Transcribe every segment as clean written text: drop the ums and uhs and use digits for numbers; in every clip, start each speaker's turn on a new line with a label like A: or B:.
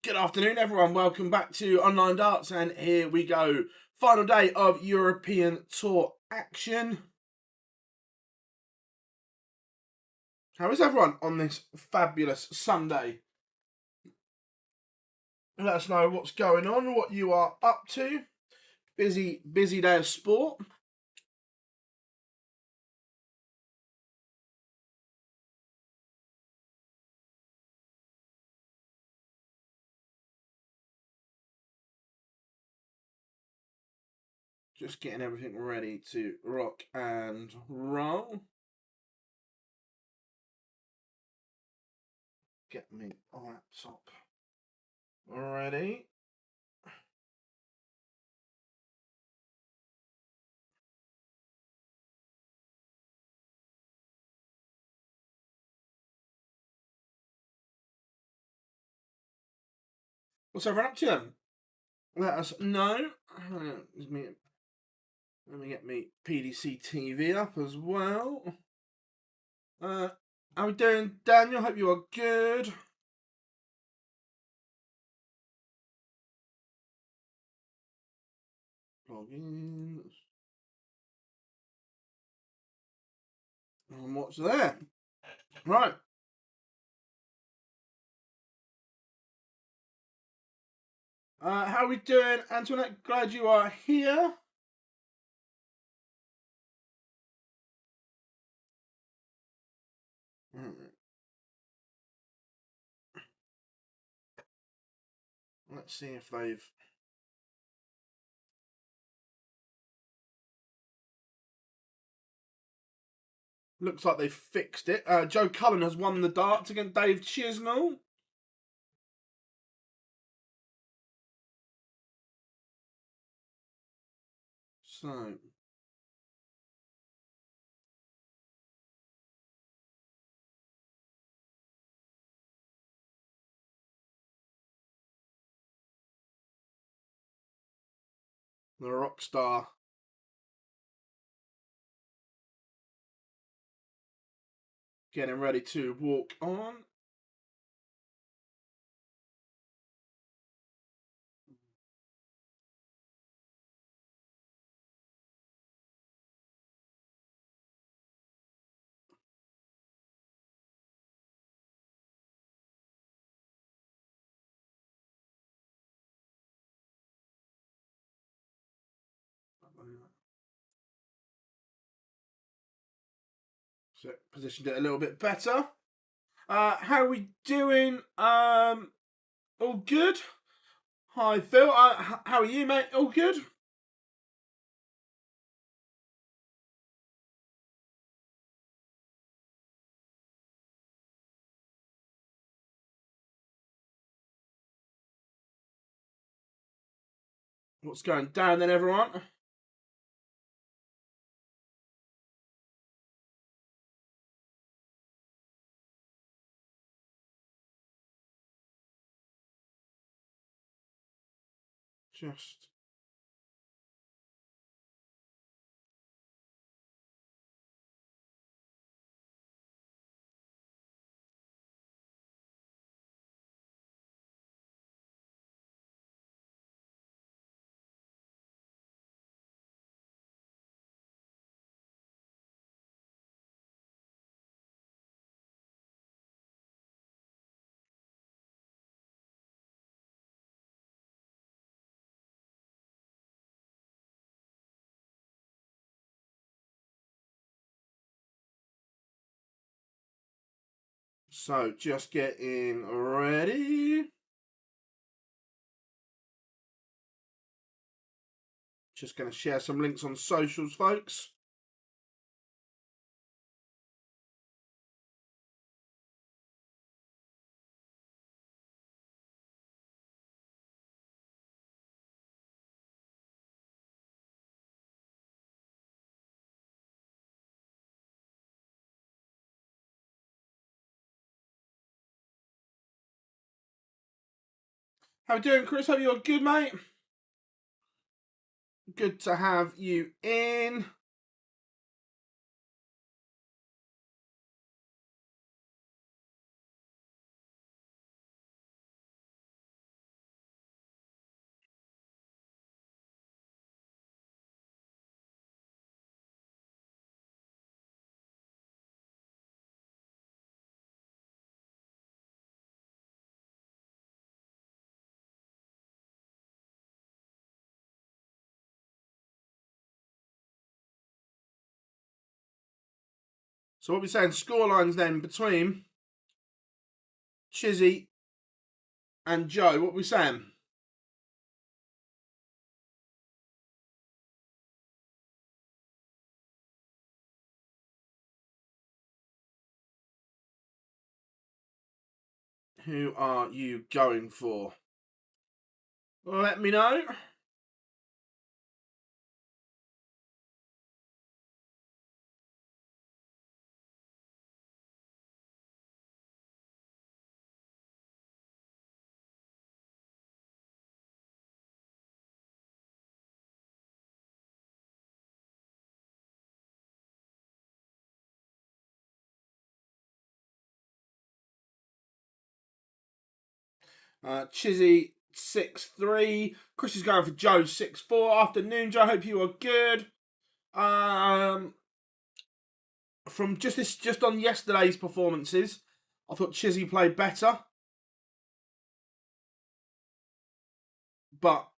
A: Good afternoon, everyone. Welcome back to Online Darts, and here we go. Final day of European Tour action. How is everyone on this fabulous Sunday? Let us know what's going on, what you are up to. Busy day of sport. Just getting everything ready to rock and roll. Get me laptop ready. What's everyone up to then? Let us know. Let me get me PDC TV up as well. How we doing, Daniel? Hope you are good. Logins. And what's there? Right. How are we doing, Antoinette? Glad you are here. Let's see if they've... Looks like they've fixed it. Joe Cullen has won the darts against Dave Chisnell. So... the rock star. Getting ready to walk on. So positioned it a little bit better. How are we doing? All good? Hi, Phil. How are you, mate? All good? What's going down then, everyone? Just... So, just getting ready. Just going to share some links on socials, folks. How you doing, Chris? Hope you're good, mate. Good to have you in. So what we're saying, scorelines then between Chizzy and Joe. What we're saying? Who are you going for? Let me know. Chizzy 6'3". Chris is going for Joe 6'4". Afternoon, Joe. Hope you are good. From just on yesterday's performances, I thought Chizzy played better, but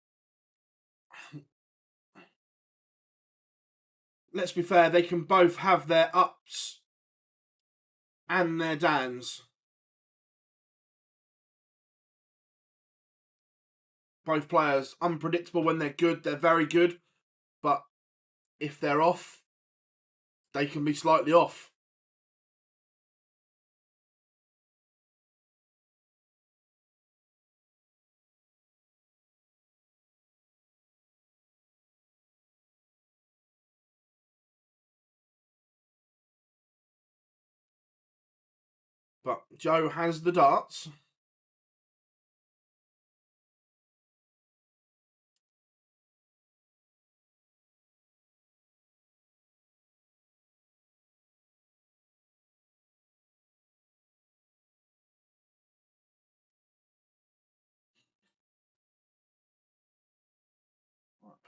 A: let's be fair, they can both have their ups and their downs. Both players unpredictable when they're good, they're very good, but if they're off, they can be slightly off. But Joe has the darts.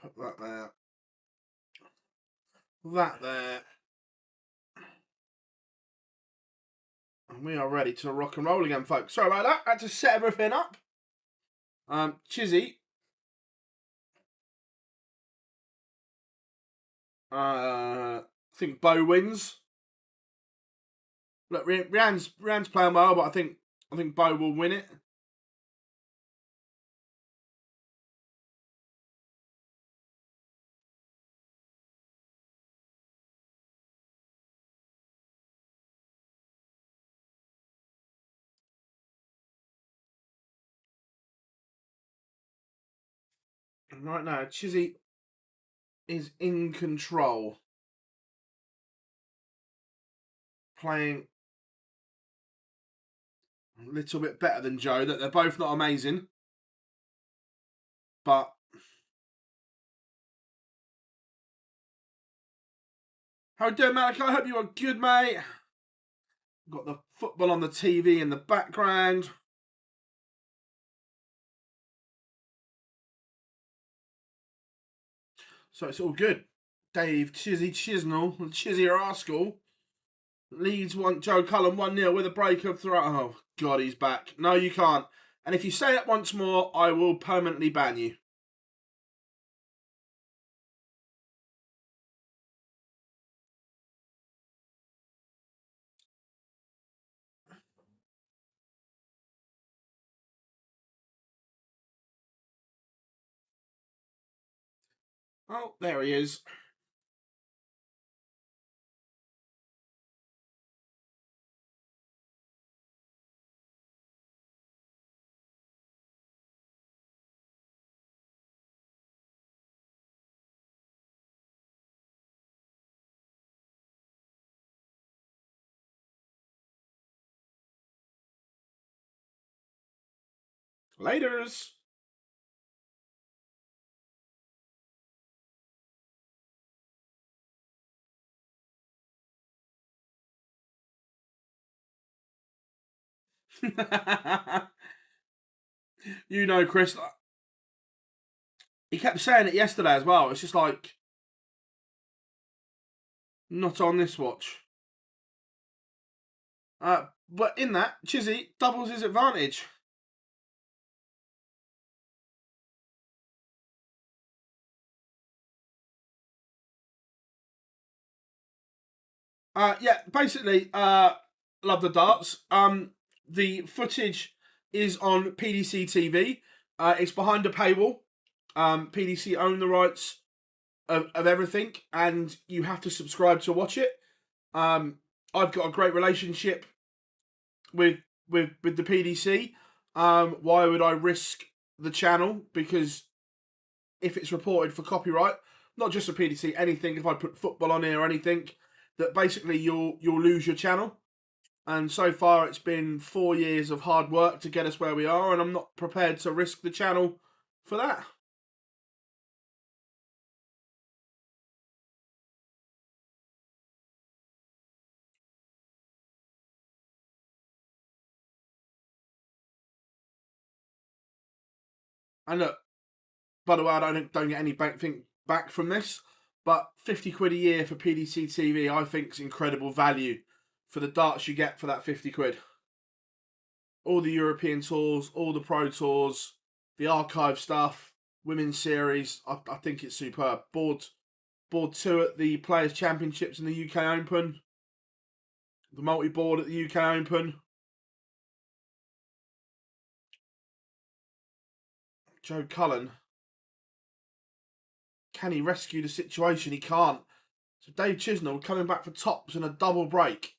A: Put that there. That there. And we are ready to rock and roll again, folks. Sorry about that. I had to set everything up. Chizzy. I think Bo wins. Look, Ryan's playing well, but I think Bo will win it. And right now, Chizzy is in control. Playing a little bit better than Joe. That they're both not amazing, but how you doing, Malak? I hope you are good, mate. Got the football on the TV in the background. So it's all good. Dave Chizzy Chisnell and Chizzy Rascal leads Joe Cullen 1-0 with a break of throughout. Oh, God, he's back. No, you can't. And if you say it once more, I will permanently ban you. Oh, there he is. Laters. You know, Chris, he kept saying it yesterday as well. It's just like, not on this watch. But in that, Chizzy doubles his advantage. Yeah, basically, love the darts. The footage is on PDC TV. It's behind a paywall. PDC own the rights of everything, and you have to subscribe to watch it. I've got a great relationship with the PDC. Why would I risk the channel? Because if it's reported for copyright, not just for PDC, anything, if I put football on here or anything, that basically you'll lose your channel. And so far it's been 4 years of hard work to get us where we are, and I'm not prepared to risk the channel for that. And look, by the way, I don't get any thing back from this, but 50 quid a year for PDC TV, I think is incredible value for the darts you get for that 50 quid. All the European tours, all the Pro Tours, the archive stuff, Women's Series, I think it's superb. Board 2 at the Players' Championships in the UK Open, the multi-board at the UK Open. Joe Cullen, can he rescue the situation? He can't. So Dave Chisnell coming back for tops and a double break.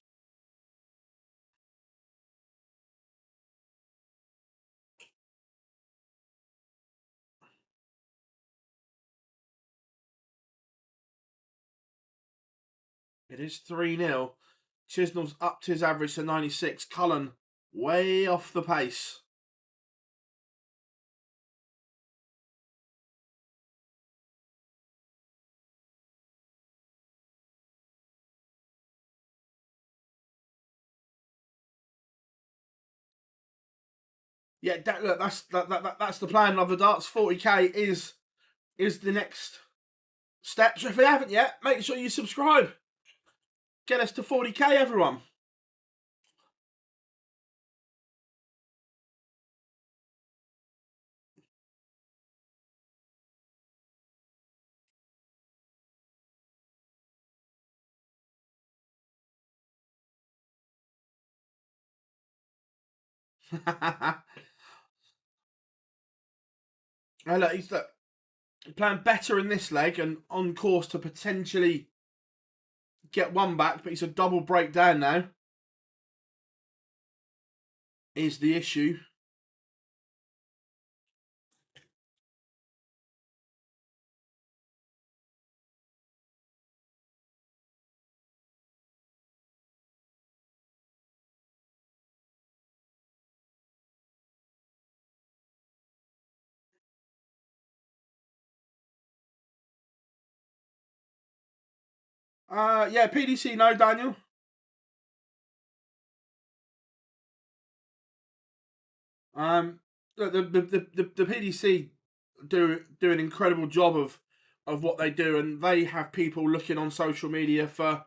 A: It is 3-0. Chisnell's upped his average to 96. Cullen way off the pace. Yeah, look, that's the plan of the darts. 40k is the next step. So if you haven't yet, make sure you subscribe. Get us to 40k, everyone. Look, he's playing better in this leg and on course to potentially get one back, but he's a double breakdown now. Is the issue. Yeah, PDC, no, Daniel. The PDC do an incredible job of what they do, and they have people looking on social media for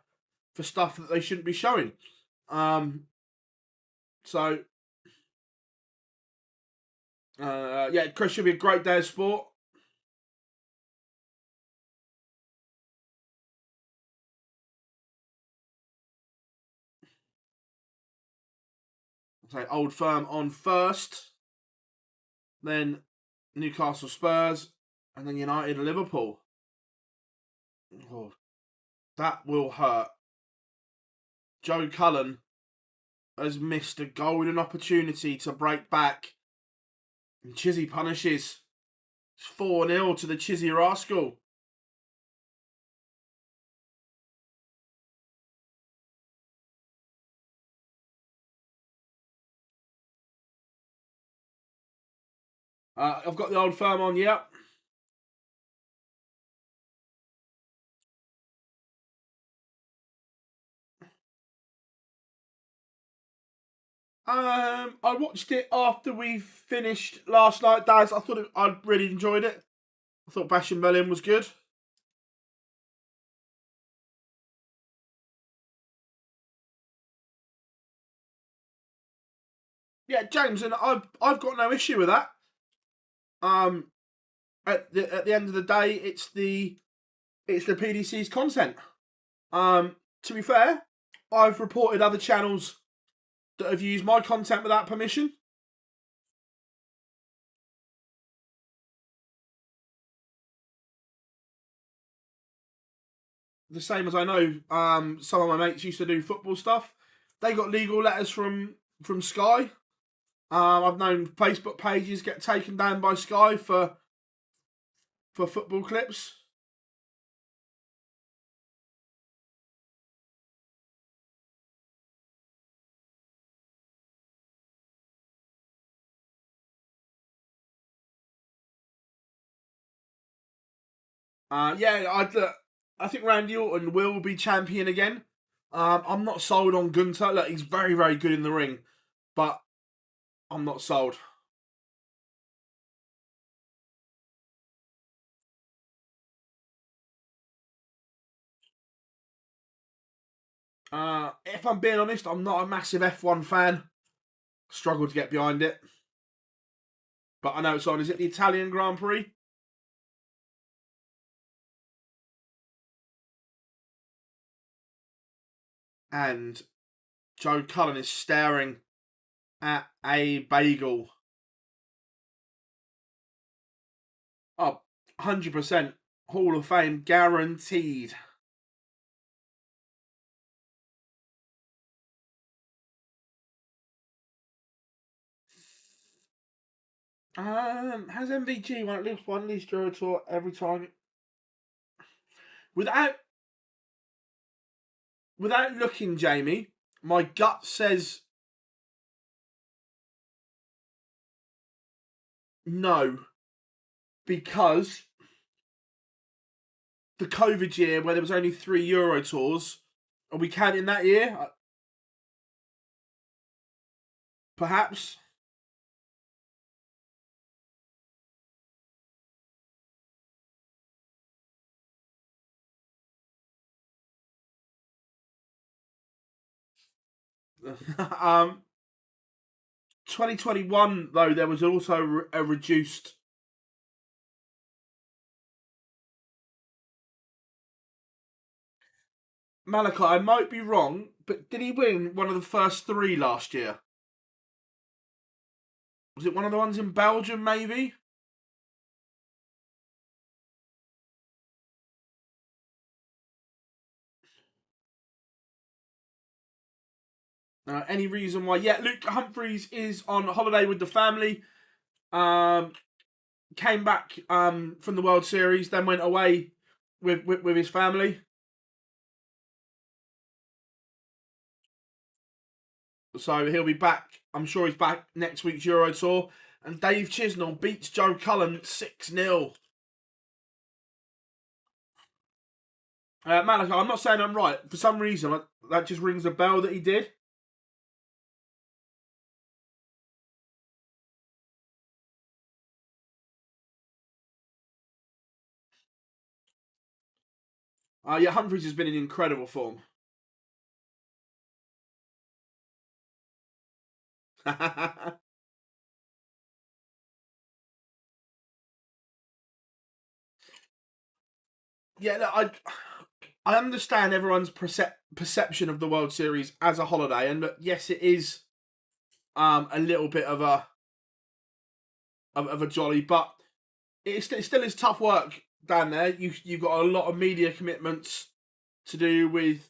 A: stuff that they shouldn't be showing. So yeah, Chris, should be a great day of sport. So Old Firm on first, then Newcastle Spurs, and then United Liverpool. Oh, that will hurt. Joe Cullen has missed a golden opportunity to break back. And Chizzy punishes. It's 4-0 to the Chizzy Rascal. I've got the Old Firm on, yep. I watched it after we finished last night, Daz. I really enjoyed it. I thought Bashing Berlin was good. Yeah, James, and I've got no issue with that. Um, at the end of the day, it's the PDC's content. To be fair, I've reported other channels that have used my content without permission. The same as I know, some of my mates used to do football stuff. They got legal letters from Sky. I've known Facebook pages get taken down by Sky for football clips. I think Randy Orton will be champion again. I'm not sold on Gunter. Look, he's very, very good in the ring, but I'm not sold. If I'm being honest, I'm not a massive F1 fan. Struggle to get behind it. But I know it's on. Is it the Italian Grand Prix? And Joe Cullen is staring at a bagel. Oh, 100% Hall of Fame guaranteed. Has MVG won at least one East Euro Tour every time? Without looking, Jamie, my gut says no, because the COVID year where there was only 3 Euro Tours, are we counting that year? Perhaps. um, 2021 though there was also a reduced. Malachi, I might be wrong, but did he win one of the first 3 last year? Was it one of the ones in Belgium, maybe? Any reason why? Yeah, Luke Humphries is on holiday with the family. Came back from the World Series, then went away with his family. So he'll be back. I'm sure he's back next week's Euro Tour. And Dave Chisnell beats Joe Cullen 6-0. Malachi, I'm not saying I'm right. For some reason, that just rings a bell that he did. Yeah, Humphries has been in incredible form. Yeah, look, I understand everyone's perception of the World Series as a holiday, and look, yes, it is a little bit of a jolly, but it still is tough work down there. You've got a lot of media commitments to do with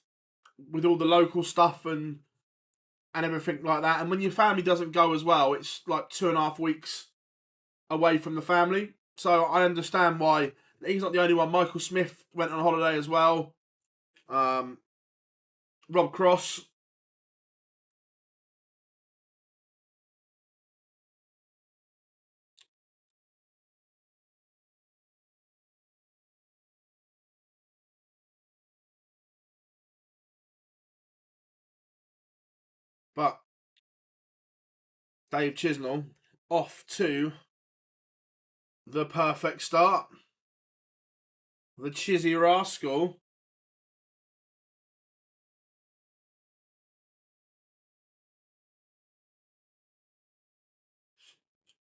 A: all the local stuff and everything like that. And when your family doesn't go as well, it's like 2.5 weeks away from the family. So I understand why he's not the only one. Michael Smith went on holiday as well. Rob Cross. But Dave Chisnell off to the perfect start. The Chizzy Rascal.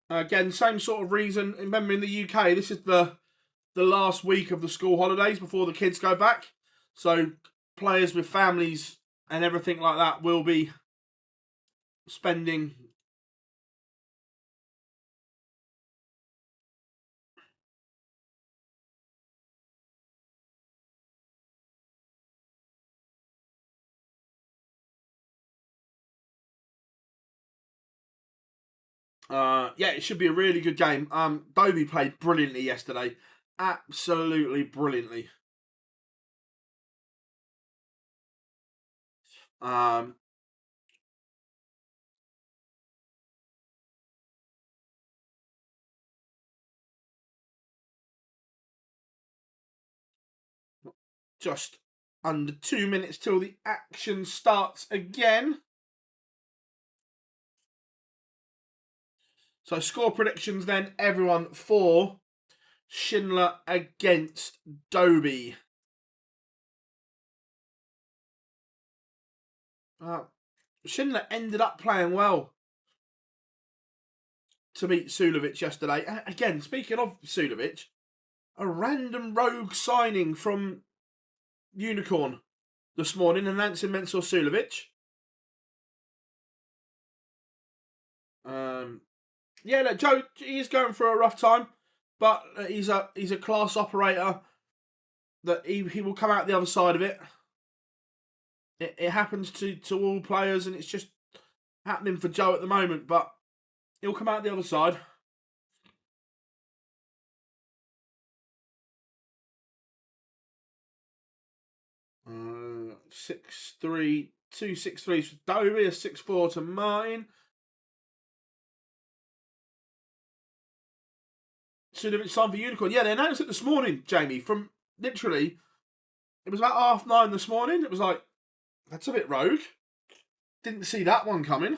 A: Again, same sort of reason. Remember, in the UK, this is the last week of the school holidays before the kids go back. So players with families and everything like that will be spending yeah, it should be a really good game. Doby played brilliantly yesterday. Absolutely brilliantly. Just under 2 minutes till the action starts again. So score predictions then, everyone, for Shindler against Doby. Shindler ended up playing well to beat Sulevic yesterday. Again, speaking of Sulevic, a random rogue signing from Unicorn this morning, announcing Mensur Sulevic. Yeah, look, Joe, he is going through a rough time, but he's a class operator. That he will come out the other side of it. It happens to all players, and it's just happening for Joe at the moment, but he'll come out the other side. Uh, 6-3, 2-6-3 for Doby, a 6-4 to Martin. Sulevic signed for Unicorn. Yeah, they announced it this morning, Jamie, from literally, it was about 9:30 this morning. It was like, that's a bit rogue. Didn't see that one coming.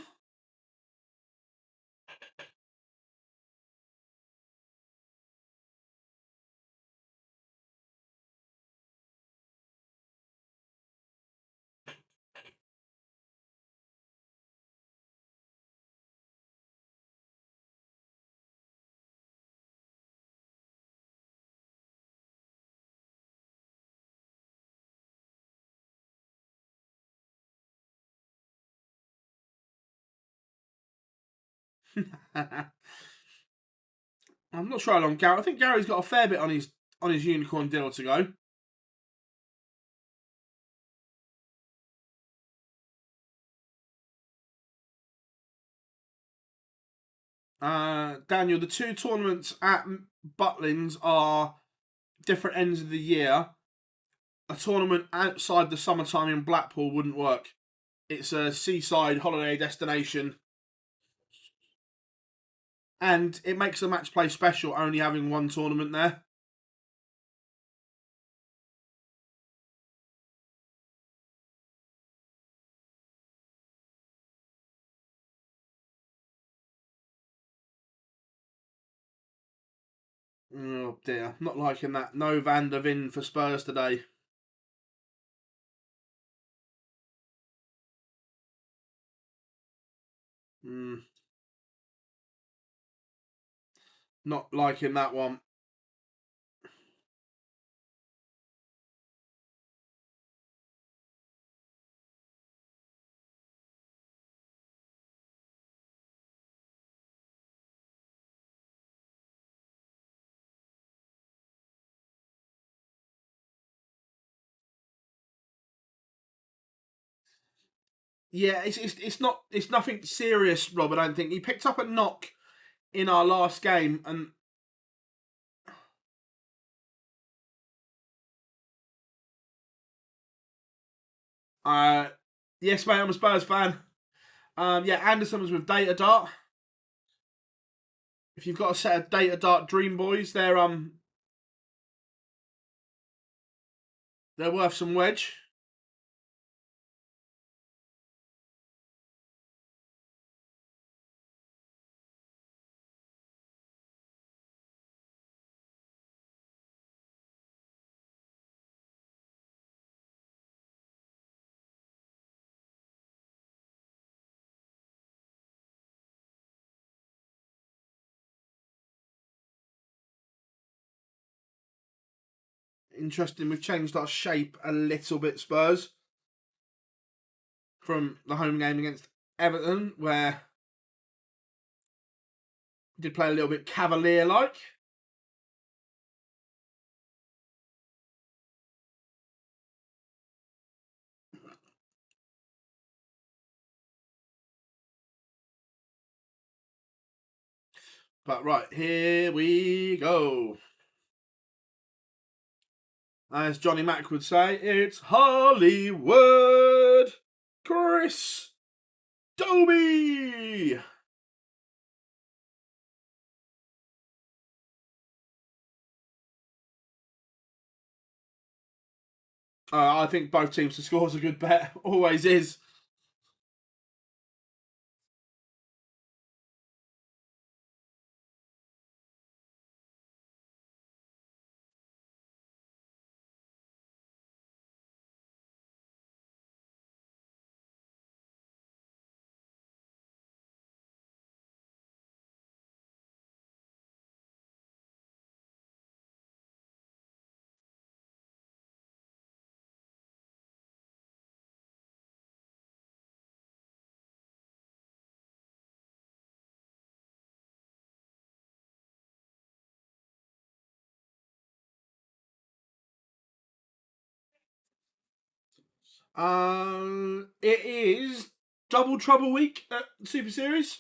A: I'm not sure how long Gary. I think Gary's got a fair bit on his Unicorn deal to go. Daniel, the two tournaments at Butlins are different ends of the year. A tournament outside the summertime in Blackpool wouldn't work. It's a seaside holiday destination. And it makes the match play special only having one tournament there. Oh dear, not liking that. No Van der Veen for Spurs today. Not liking that one. Yeah, it's nothing serious, Rob. I don't think he picked up a knock in our last game, and yes, mate, I'm a Spurs fan. Yeah, Anderson was with Data Dart. If you've got a set of Data Dart Dream Boys, they're worth some wedge. Interesting, we've changed our shape a little bit, Spurs, from the home game against Everton, where we did play a little bit cavalier-like. But right, here we go. As Johnny Mac would say, it's Hollywood Chris Doby. I think both teams to score is a good bet. Always is. It is double trouble week at Super Series.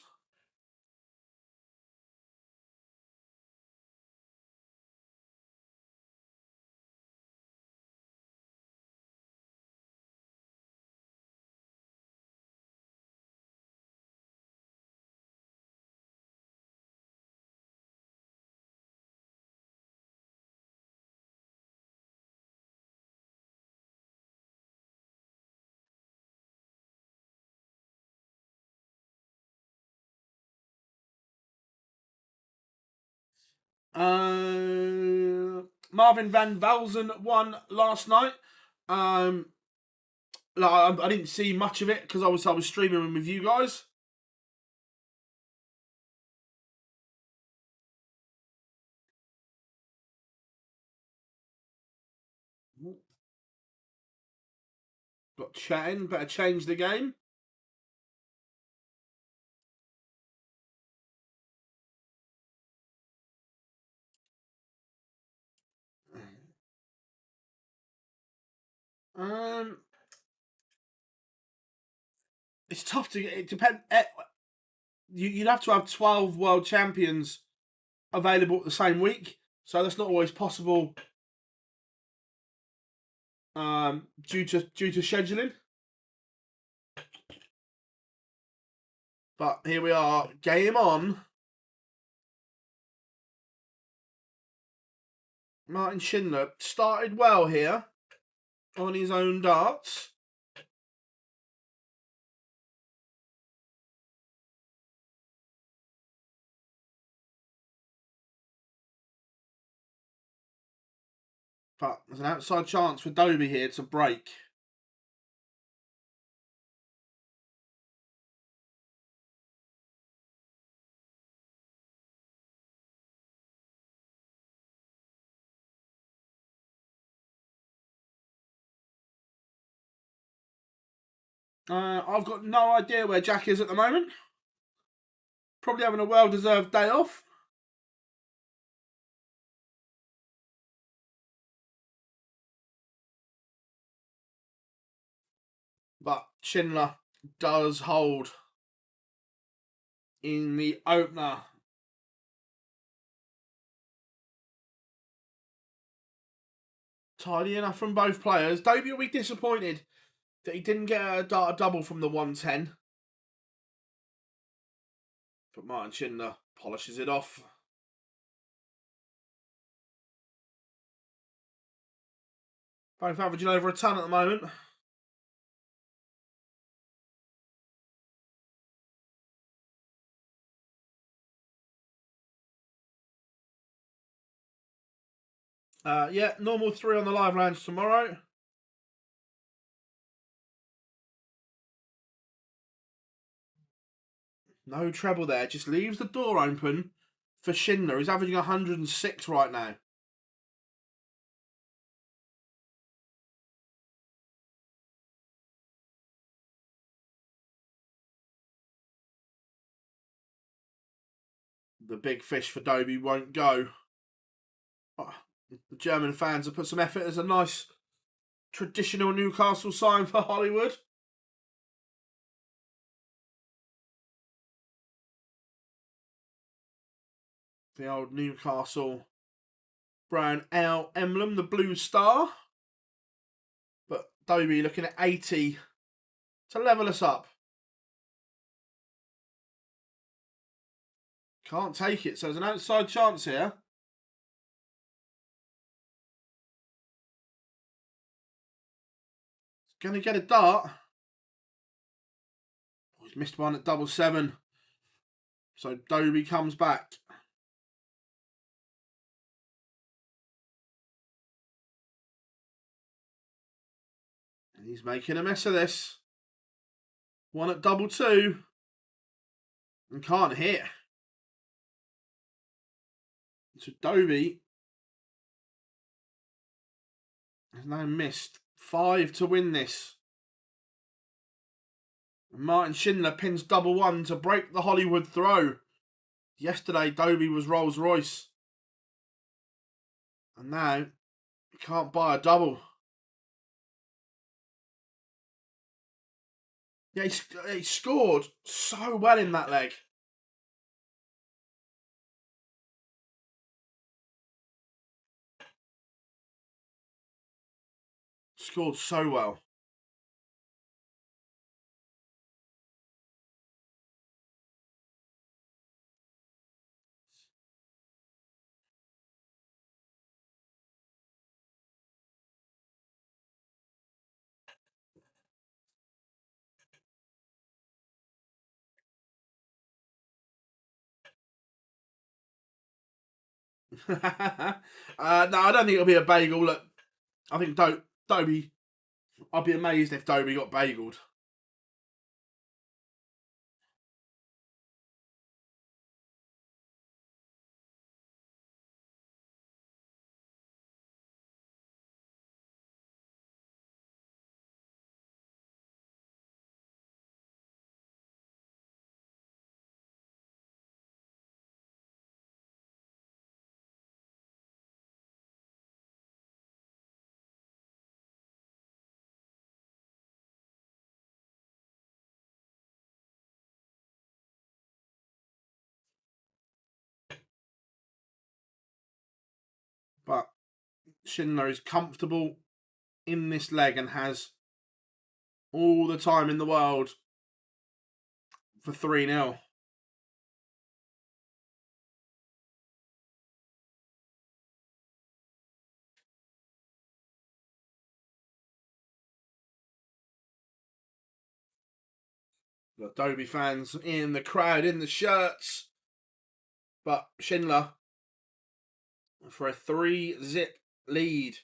A: Marvin van Velzen won last night. I didn't see much of it because I was streaming with you guys. Got chatting, better change the game. It's tough to get. It depends. You'd have to have 12 world champions available at the same week, so that's not always possible. Due to scheduling. But here we are, game on. Martin Shindler started well here on his own darts. But there's an outside chance for Doby here to break. I've got no idea where Jack is at the moment. Probably having a well-deserved day off. But Schindler does hold in the opener. Tidy enough from both players. Doby will be disappointed that he didn't get a dart double from the 110. But Martin Schindler polishes it off. Both averaging over a ton at the moment. Yeah, normal 3 on the live lounge tomorrow. No treble there. Just leaves the door open for Schindler. He's averaging 106 right now. The big fish for Doby won't go. Oh, the German fans have put some effort as a nice traditional Newcastle sign for Hollywood. The old Newcastle brown L emblem, the blue star. But Doby looking at 80 to level us up. Can't take it, so there's an outside chance here. It's going to get a dart. Oh, he's missed one at 7-7. So Doby comes back. And he's making a mess of this. One at 2-2. And can't hit. So Doby has now missed 5 to win this. And Martin Shindler pins 1-1 to break the Hollywood throw. Yesterday, Doby was Rolls Royce. And now, he can't buy a double. Yeah, he scored so well in that leg. Scored so well. No, I don't think it'll be a bagel. Look, I think Doby. I'd be amazed if Doby got bageled. But Schindler is comfortable in this leg and has all the time in the world for 3-0. Got Doby fans in the crowd, in the shirts. But Schindler for a 3-zip lead.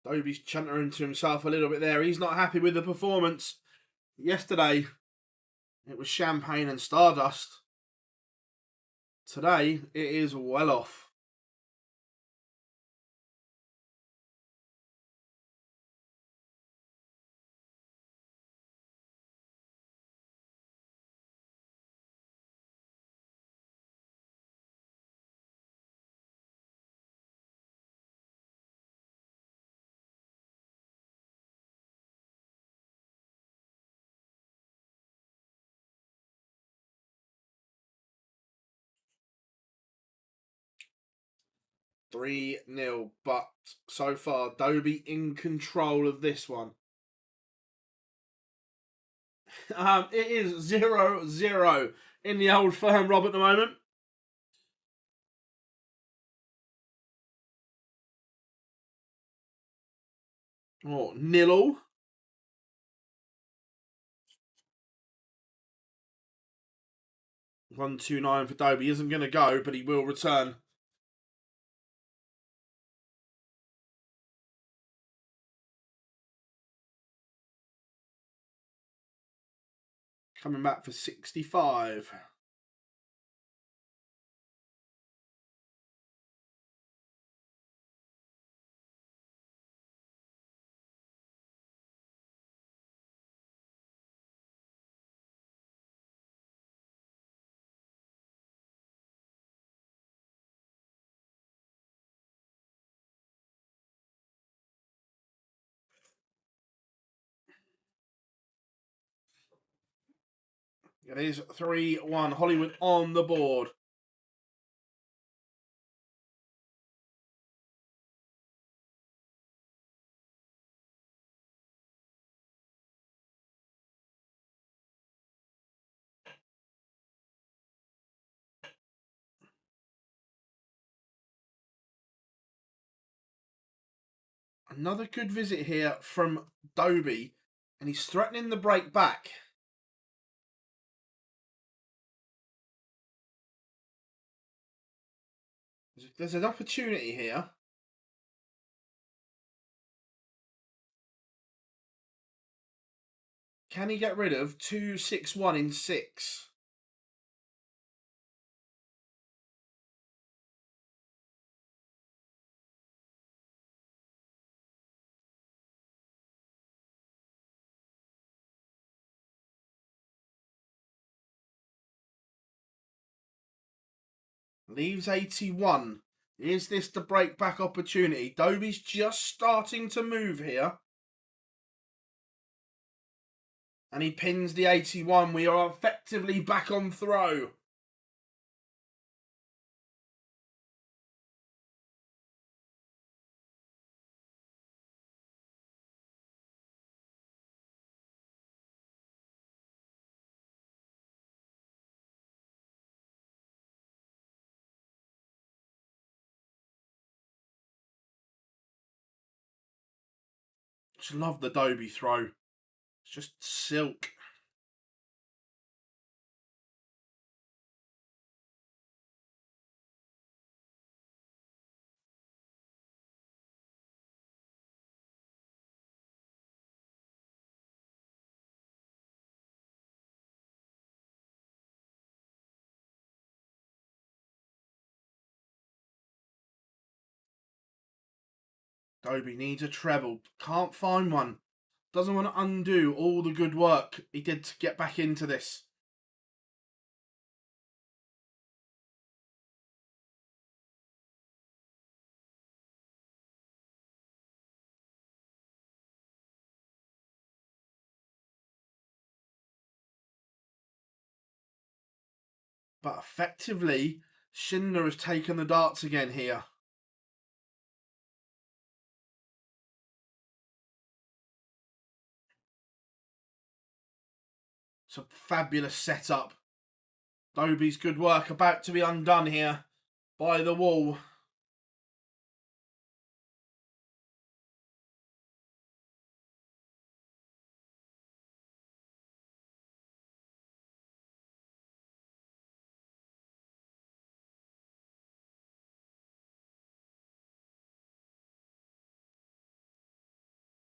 A: Doby's chuntering to himself a little bit there. He's not happy with the performance. Yesterday, it was champagne and stardust. Today, it is well off. (3-0), but so far Doby in control of this one. It is 0-0 in the old firm Rob at the moment. Oh, 0-0. 129 for Doby. Isn't going to go, but he will return. Coming back for 65. It is 3-1. Hollywood on the board. Another good visit here from Doby, and he's threatening the break back. There's an opportunity here. Can he get rid of 2-6-1 in 6? Leaves 81. Is this the break back opportunity? Doby's just starting to move here. And he pins the 81. We are effectively back on throw. Just love the Doby throw. It's just silk. Doby needs a treble. Can't find one. Doesn't want to undo all the good work he did to get back into this. But effectively, Shindler has taken the darts again here. It's a fabulous setup. Doby's good work about to be undone here by the wall.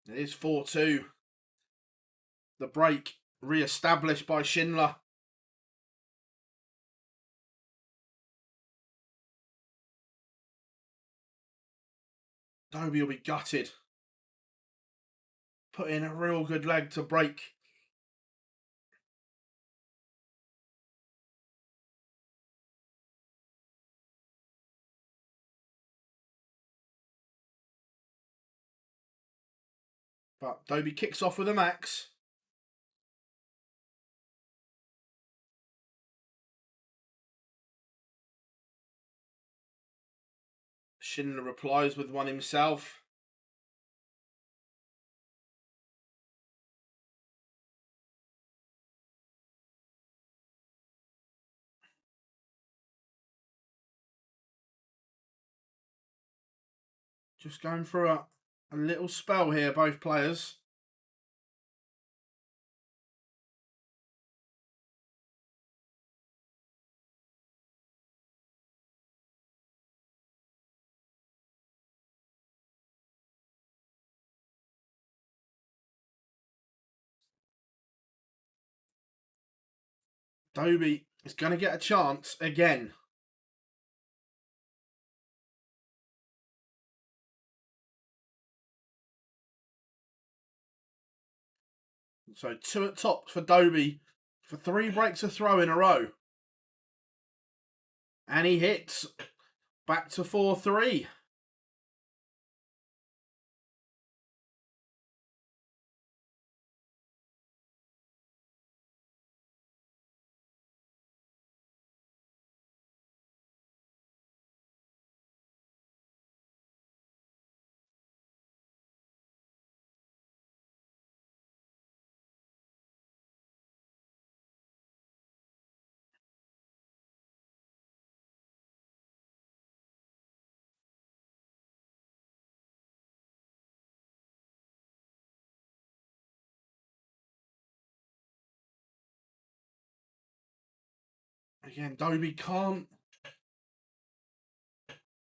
A: It is 4-2. The break re-established by Shindler. Doby will be gutted. Put in a real good leg to break. But Doby kicks off with a max. Shindler replies with one himself. Just going through a little spell here, both players. Doby is going to get a chance again. So 2 at top for Doby for 3 breaks of throw in a row. And he hits. Back to 4-3. Again, Doby can't.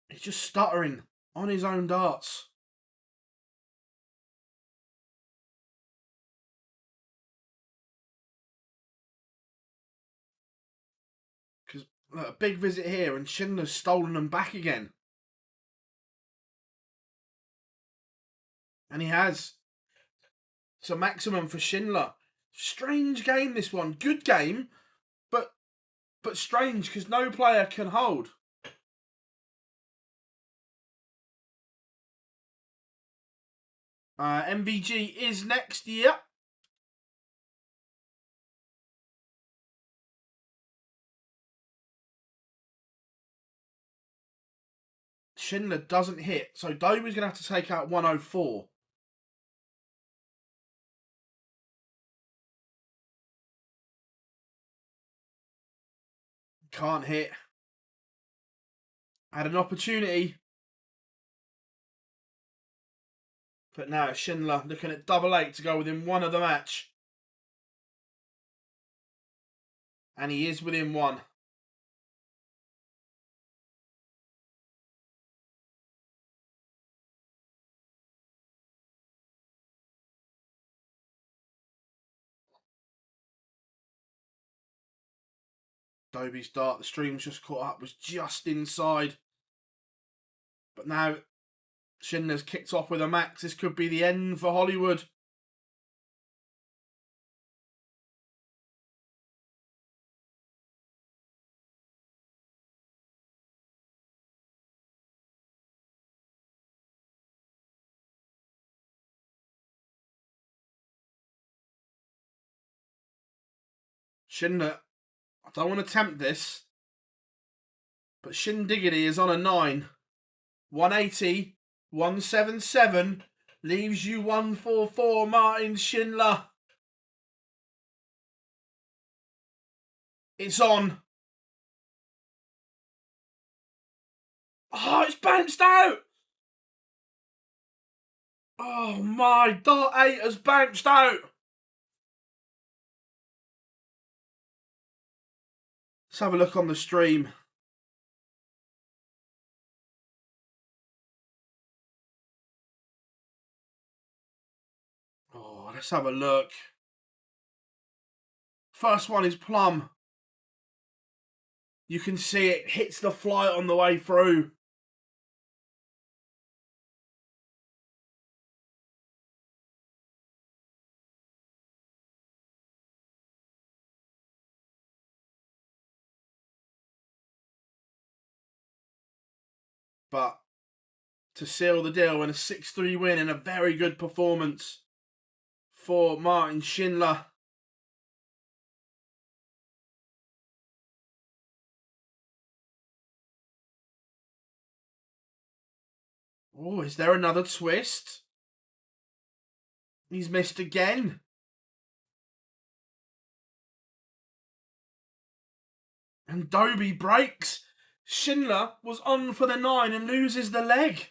A: He's just stuttering on his own darts. Because a big visit here and Schindler's stolen them back again. And he has. It's a maximum for Shindler. Strange game, this one. Good game, but strange because no player can hold. MVG is next year. Schindler doesn't hit, so Doby's going to have to take out 104. Can't hit. Had an opportunity. But now Schindler looking at 8 to go within one of the match. And he is within one. Doby's dart, the stream's just caught up, was just inside. But now Schindler's kicked off with a max. This could be the end for Hollywood. Schindler, I don't want to tempt this, but Shindiggity is on a 9. 180, 177, leaves you 144, Martin Schindler. It's on. Oh, it's bounced out. Oh my, dart 8 has bounced out. Let's have a look on the stream. Oh, let's have a look. First one is plumb. You can see it hits the flight on the way through. But to seal the deal in a 6-3 win and a very good performance for Martin Schindler. Oh, is there another twist? He's missed again. And Doby breaks. Schindler was on for the 9 and loses the leg.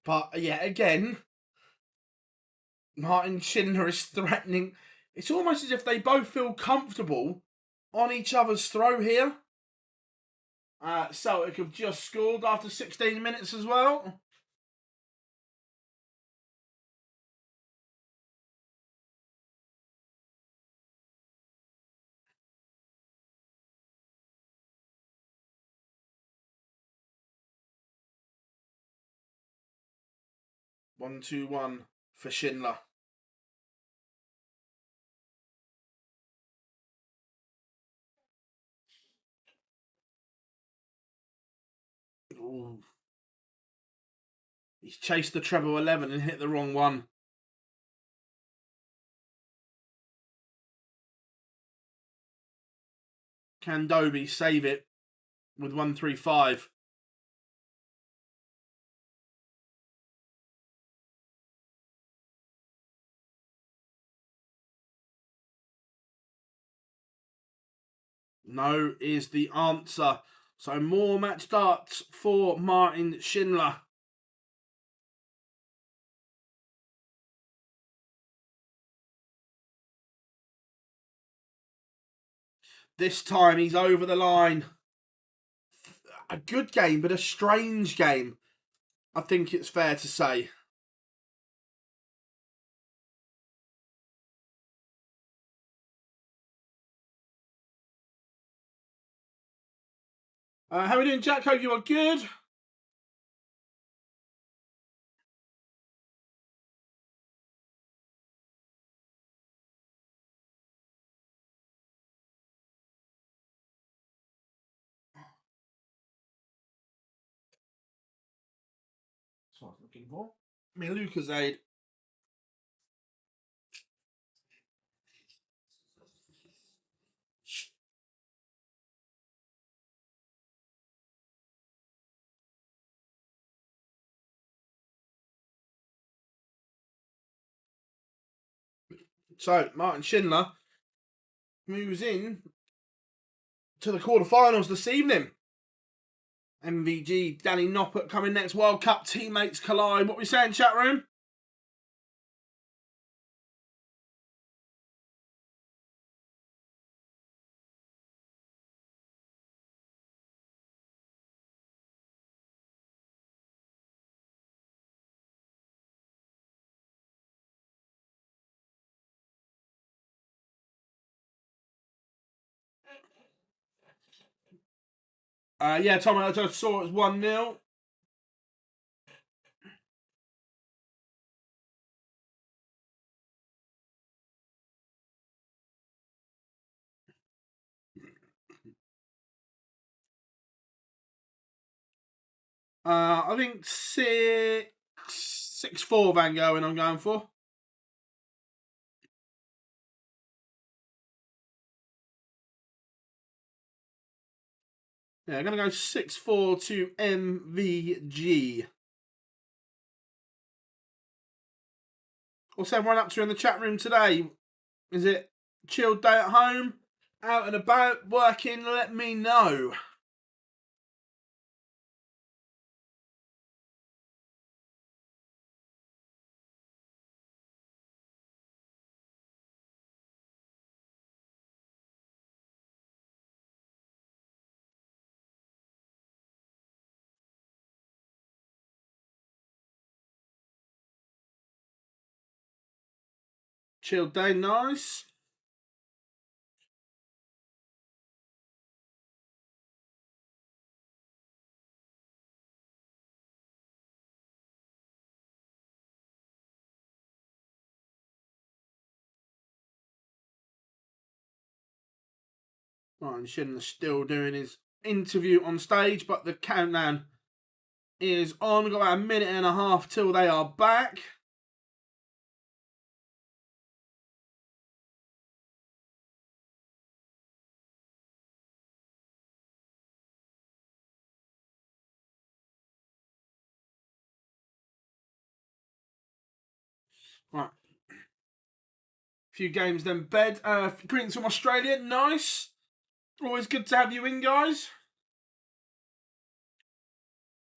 A: But yeah, again, Martin Schindler is threatening. It's almost as if they both feel comfortable on each other's throw here. Celtic have just scored after 16 minutes as well. One, 2-1 for Schindler. Ooh. He's chased the treble 11 and hit the wrong one. Can Doby save it with 135? No is the answer. So more match darts for Martin Shindler. This time he's over the line. A good game, but a strange game, I think it's fair to say. How are we doing, Jack? Hope you are good. That's what I was looking for. Me Lucasade. So Martin Shindler moves in to the quarterfinals this evening. MVG, Danny Noppert coming next. World Cup teammates collide. What are we saying, chat room? Yeah, Tom, I just saw it was 1-0. I think 6-4 Van Gerwen I'm going for. Yeah, I'm going to go 6-4 to MVG. What's everyone up to in the chat room today? Is it chilled day at home? Out and about? Working? Let me know. Chilled day, nice. Right, and Schindler's still doing his interview on stage, but the countdown is on. We've got about a minute and a half till they are back. Right. A few games then bed. Greetings from Australia. Nice. Always good to have you in, guys.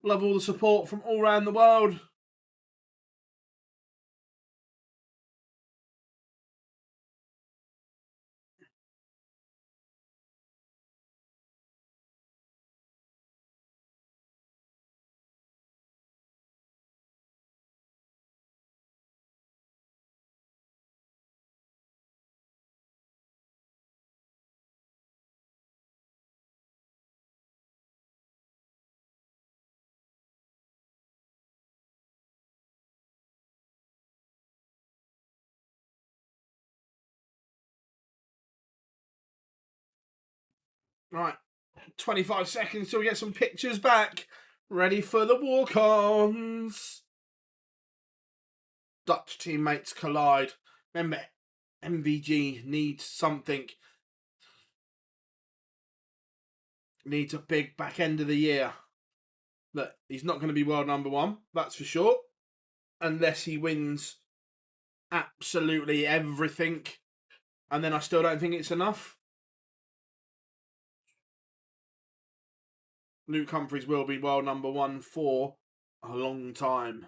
A: Love all the support from all around the world. Right. 25 seconds till we get some pictures back. Ready for the walk-ons. Dutch teammates collide. Remember, MVG needs something. Needs a big back end of the year. Look, he's not going to be world number one, that's for sure. Unless he wins absolutely everything. And then I still don't think it's enough. Luke Humphries will be world number one for a long time.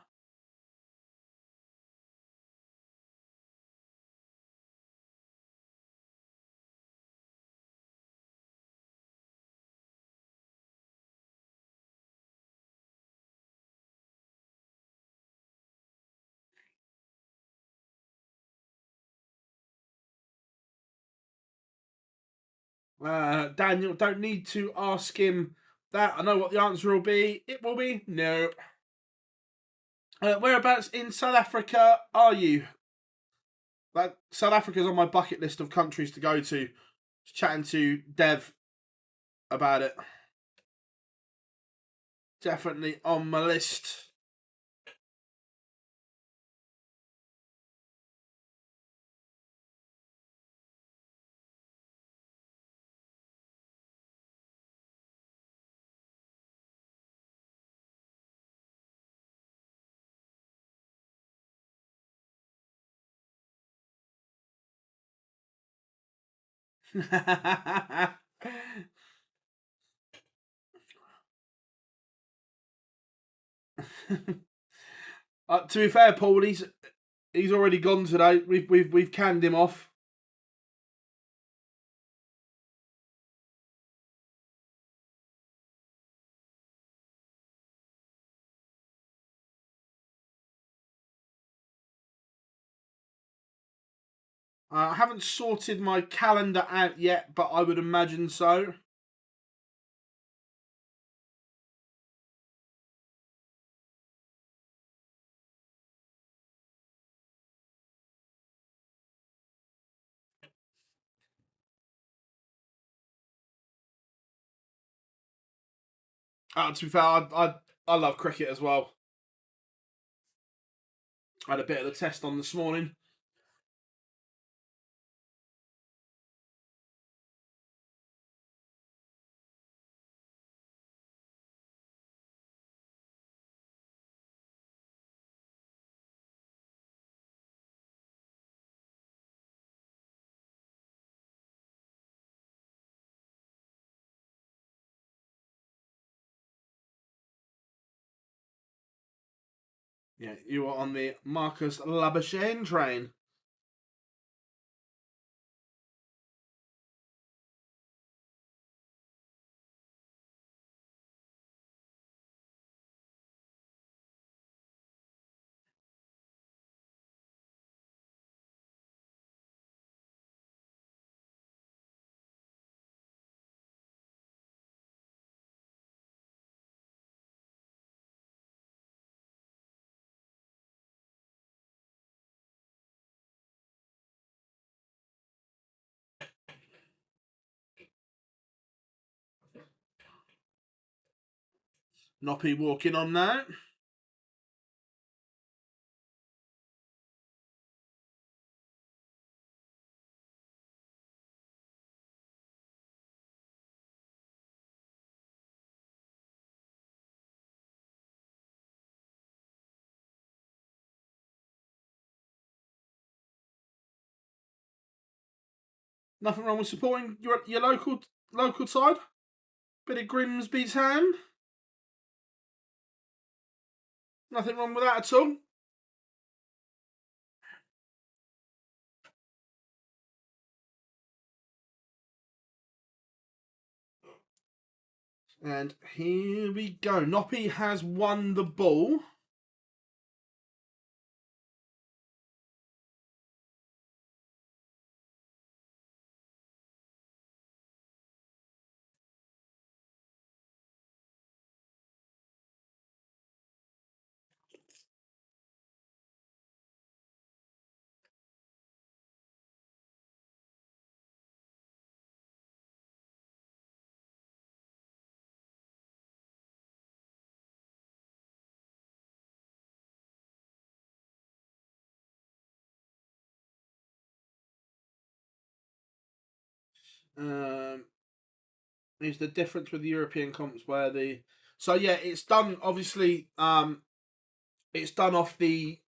A: Daniel, don't need to ask him that. I know what the answer will be. It will be no. Whereabouts in South Africa are you? South Africa's on my bucket list of countries to go to. Just chatting to Dev about it. Definitely on my list. To be fair, Paul, he's already gone today. We've canned him off. I haven't sorted my calendar out yet, but I would imagine so. To be fair, I love cricket as well. I had a bit of the test on this morning. Yeah, you were on the Marcus Labuschagne train. Noppy walking on now. Nothing wrong with supporting your local side. Bit of Grimsby Town. Nothing wrong with that at all. And here we go. Noppy has won the ball. is the difference with the European comps where the... So yeah, it's done, obviously, it's done off the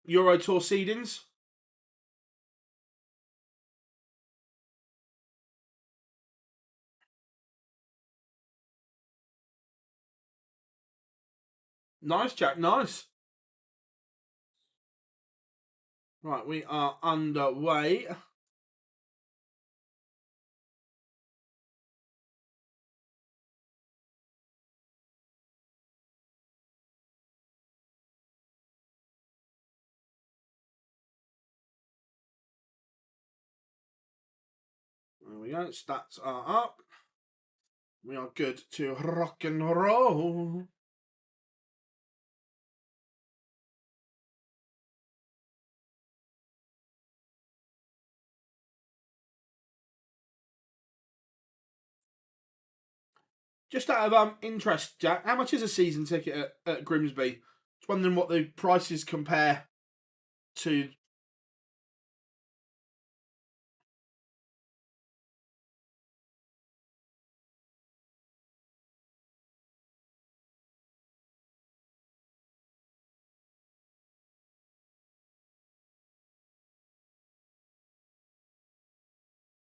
A: Euro Tour seedings. Nice, Jack, nice. Right, we are underway. There we go, stats are up. We are good to rock and roll. Just out of interest, Jack, how much is a season ticket at Grimsby? Just wondering what the prices compare to.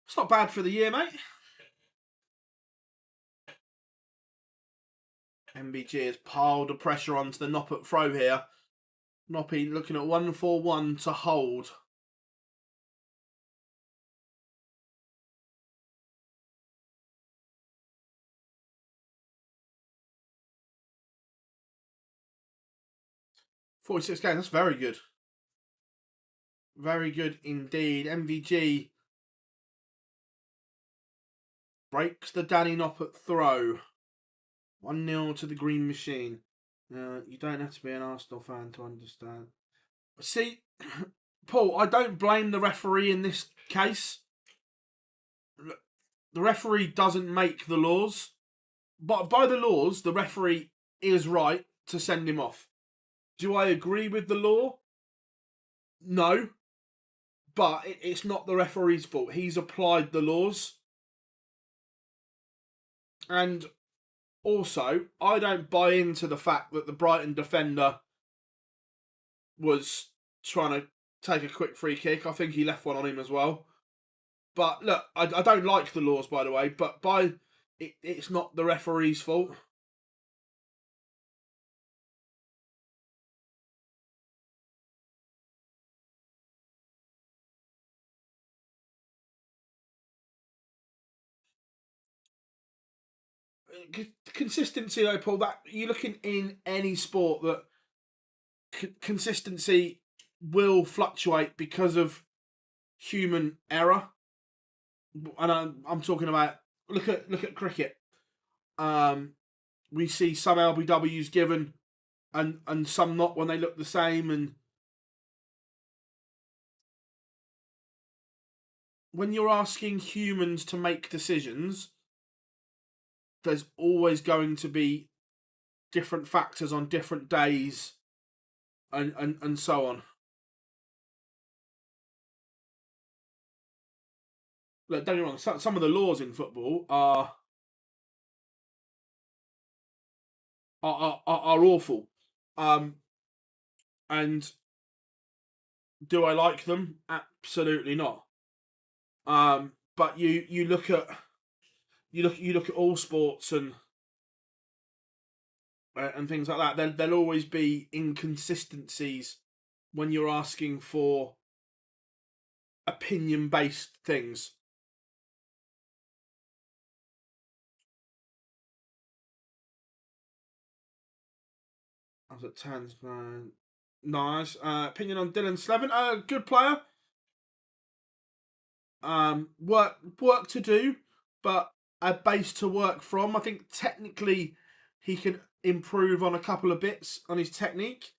A: It's not bad for the year, mate. MBG has piled the pressure onto the Noppert throw here. Noppy looking at 1-4-1 to hold. .46 games, that's very good. Very good indeed. MVG breaks the Danny Noppert throw. 1-0 to the Green Machine. You don't have to be an Arsenal fan to understand. See, Paul, I don't blame the referee in this case. The referee doesn't make the laws. But by the laws, the referee is right to send him off. Do I agree with the law? No. But it's not the referee's fault. He's applied the laws. And also, I don't buy into the fact that the Brighton defender was trying to take a quick free kick. I think he left one on him as well. But look, I don't like the laws, by the way, but it's not the referee's fault. Consistency, though, Paul, that you're looking in any sport that consistency will fluctuate because of human error. And I'm talking about look at cricket. We see some LBWs given and some not when they look the same, and when you're asking humans to make decisions, there's always going to be different factors on different days and so on. Look, don't get me wrong, some of the laws in football are awful. And do I like them? Absolutely not. But you look at all sports and things like that. There'll always be inconsistencies when you're asking for opinion-based things. I was at Tansman. Nice. Opinion on Dylan Slevin. Good player. Work to do, but a base to work from. I think technically he can improve on a couple of bits on his technique,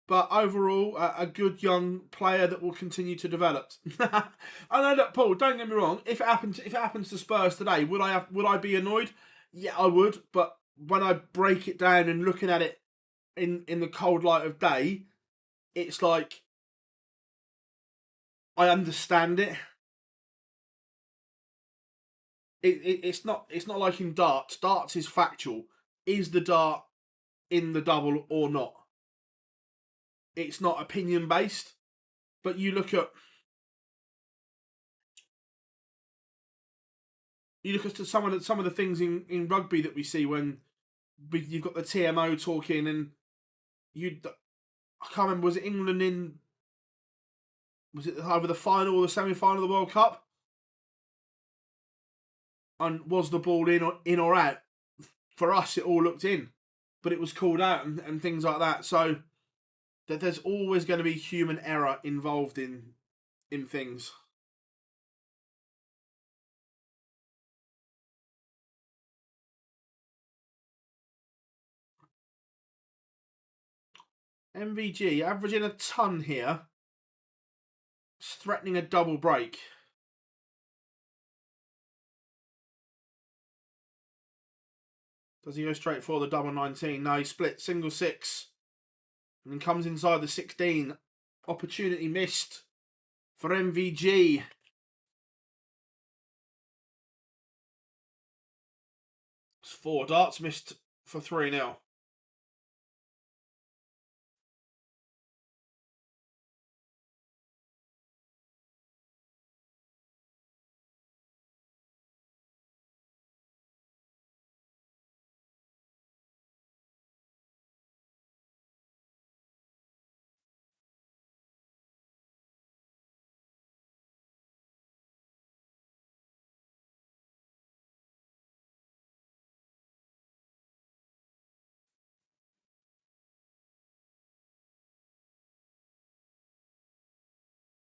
A: but overall a good young player that will continue to develop. I know that, Paul, don't get me wrong, if it happens to Spurs today, would I be annoyed? Yeah, I would, but when I break it down and looking at it in the cold light of day, it's like I understand it. It's not like in darts. Darts is factual. Is the dart in the double or not? It's not opinion based. But you look at some of the things in rugby that we see when you've got the TMO talking, and I can't remember, was it England was it either the final or the semi-final of the World Cup? And was the ball in or out? For us, it all looked in, but it was called out and things like that. So that there's always going to be human error involved in things. MVG averaging a ton here. It's threatening a double break. Does he go straight for the double 19? No, he splits single 6. And then comes inside the 16. Opportunity missed for MVG. It's 4 darts missed for 3-0.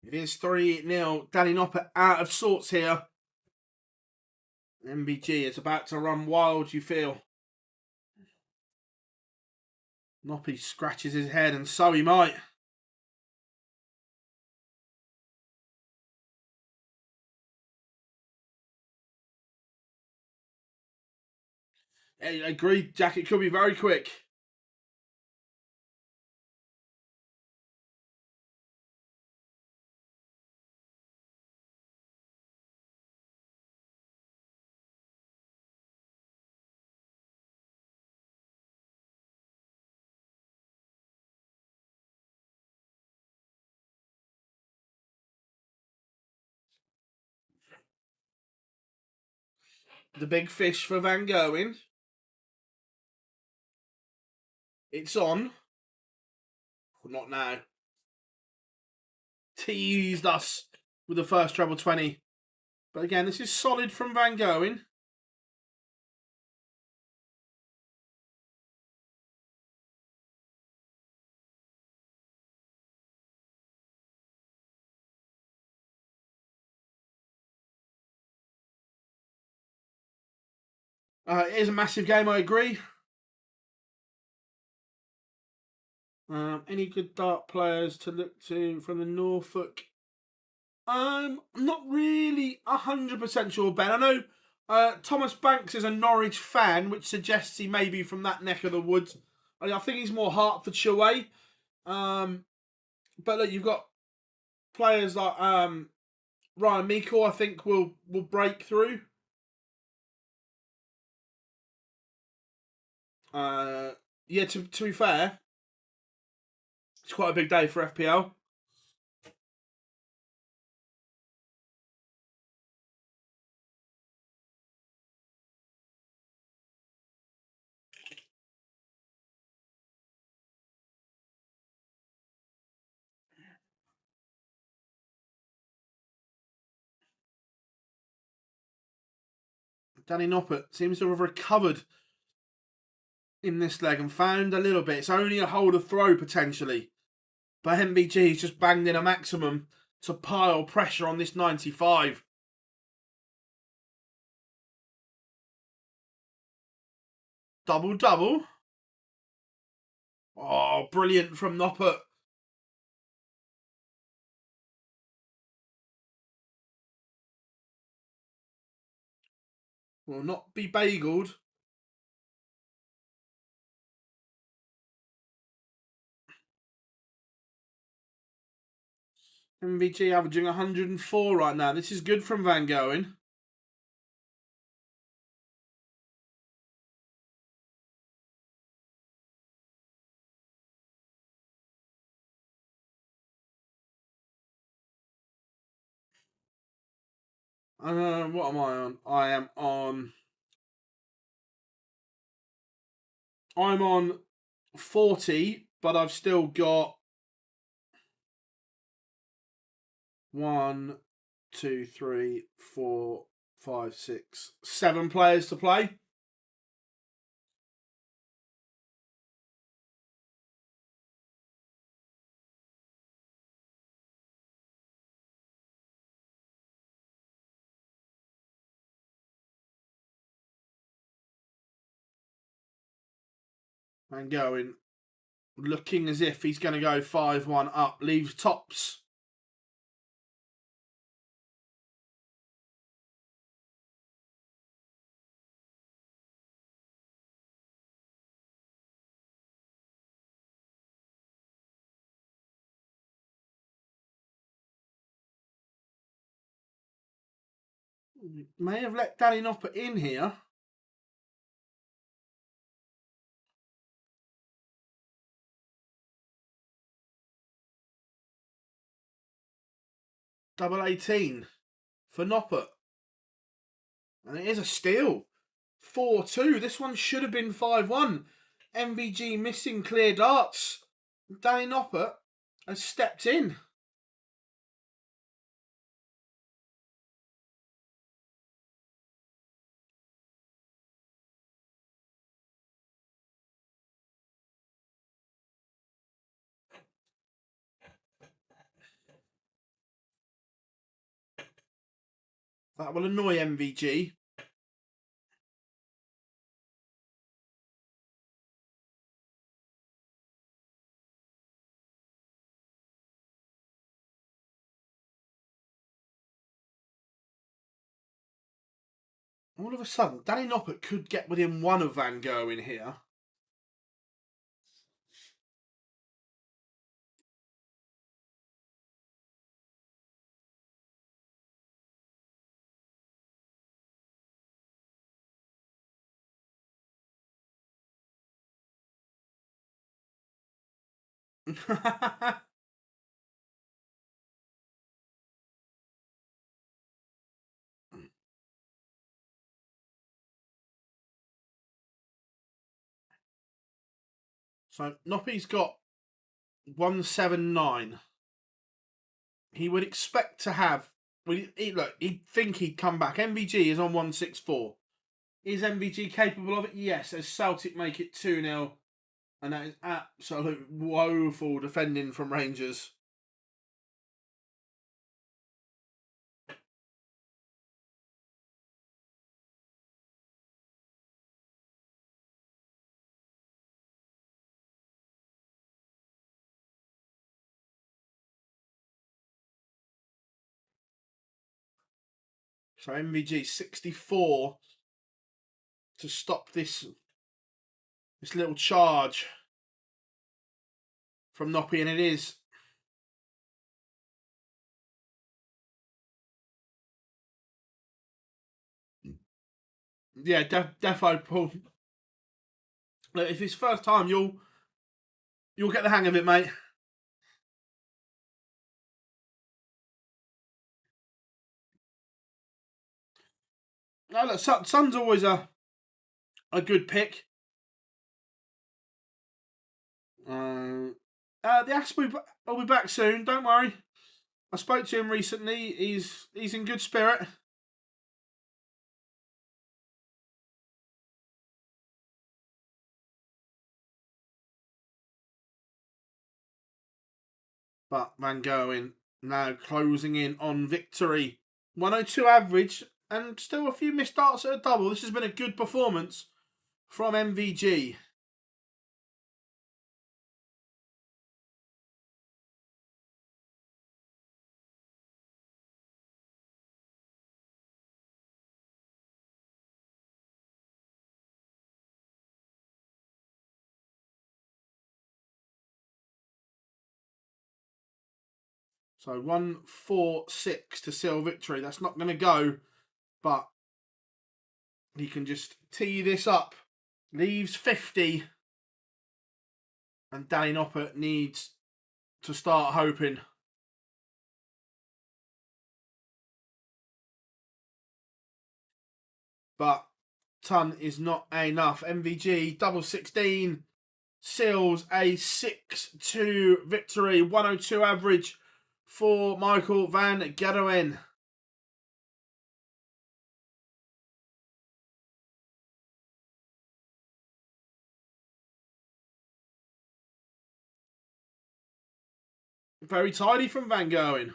A: It is 3-0. Danny Noppert out of sorts here. MVG is about to run wild, you feel. Noppy scratches his head, and so he might. I agree, Jack. It could be very quick. The big fish for Van Gerwen. It's on. Not now. Teased us with the first treble 20. But again, this is solid from Van Gerwen. It is a massive game, I agree. Any good dart players to look to from the Norfolk? I'm not really 100% sure, Ben. I know Thomas Banks is a Norwich fan, which suggests he may be from that neck of the woods. I think he's more Hertfordshire way. But look, you've got players like Ryan Meikle, I think, will break through. Yeah, to be fair, it's quite a big day for FPL. Danny Noppert seems to have recovered in this leg and found a little bit. It's only a hold of throw potentially. But MVG's just banged in a maximum to pile pressure on this 95. Double. Oh, brilliant from Noppert. Will not be bageled. MVG averaging 104 right now. This is good from Van Gerwen. What am I on? I'm on 40, but I've still got 1, 2, 3, 4, 5, 6, 7 players to play. And going, looking as if he's going to go 5-1 up, leaves tops. May have let Danny Noppert in here. Double 18 for Noppert. And it is a steal. 4-2. This one should have been 5-1. MVG missing clear darts. Danny Noppert has stepped in. That will annoy MVG. All of a sudden, Danny Noppert could get within one of Van Gerwen here. So Noppy's got 179. He would expect to have. Look, he'd think he'd come back. MVG is on 164. Is MVG capable of it? Yes. As Celtic make it 2-0. And that is absolute woeful defending from Rangers. So MVG 64 to stop this little charge from Noppy, and it is. Yeah, defo Paul. Look, if it's first time, you'll get the hang of it, mate. No, look, Sun's always a good pick. The Asp will be back soon. Don't worry. I spoke to him recently. He's in good spirit. But Van Gerwen now closing in on victory. 102 average and still a few missed darts at a double. This has been a good performance from MVG. So 1-4-6 to seal victory. That's not going to go, but he can just tee this up. Leaves 50. And Danny Noppert needs to start hoping. but ton is not enough. MVG double 16 seals a 6-2 victory. 102 average for Michael van Gerwen. Very tidy from Van Gerwen.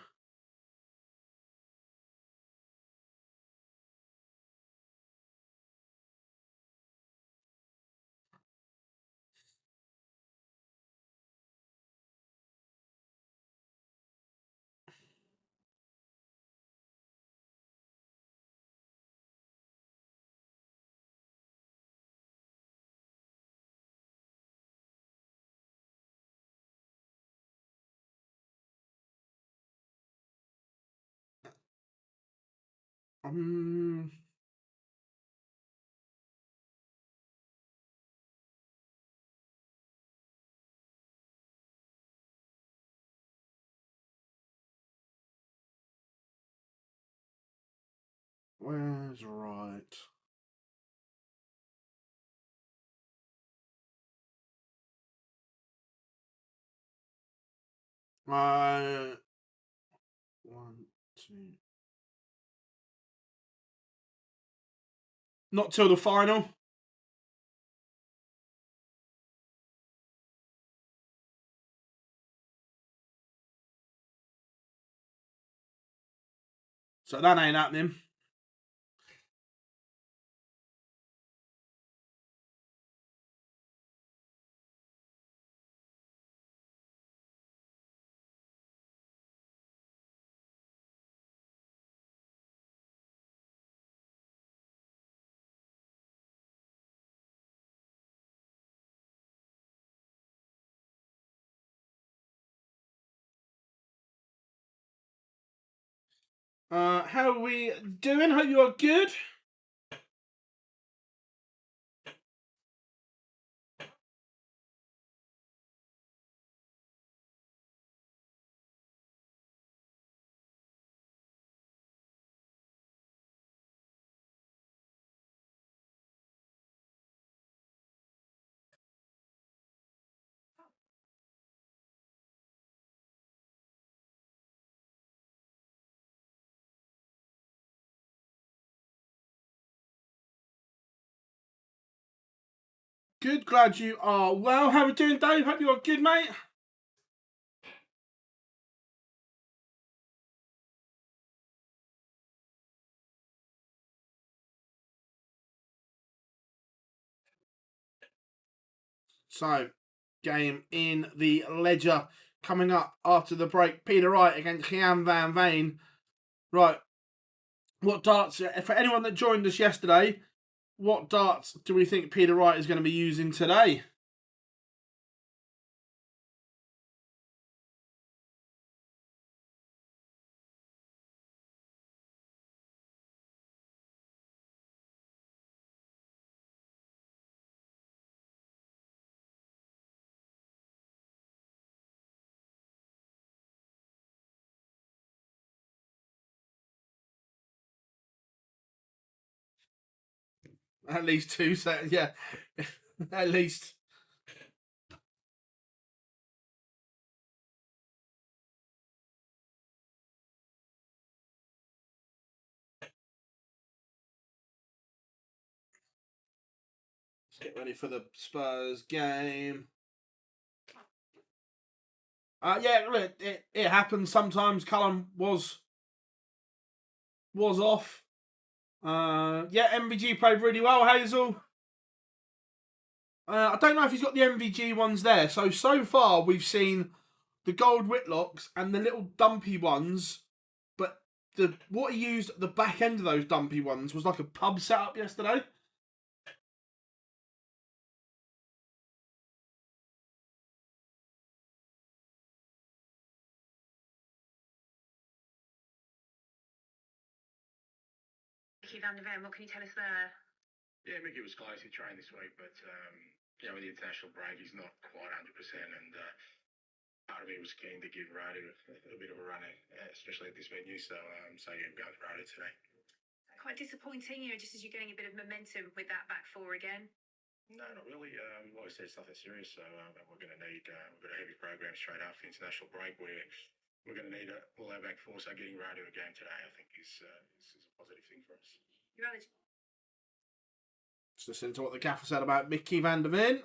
A: Where's Wright? One, two. Not till the final. So that ain't happening. How are we doing? Hope you are good. Good, glad you are well. How are we doing, Dave? Hope you are good, mate. So, game in the ledger coming up after the break. Peter Wright against Jan van Veen. Right, what darts, for anyone that joined us yesterday, what darts do we think Peter Wright is going to be using today? At least 2 sets, yeah. At least. Let's get ready for the Spurs game. Yeah, look, it happens sometimes. Cullen was off. Yeah, MVG played really well, Hazel. I don't know if he's got the MVG ones there. So far we've seen the gold Whitlocks and the little dumpy ones, but what he used at the back end of those dumpy ones was like a pub setup yesterday.
B: Mickey van der Ven, what can you tell us there? Yeah, Mickey was close. He trained this week, but with the international break, he's not quite 100%. And part of me was keen to give Ryder a bit of a run, especially at this venue. So yeah, I'm going for Ryder today. Quite disappointing, just as you're getting a bit of momentum with that back four again. No, not really. Like I said, it's nothing serious. So we're going to need we've got a heavy program straight after the international break where we're going to need all our back four. So getting right to a game today, I think, is a positive thing for us.
A: Just listen to what the gaffer said about Mickey van der Veen.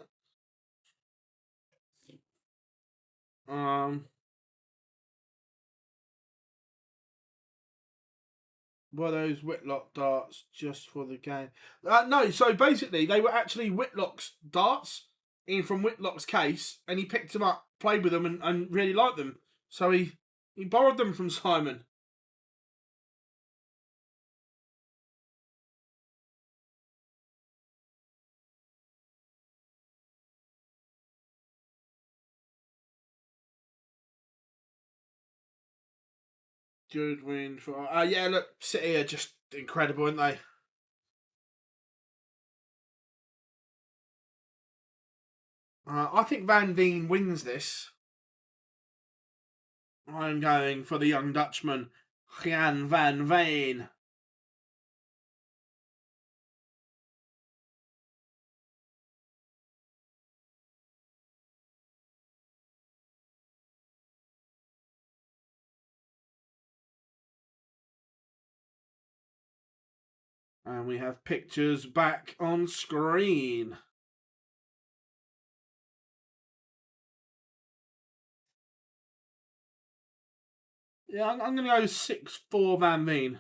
A: Were those Whitlock darts just for the game? No, so basically they were actually Whitlock's darts in from Whitlock's case, and he picked them up, played with them, and really liked them. So he borrowed them from Simon. Good win for... yeah, look, City are just incredible, aren't they? I think Van Veen wins this. I'm going for the young Dutchman, Jan van Veen. And we have pictures back on screen. Yeah, I'm going to go 6-4 Van Veen.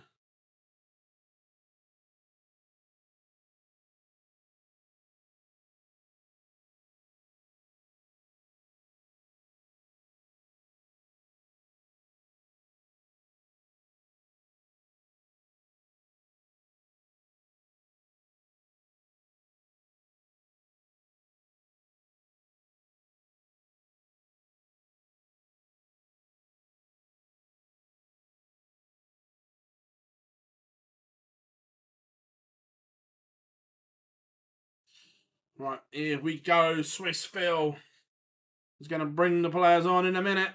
A: Right, here we go. Swiss Phil is going to bring the players on in a minute.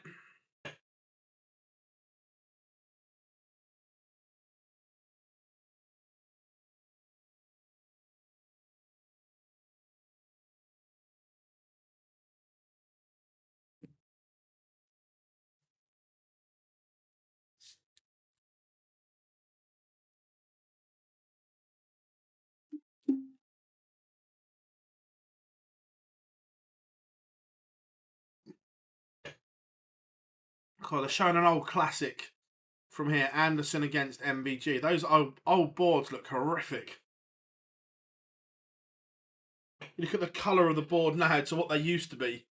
A: God, they're showing an old classic from here. Anderson against MVG. Those old boards look horrific. You look at the colour of the board now to what they used to be.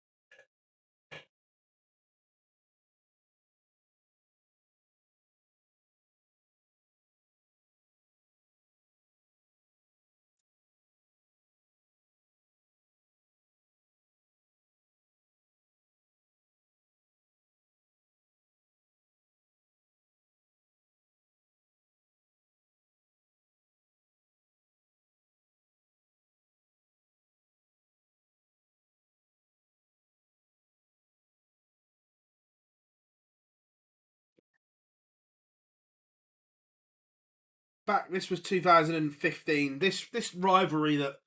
A: This was 2015. This rivalry that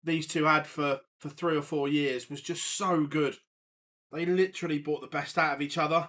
A: these two had for 3 or 4 years was just so good. They literally brought the best out of each other.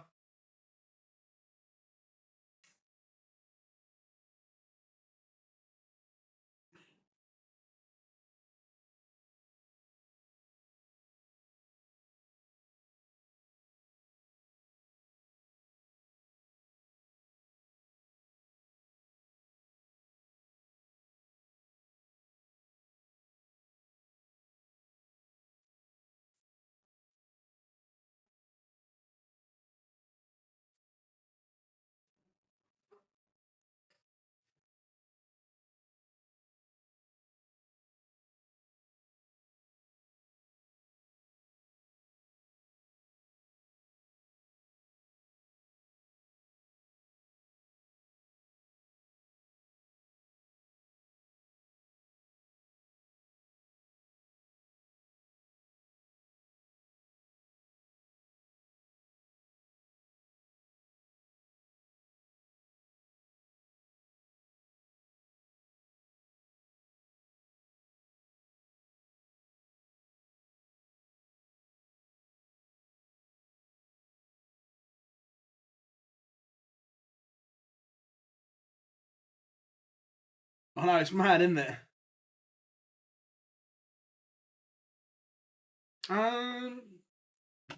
A: I know, it's mad, isn't it?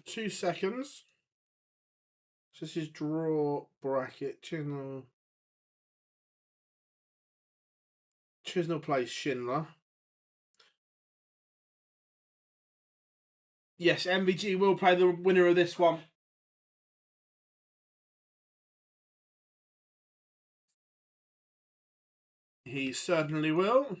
A: 2 seconds. So this is draw bracket. Chisnell plays Shindler. Yes, MVG will play the winner of this one. He certainly will.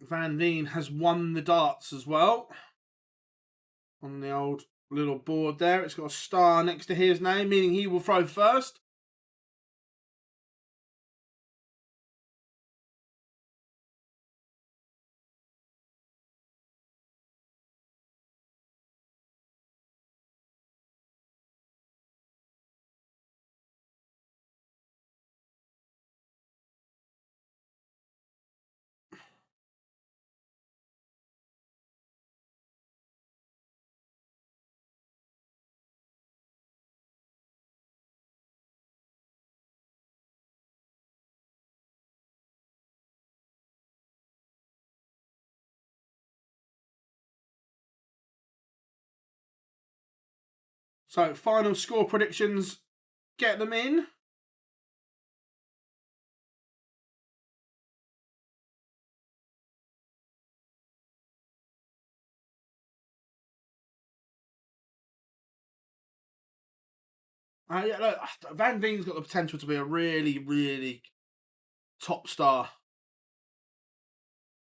A: Veen has won the darts as well. On the old little board there, it's got a star next to his name, meaning he will throw first. So, final score predictions, get them in. Yeah, look, Van Veen's got the potential to be a really, really top star.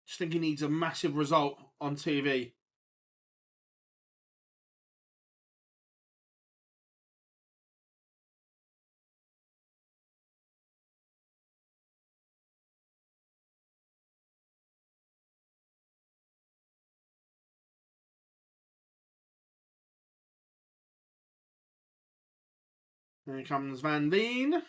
A: Just think he needs a massive result on TV. Here comes Van Veen.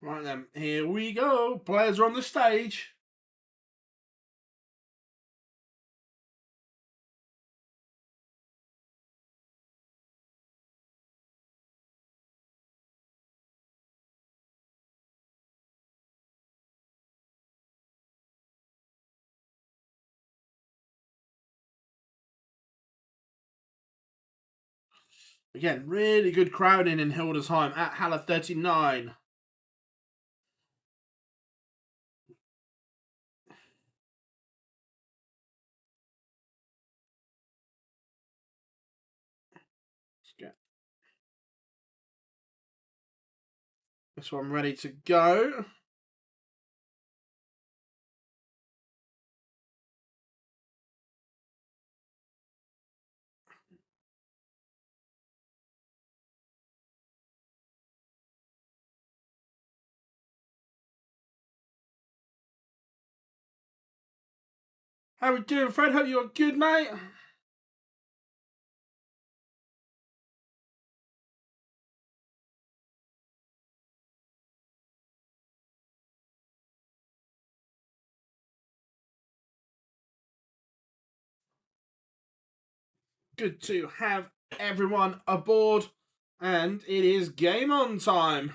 A: Right then, here we go. Players are on the stage. Again, really good crowding in Hildesheim at Halle 39. Let's get this one ready to go. How we doing, Fred? Hope you're good, mate. Good to have everyone aboard, and it is game on time.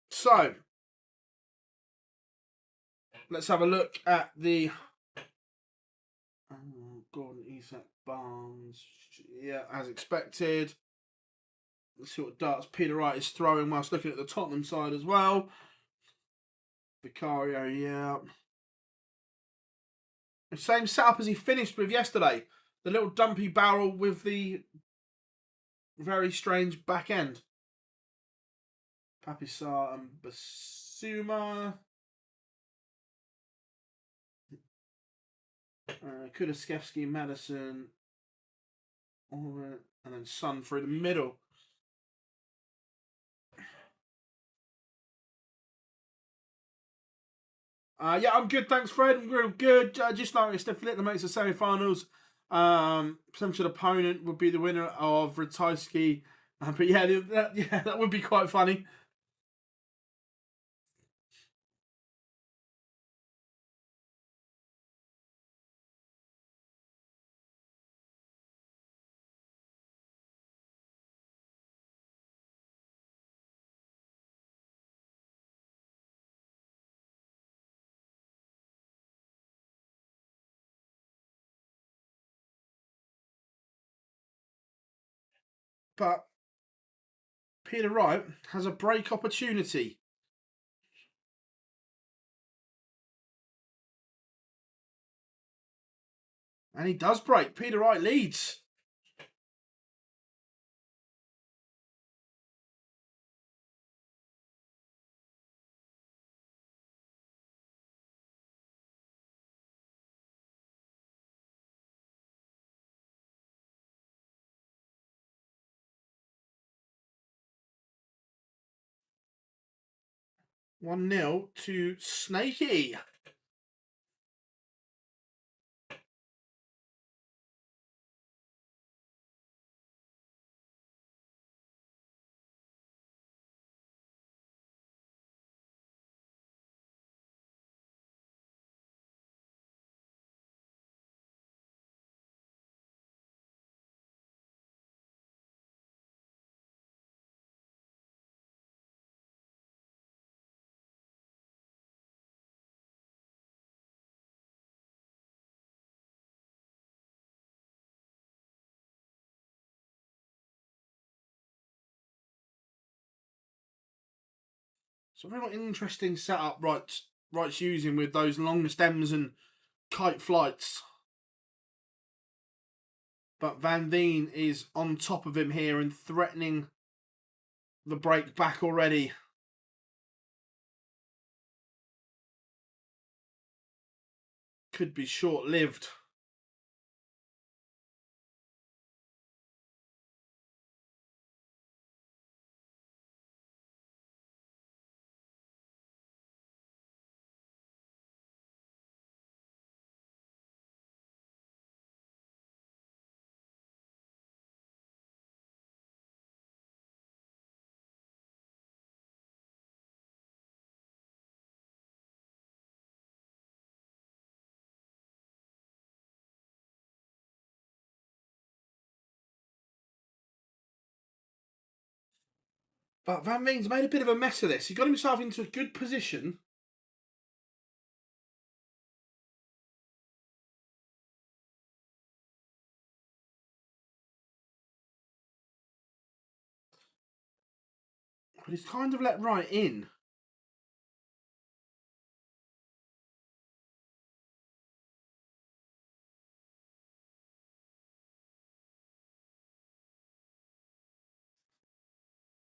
A: So, let's have a look at the Gordon, Isak, Barnes. Yeah, as expected. Let's see what darts Peter Wright is throwing whilst looking at the Tottenham side as well. Vicario, yeah. The same setup as he finished with yesterday. The little dumpy barrel with the very strange back end. Papisar and Basuma. Kudaskevsky, Madison. And then Sun through the middle. Yeah, I'm good, thanks, Fred. I'm real good. Just noticed if Littler makes the semi-finals, potential opponent would be the winner of Ratajski. But yeah, that would be quite funny. But Peter Wright has a break opportunity. And he does break. Peter Wright leads. One 0 to Snakey. So a very interesting setup Wright's using with those long stems and kite flights. But Van Veen is on top of him here and threatening the break back already. Could be short-lived. But Van Veen's made a bit of a mess of this. He got himself into a good position. But he's kind of let Wright in.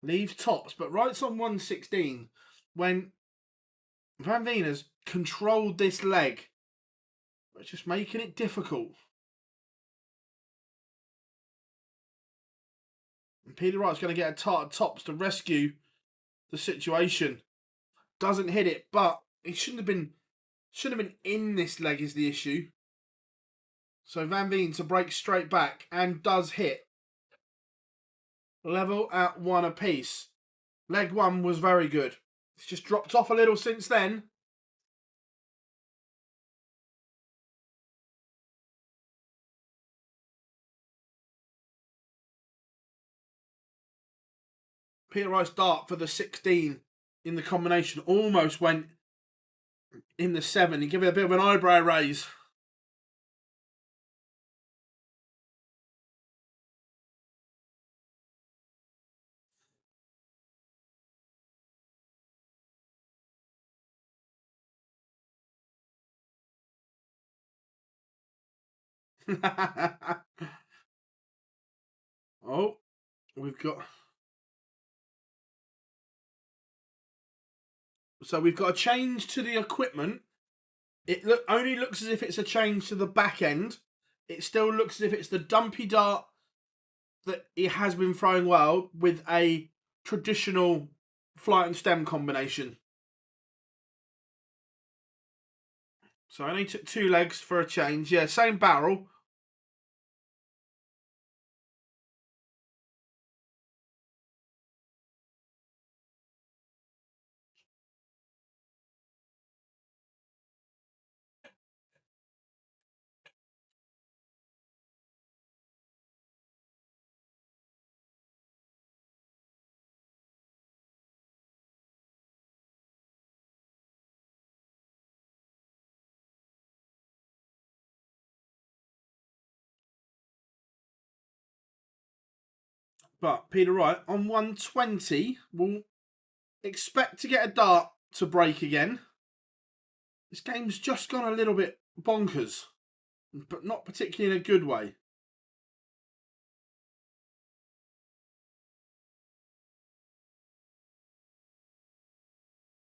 A: Leaves tops, but Wright's on 116 when Van Veen has controlled this leg. It's just making it difficult. And Peter Wright's going to get a tart tops to rescue the situation. Doesn't hit it, but he shouldn't have been in this leg is the issue. So Van Veen to break straight back and does hit. Level at 1 apiece. Leg 1 was very good. It's just dropped off a little since then. Peter Wright's dart for the 16 in the combination almost went in the 7. He gave it a bit of an eyebrow raise. Oh, we've got... So we've got a change to the equipment. It only looks as if it's a change to the back end. It still looks as if it's the dumpy dart that he has been throwing well with a traditional flight and stem combination. So I only took 2 legs for a change. Yeah, same barrel. But Peter Wright on 120 will expect to get a dart to break again. This game's just gone a little bit bonkers, but not particularly in a good way.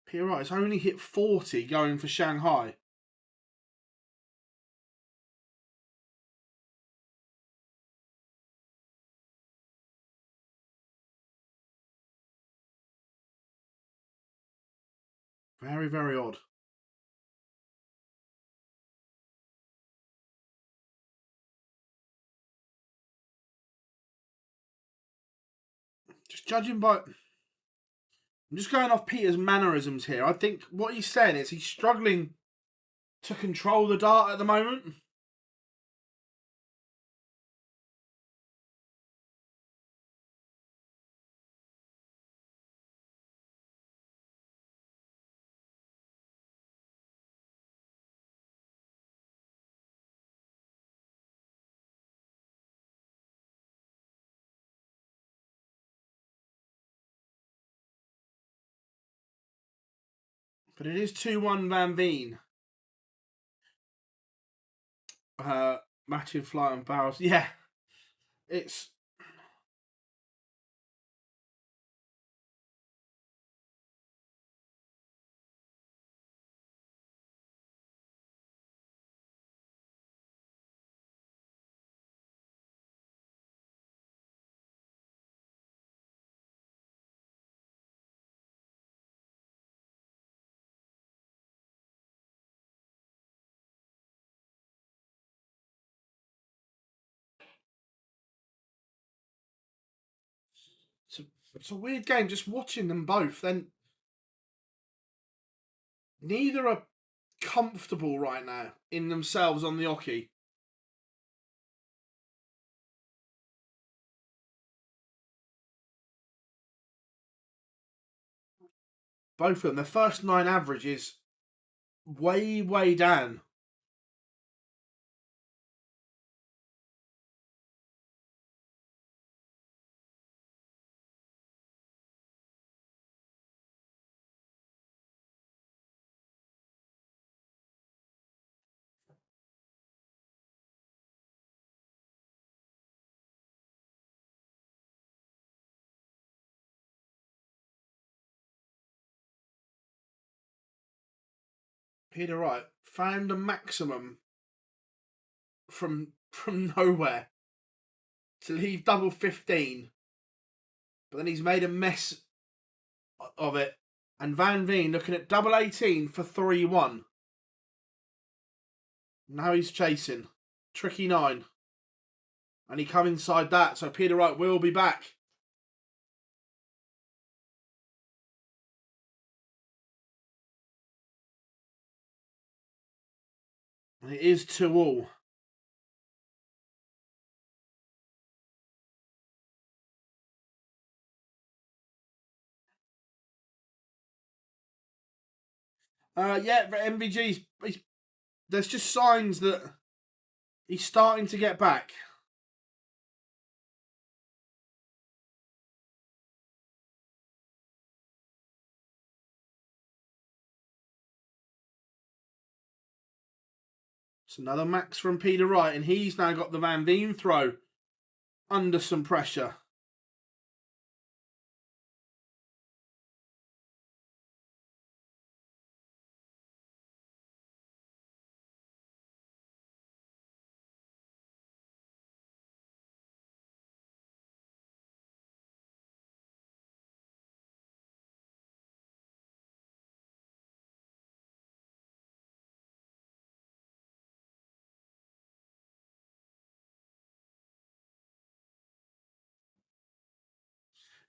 A: Peter Wright's only hit 40 going for Shanghai. Very, very odd. Just judging by... I'm just going off Peter's mannerisms here. I think what he's saying is he's struggling to control the dart at the moment. But it is 2-1 Van Veen. Matching flight and barrels. Yeah. It's... It's a weird game just watching them both. Then neither are comfortable right now in themselves on the oche. Both of them. Their first 9 average is way, way down. Peter Wright found a maximum from nowhere to leave double 15, but then he's made a mess of it. And Van Veen looking at double 18 for 3-1. Now he's chasing. Tricky 9. And he come inside that, so Peter Wright will be back. And it is 2-all. Yeah, MVG's... There's just signs that he's starting to get back. It's another max from Peter Wright, and he's now got the Van Veen throw under some pressure.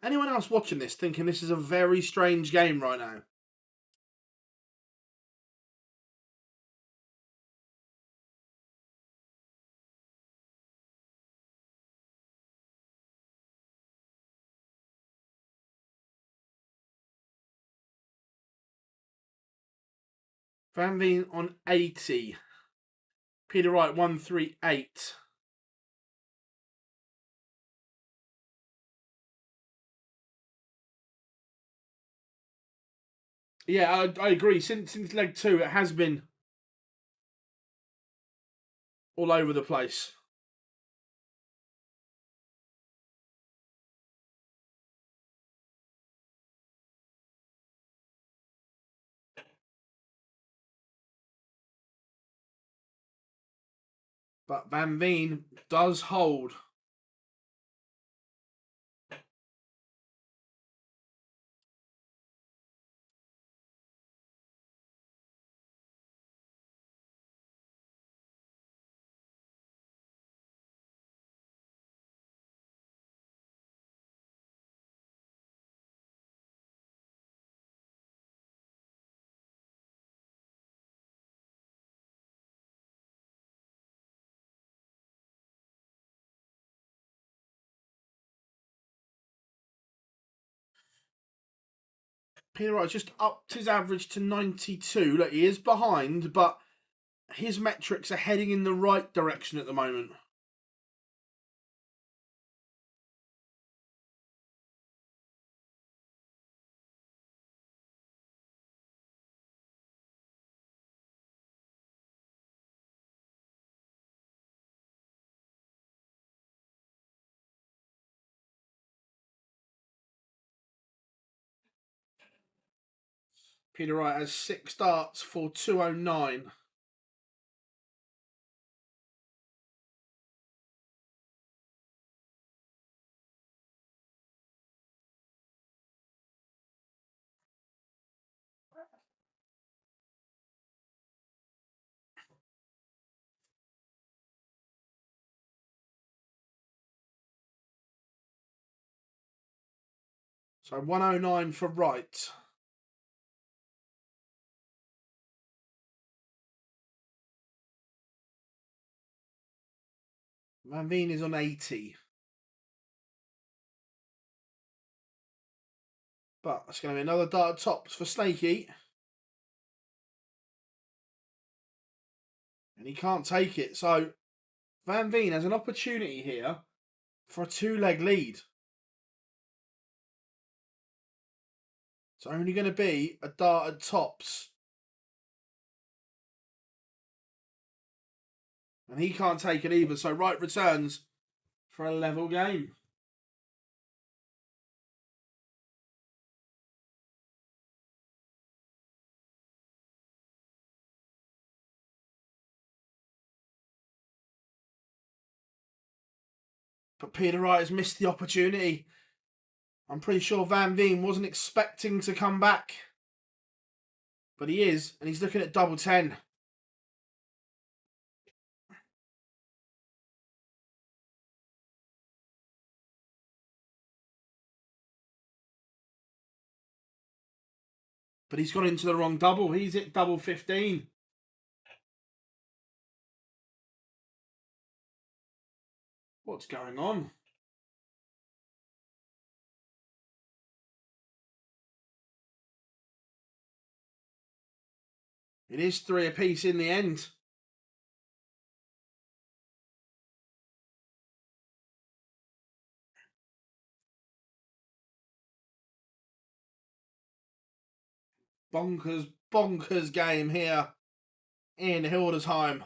A: Anyone else watching this thinking this is a very strange game right now? Van Veen on 80. Peter Wright 138. Yeah, I agree. Since leg 2, it has been all over the place. But Van Veen does hold. Peter Wright just upped his average to 92. Look, he is behind, but his metrics are heading in the right direction at the moment. Peter Wright has 6 starts for 209. So 109 for Wright. Van Veen is on 80. But it's going to be another dart tops for Snakey. And he can't take it. So Van Veen has an opportunity here for a 2-leg lead. It's only going to be a dart at tops. And he can't take it either. So Wright returns for a level game. But Peter Wright has missed the opportunity. I'm pretty sure Van Veen wasn't expecting to come back. But he is, and he's looking at double 10. But he's got into the wrong double. He's at double 15. What's going on? It is 3 apiece in the end. Bonkers game here in Hildesheim.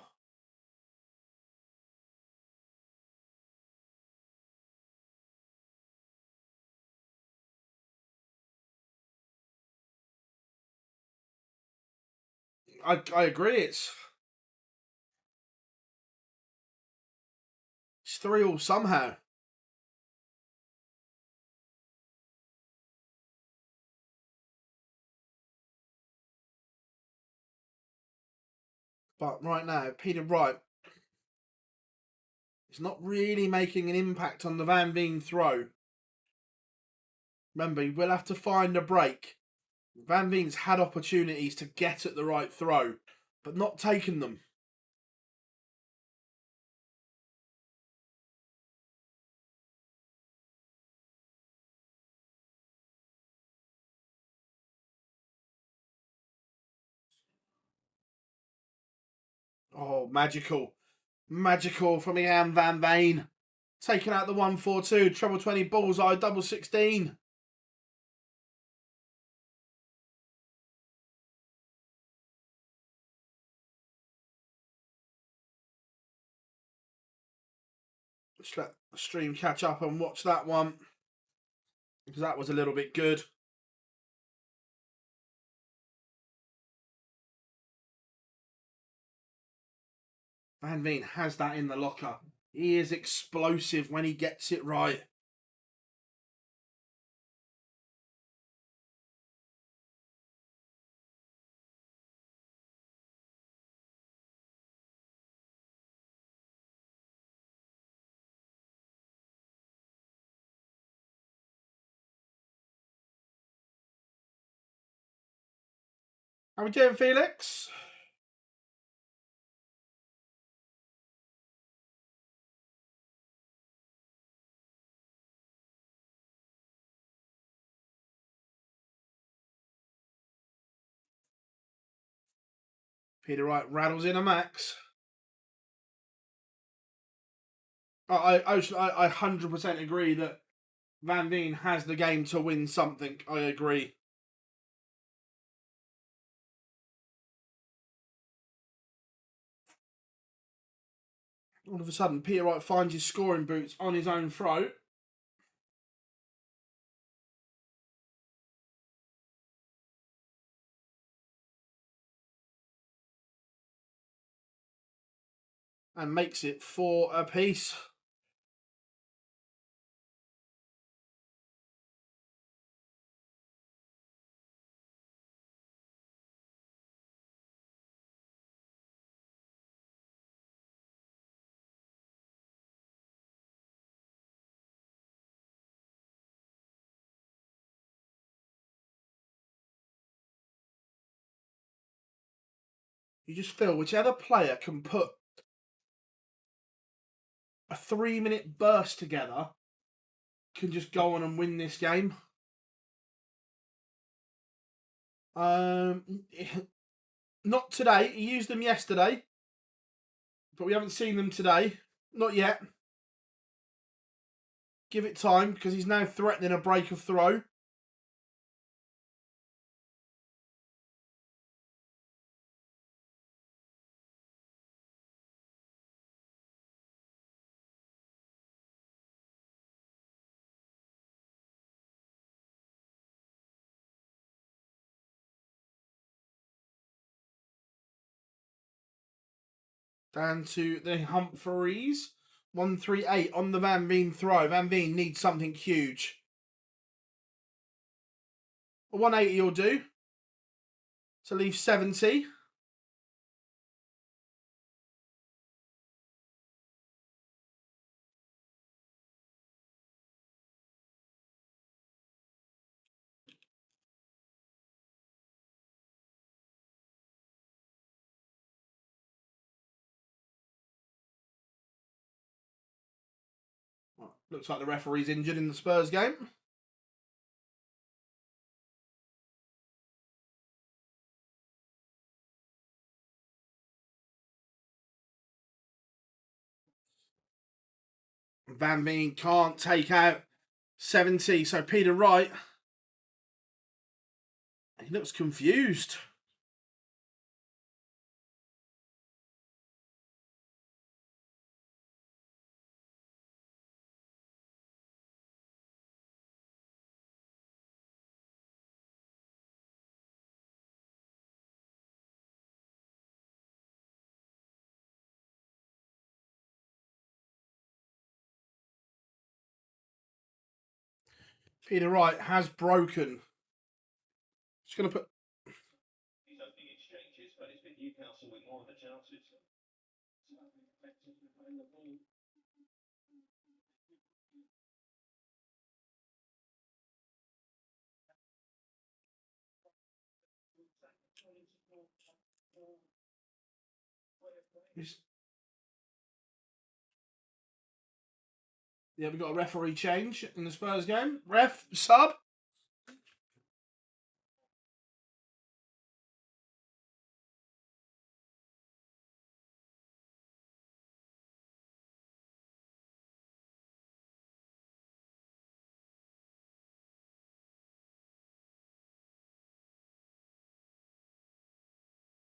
A: I agree. It's 3-3 somehow. But right now, Peter Wright is not really making an impact on the Van Veen throw. Remember, he will have to find a break. Van Veen's had opportunities to get at the right throw, but not taken them. Oh, magical. Magical from Ian Van Veen. Taking out the 1-4-2, treble 20 bullseye, double 16. Just let the stream catch up and watch that one, because that was a little bit good. Van Veen has that in the locker. He is explosive when he gets it right. How we doing, Felix? Peter Wright rattles in a max. I 100% agree that Van Veen has the game to win something. I agree. All of a sudden, Peter Wright finds his scoring boots on his own throat. And makes it 4 apiece. You just feel whichever player can put a 3-minute burst together can just go on and win this game. Not today. He used them yesterday, but we haven't seen them today. Not yet. Give it time, because he's now threatening a break of throw. Down to the Humphreys. 138 on the Van Veen throw. Van Veen needs something huge. A 180 will do. To leave 70. Well, looks like the referee's injured in the Spurs game. Van Veen can't take out 70, so Peter Wright, he looks confused. Peter Wright has broken. Just going to put...
C: He's opening exchanges, but it's been Newcastle with more of the chances.
A: Yeah, we've got a referee change in the Spurs game. Ref, sub.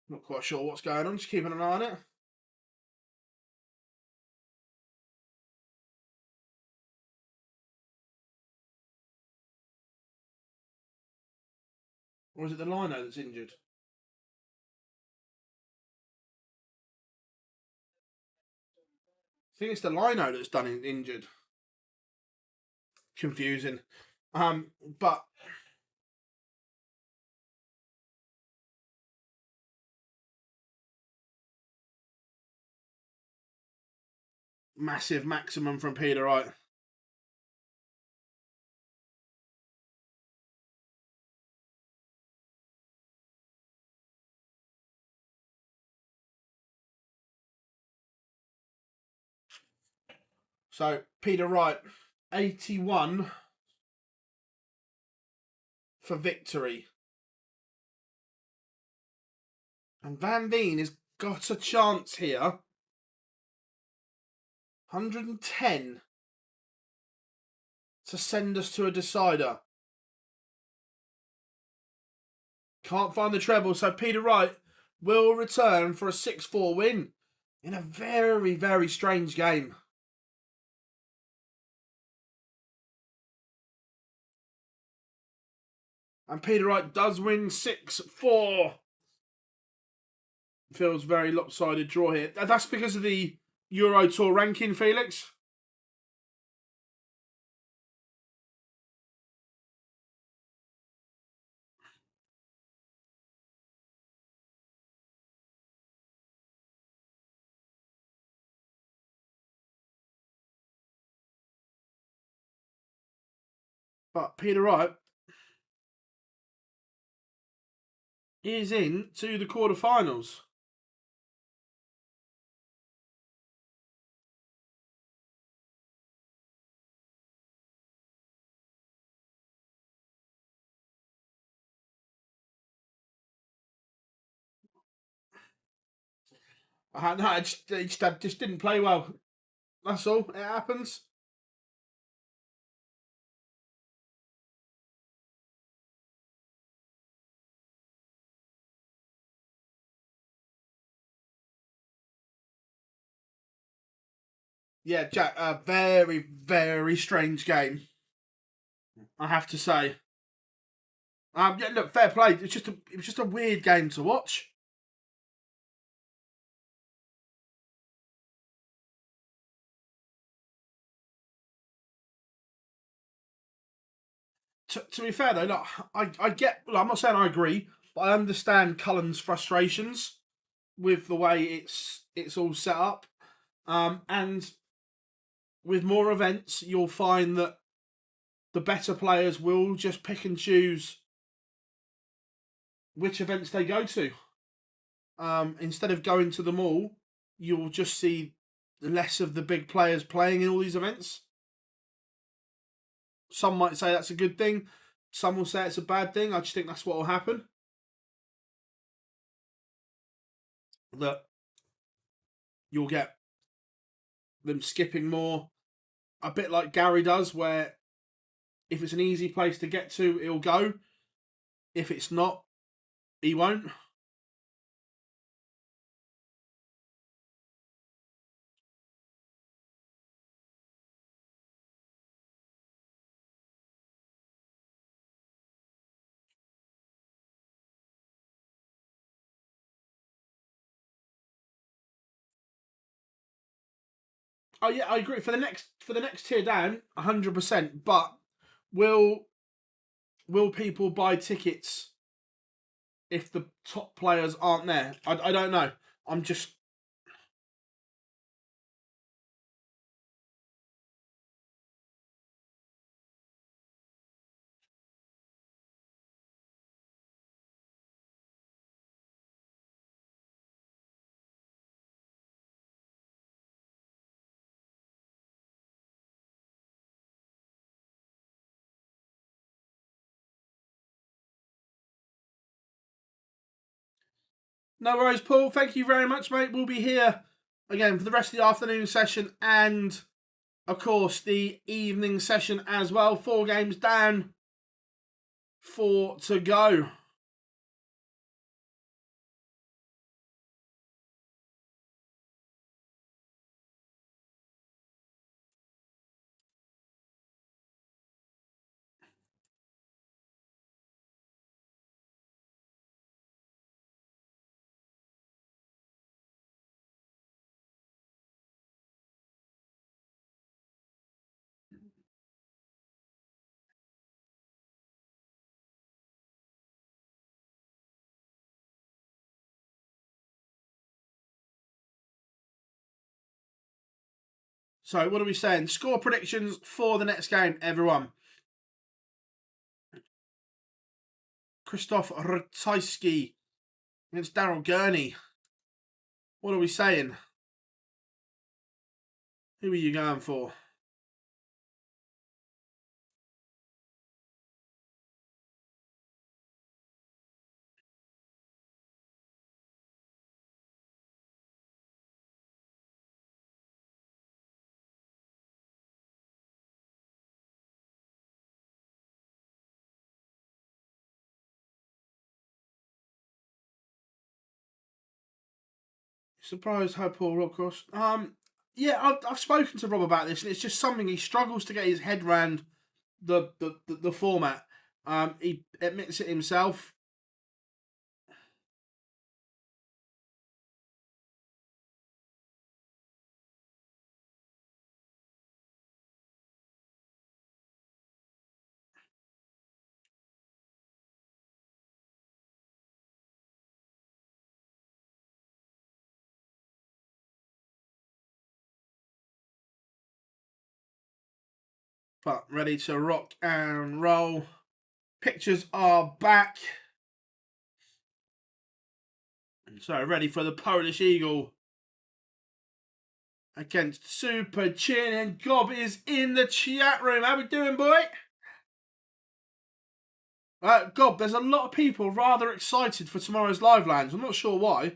A: Not quite sure what's going on. Just keeping an eye on it. Or is it the lino that's injured? I think it's the lino that's done injured. Confusing. But massive maximum from Peter Wright. So, Peter Wright, 81 for victory. And Veen has got a chance here. 110 to send us to a decider. Can't find the treble, so Peter Wright will return for a 6-4 win in a very, very strange game. And Peter Wright does win 6-4. Feels very lopsided draw here. That's because of the Euro Tour ranking, Felix. But Peter Wright is in to the quarterfinals. No, it just didn't play well. That's all. It happens. Yeah, Jack, a very, very strange game, I have to say. Yeah, look, fair play. It was just a weird game to watch. To be fair though, look, I get. Well, I'm not saying I agree, but I understand Cullen's frustrations with the way it's all set up, and with more events, you'll find that the better players will just pick and choose which events they go to. Instead of going to them all, you'll just see less of the big players playing in all these events. Some might say that's a good thing. Some will say it's a bad thing. I just think that's what will happen. That you'll get them skipping more, a bit like Gary does, where if it's an easy place to get to, he'll go. If it's not, he won't. Oh yeah, I agree. For the next tier down, 100%. But will will people buy tickets if the top players aren't there? I don't know. I'm just... No worries, Paul. Thank you very much, mate. We'll be here again for the rest of the afternoon session and, of course, the evening session as well. 4 games down, 4 to go. So, what are we saying? Score predictions for the next game, everyone. Christoph Ratajski against Daryl Gurney. What are we saying? Who are you going for? Surprised how poor Rob Cross. Yeah, I've spoken to Rob about this, and it's just something he struggles to get his head around the format. He admits it himself. But ready to rock and roll. Pictures are back. So ready for the Polish Eagle against Super Chin, and Gob is in the chat room. How we doing, boy? Gob, there's a lot of people rather excited for tomorrow's live lands. I'm not sure why.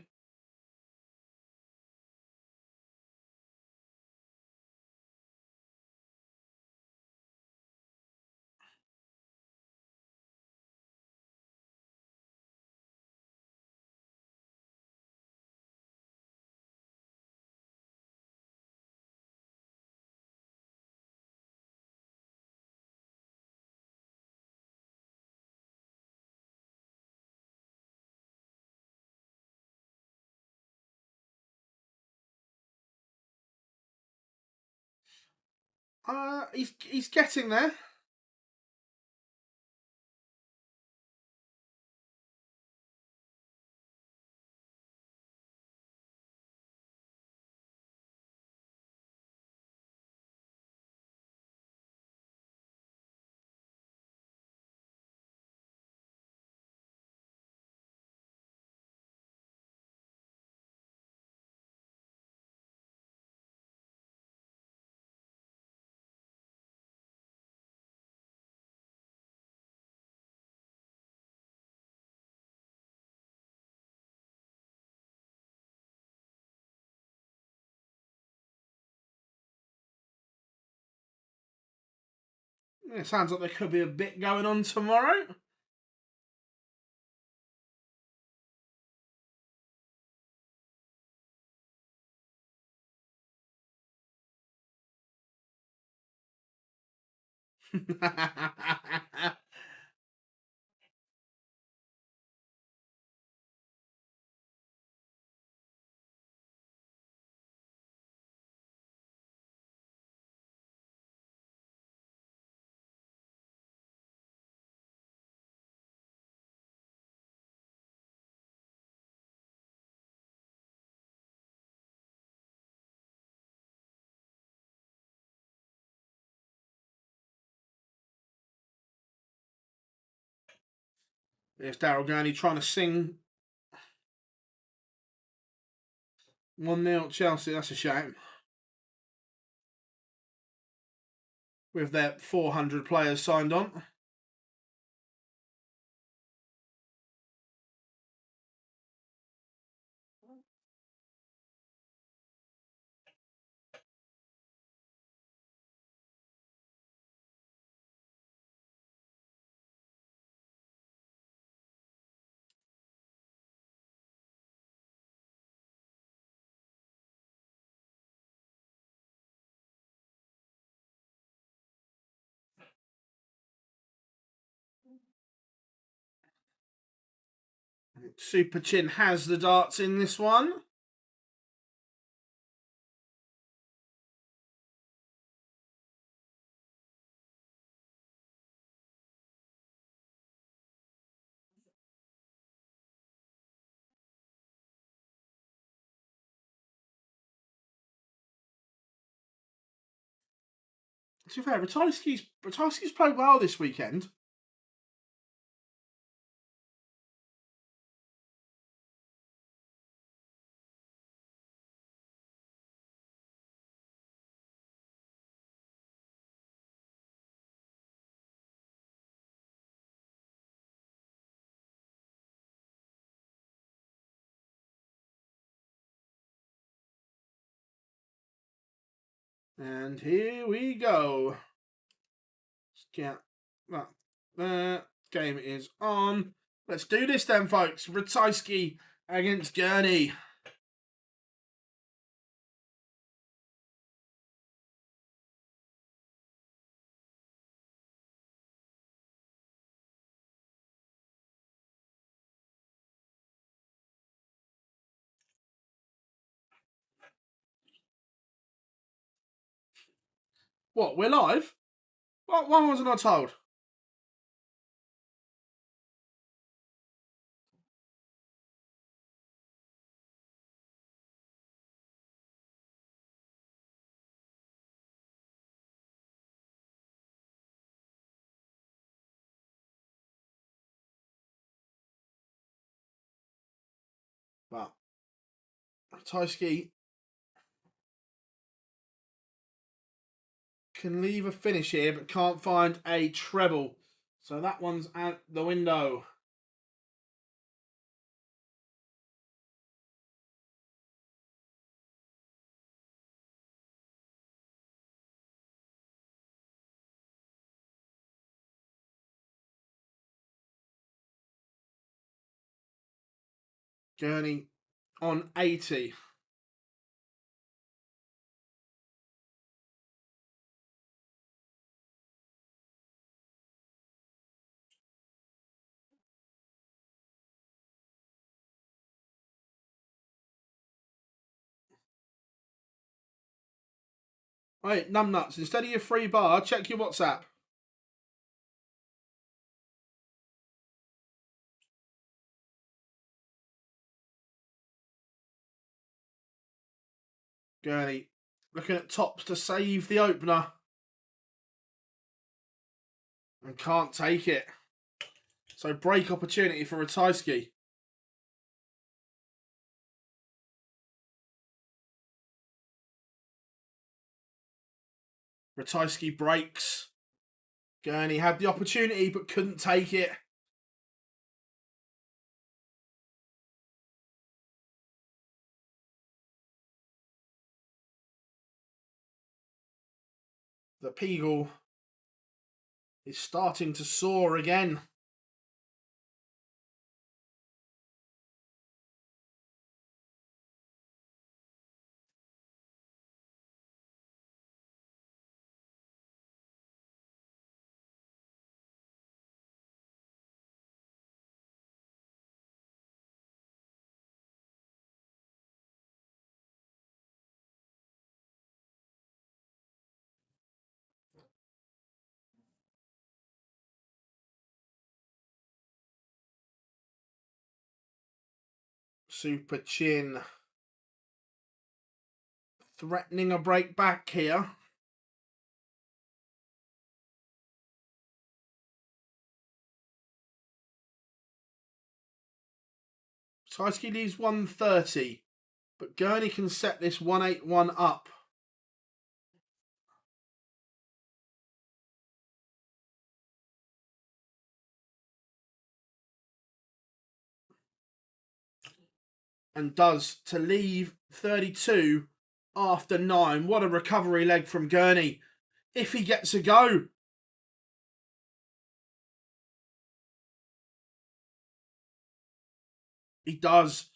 A: He's getting there. It sounds like there could be a bit going on tomorrow. There's Daryl Gurney trying to sing. 1-0 Chelsea, that's a shame. With their 400 players signed on. Super Chin has the darts in this one. To be fair, Ratajski's played well this weekend. And here we go. Let's get that there. Game is on. Let's do this then, folks. Ratajski against Gurney. What, we're live? What, why wasn't I told? Well, Ratajski can leave a finish here, but can't find a treble. So that one's out the window. Gurney on 80. Right, numbnuts, instead of your free bar, check your WhatsApp. Gurney looking at tops to save the opener. And can't take it. So break opportunity for Ratajski. Ratajski breaks. Gurney had the opportunity but couldn't take it. The Peagle is starting to soar again. Super Chin threatening a break back here. Ratajski leaves 130, but Gurney can set this 181 up. And does, to leave 32 after 9. What a recovery leg from Gurney. If he gets a go. He does.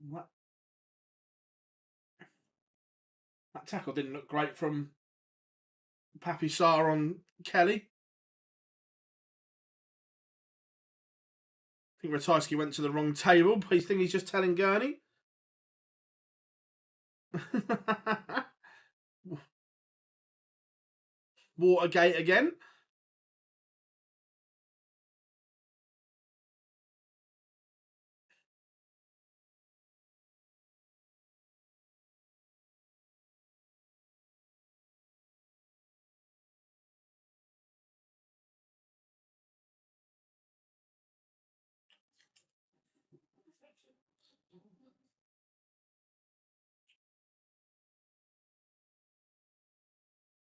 A: What? That tackle didn't look great from Papi Sarr on Kelly. I think Ratajski went to the wrong table, but I think he's just telling Gurney. Watergate again.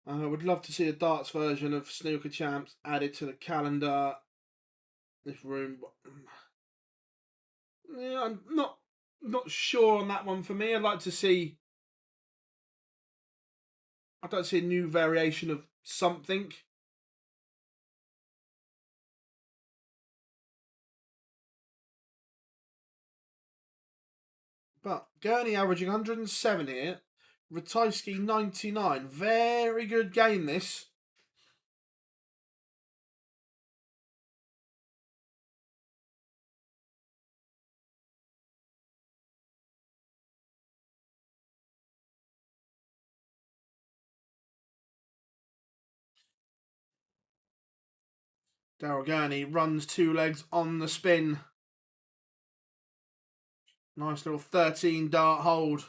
A: I would love to see a darts version of Snooker Champs added to the calendar. This room, yeah, I'm not sure on that one for me. I'd like to see. I'd like to see a new variation of something. But Gurney averaging 107 here. Ratajski 99. Very good game this. Daryl Gurney runs 2 legs on the spin. Nice little 13 dart hold.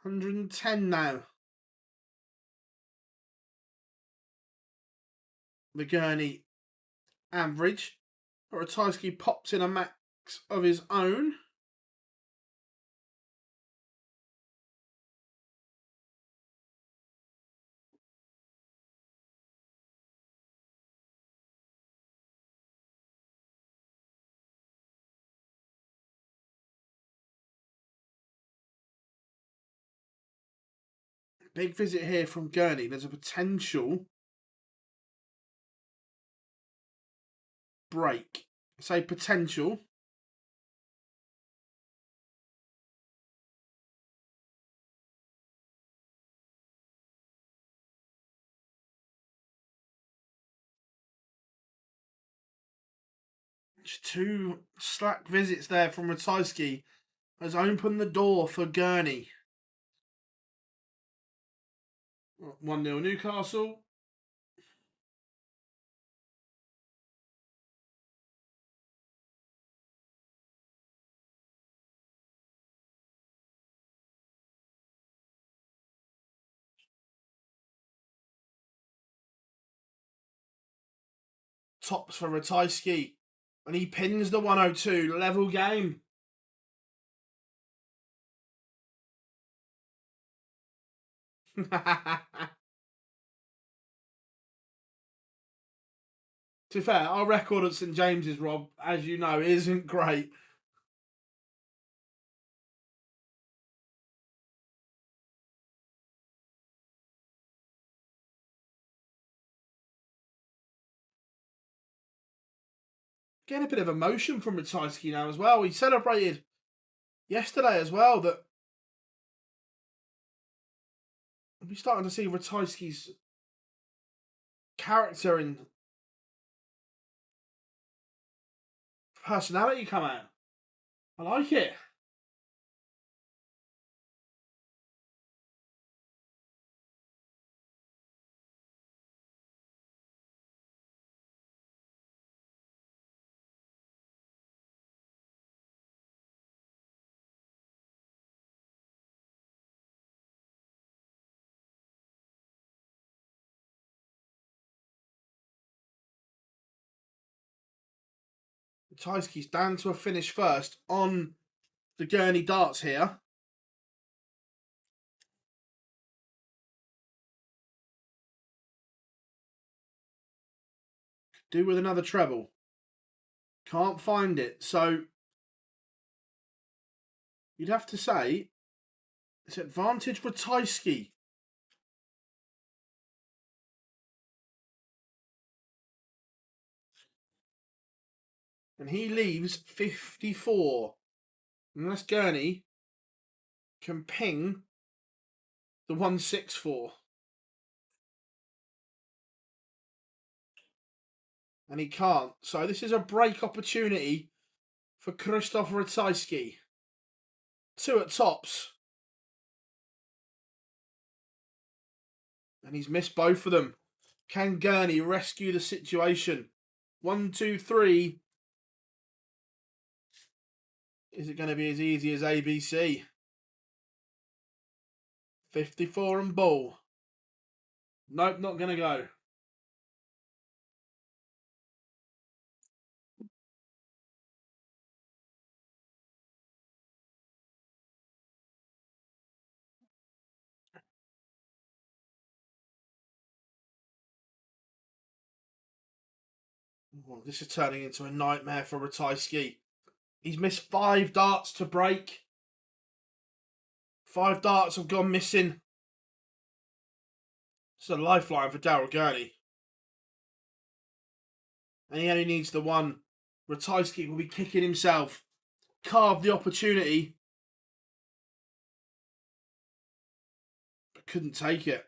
A: $110 now. The Gurney average. Ratajski pops in a max of his own. Big visit here from Gurney. There's a potential break. I say potential. Just 2 slack visits there from Ratajski has opened the door for Gurney. 1-0 Newcastle. Tops for Ratajski. And he pins the 102. Level game. To be fair, our record at St James's, Rob, as you know, isn't great. Getting a bit of emotion from Ratajski now as well. He celebrated yesterday as well that we're starting to see Ratajski's character and personality come out. I like it. Ratajski's down to a finish first on the Gurney darts here. Do with another treble. Can't find it. So you'd have to say it's advantage Ratajski. And he leaves 54. Unless Gurney can ping the 164. And he can't. So this is a break opportunity for Krzysztof Ratajski. 2 at tops. And he's missed both of them. Can Gurney rescue the situation? 1, 2, 3. Is it going to be as easy as ABC? 54 and ball. Nope, not going to go. Well, this is turning into a nightmare for Ratajski. He's missed 5 darts to break. 5 darts have gone missing. It's a lifeline for Daryl Gurney. And he only needs the one. Ratajski will be kicking himself. Carved the opportunity. But couldn't take it.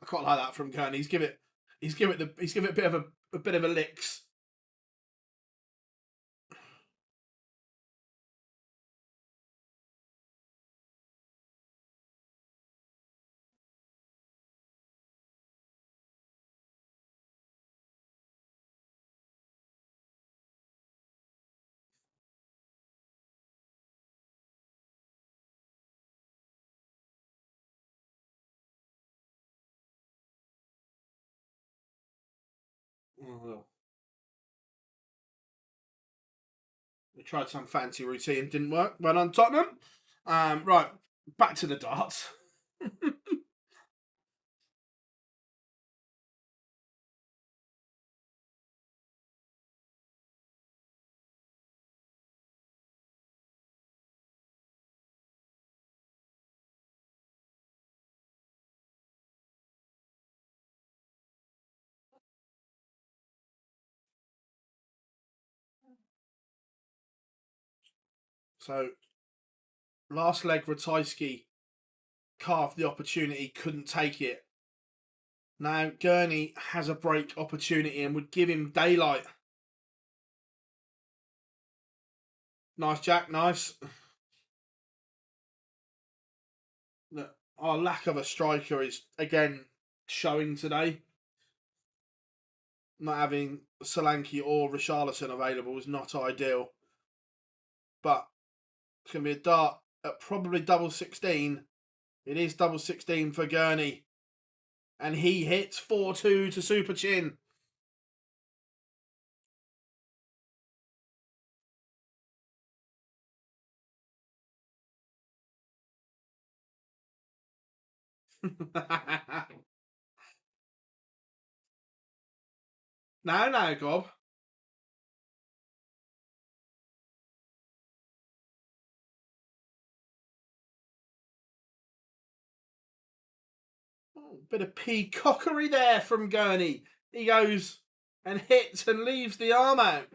A: I quite like that from Gurney. He's give it a bit of a licks. Oh. We tried some fancy routine, didn't work. Well done, Tottenham. Right, back to the darts. So, last leg, Ratajski carved the opportunity, couldn't take it. Now, Gurney has a break opportunity and would give him daylight. Nice, Jack, nice. Our lack of a striker is, again, showing today. Not having Solanke or Richarlison available is not ideal. But it's going to be a dart at probably double 16. It is double 16 for Gurney. And he hits 4-2 to Super Chin. No, Gob. Bit of peacockery there from Gurney. He goes and hits and leaves the arm out.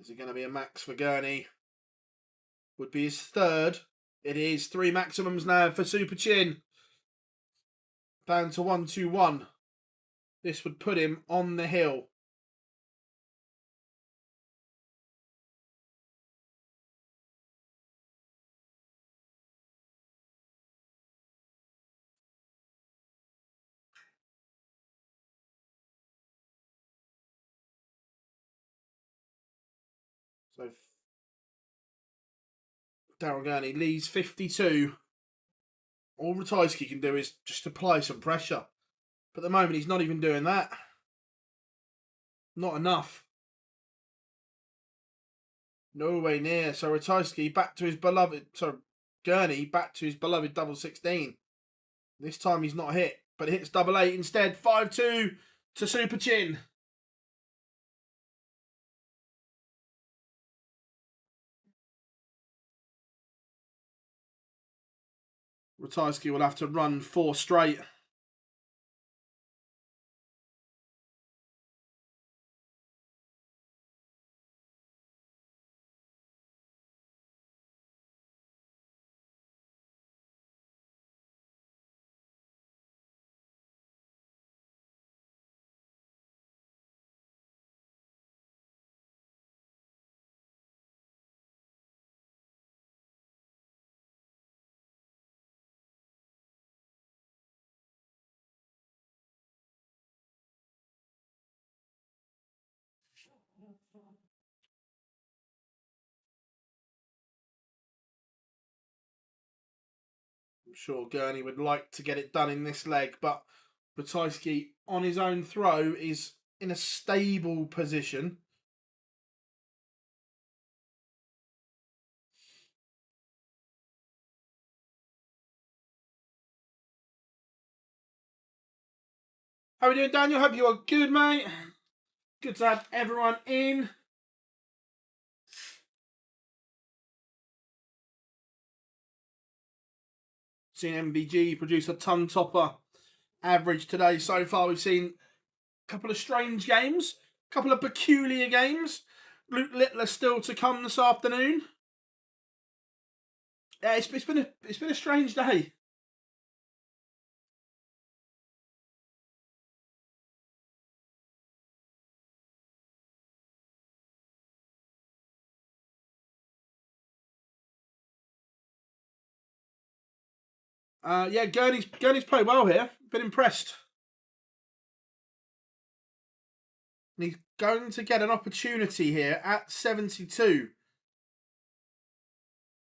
A: Is it going to be a max for Gurney? Would be his third. It is 3 maximums now for Super Chin. Down to 1-2-1. This would put him on the hill. So Daryl Gurney leads 52. All Ratajski can do is just apply some pressure. But at the moment, he's not even doing that. Not enough. No way near. So Ratajski back to his beloved... So Gurney back to his beloved double 16. This time he's not hit, but hits double 8 instead. 5-2 to Super Chin. Ratajski will have to run 4 straight. I'm sure Gurney would like to get it done in this leg, but Ratajski on his own throw is in a stable position. How are we doing, Daniel? Hope you are good, mate. Good to have everyone in. Seen MVG produce a ton topper average today so far. We've seen a couple of strange games, a couple of peculiar games. Luke Littler still to come this afternoon. Yeah, it's been a strange day. Yeah, Gurney's played well here. Been impressed. And he's going to get an opportunity here at 72.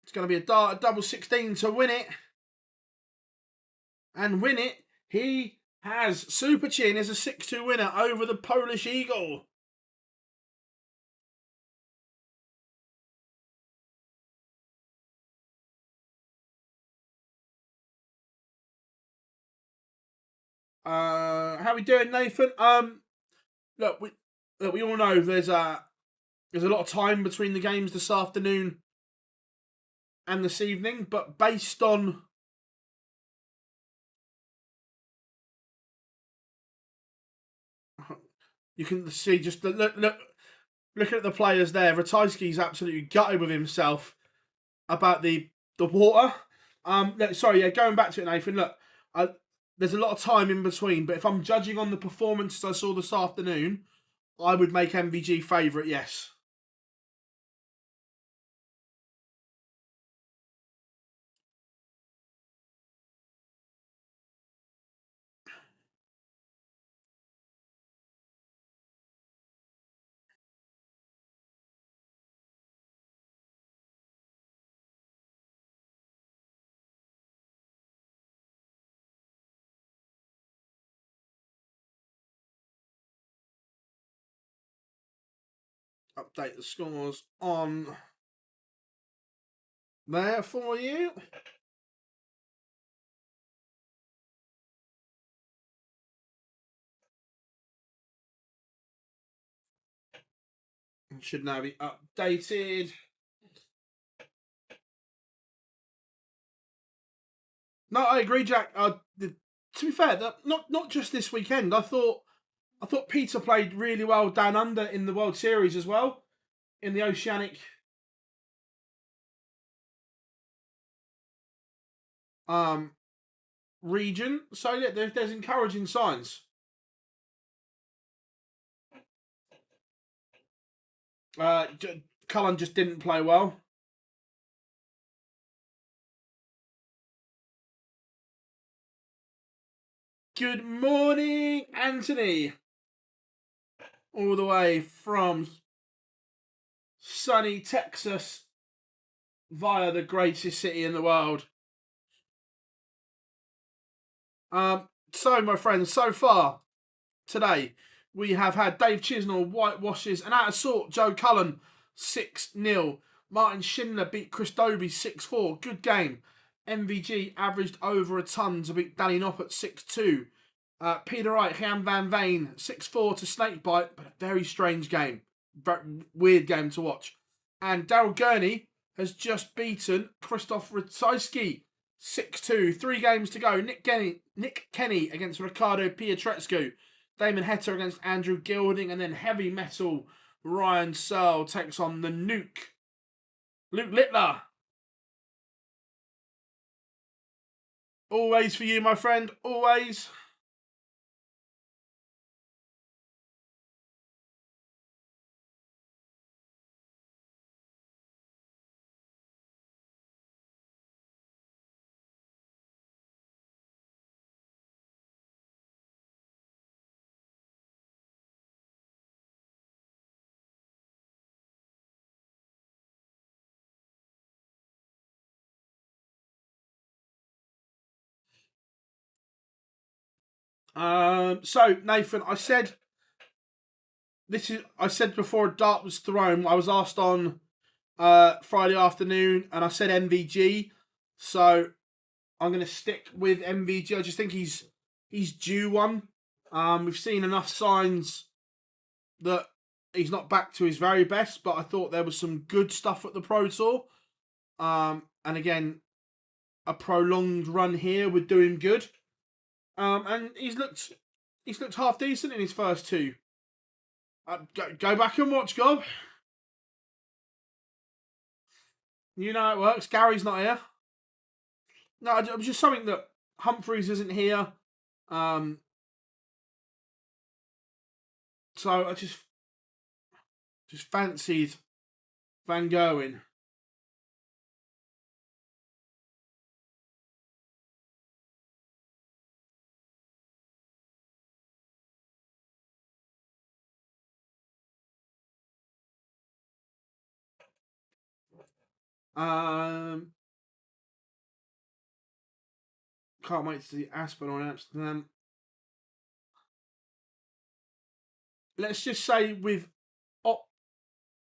A: It's going to be a double 16 to win it. And win it, he has. Super Chin is a 6-2 winner over the Polish Eagle. How are we doing, Nathan? Look, we all know there's a lot of time between the games this afternoon and this evening, but based on you can see just look at the players there. Ratajski's absolutely gutted with himself about the water. Sorry, yeah, going back to it, Nathan. Look, there's a lot of time in between, but if I'm judging on the performances I saw this afternoon, I would make MVG favourite, yes. update the scores on there for you. It should now be updated. No, I agree, Jack. To be fair, not just this weekend. I thought Peter played really well down under in the World Series as well, in the Oceanic region. So yeah, there's encouraging signs. Cullen just didn't play well. Good morning, Anthony. All the way from sunny Texas via the greatest city in the world. So, my friends, so far today, we have had Dave Chisnell, whitewashes, and out of sort, Joe Cullen, 6-0. Martin Schindler beat Chris Doby, 6-4. Good game. MVG averaged over a ton to beat Danny Noppert, 6-2. Peter Wright, Jan van Veen, 6-4 to Snakebite, but a very strange game. Very weird game to watch. And Daryl Gurney has just beaten Christoph Ratajski, 6-2. 3 games to go. Nick Kenny against Ricardo Petrescu. Damon Heta against Andrew Gilding. And then heavy metal Ryan Searle takes on the Nuke, Luke Littler. Always for you, my friend. Always. So Nathan, I said before a dart was thrown. I was asked on Friday afternoon, and I said MVG. So I'm going to stick with MVG. I just think he's due one. We've seen enough signs that he's not back to his very best, but I thought there was some good stuff at the Pro Tour. And again, a prolonged run here would do him good. And he's looked half decent in his first 2. Go back and watch, Gob. You know how it works. Gary's not here. No, it was just something that Humphreys isn't here. So I just fancied Van Gerwen. Can't wait to see Aspen on Amsterdam. Let's just say with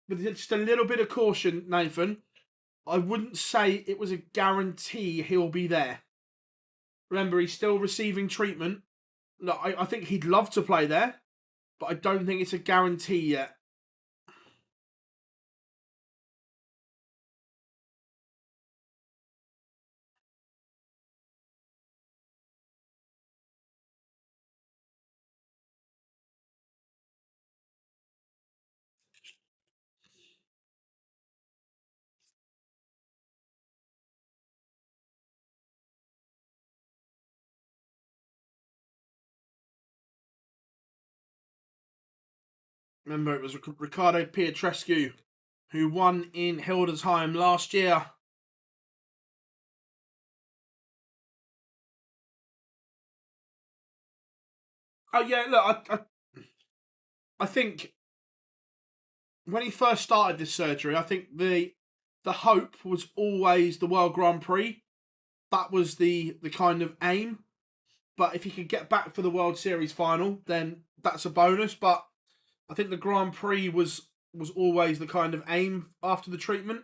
A: just a little bit of caution, Nathan, I wouldn't say it was a guarantee he'll be there. Remember, he's still receiving treatment. Look, I think he'd love to play there, but I don't think it's a guarantee yet. Remember, it was Ricardo Petrescu who won in Hildesheim last year. Oh yeah, look, I think when he first started this surgery, I think the hope was always the World Grand Prix. That was the kind of aim. But if he could get back for the World Series final, then that's a bonus. But I think the Grand Prix was was always the kind of aim after the treatment.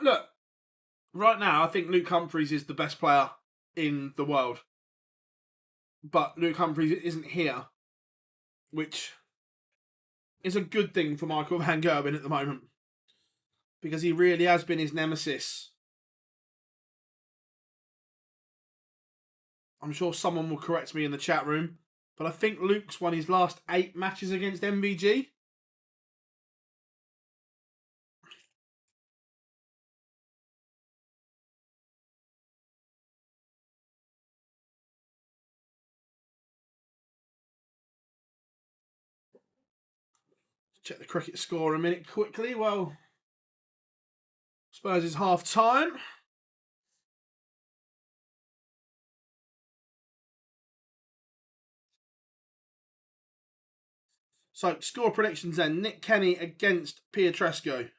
A: Look, right now I think Luke Humphries is the best player in the world. But Luke Humphries isn't here, which is a good thing for Michael van Gerwen at the moment. Because he really has been his nemesis. I'm sure someone will correct me in the chat room, but I think Luke's won his last 8 matches against MVG. Check the cricket score a minute quickly. Well, Spurs is half time. So, score predictions then. Nick Kenny against Petrescu.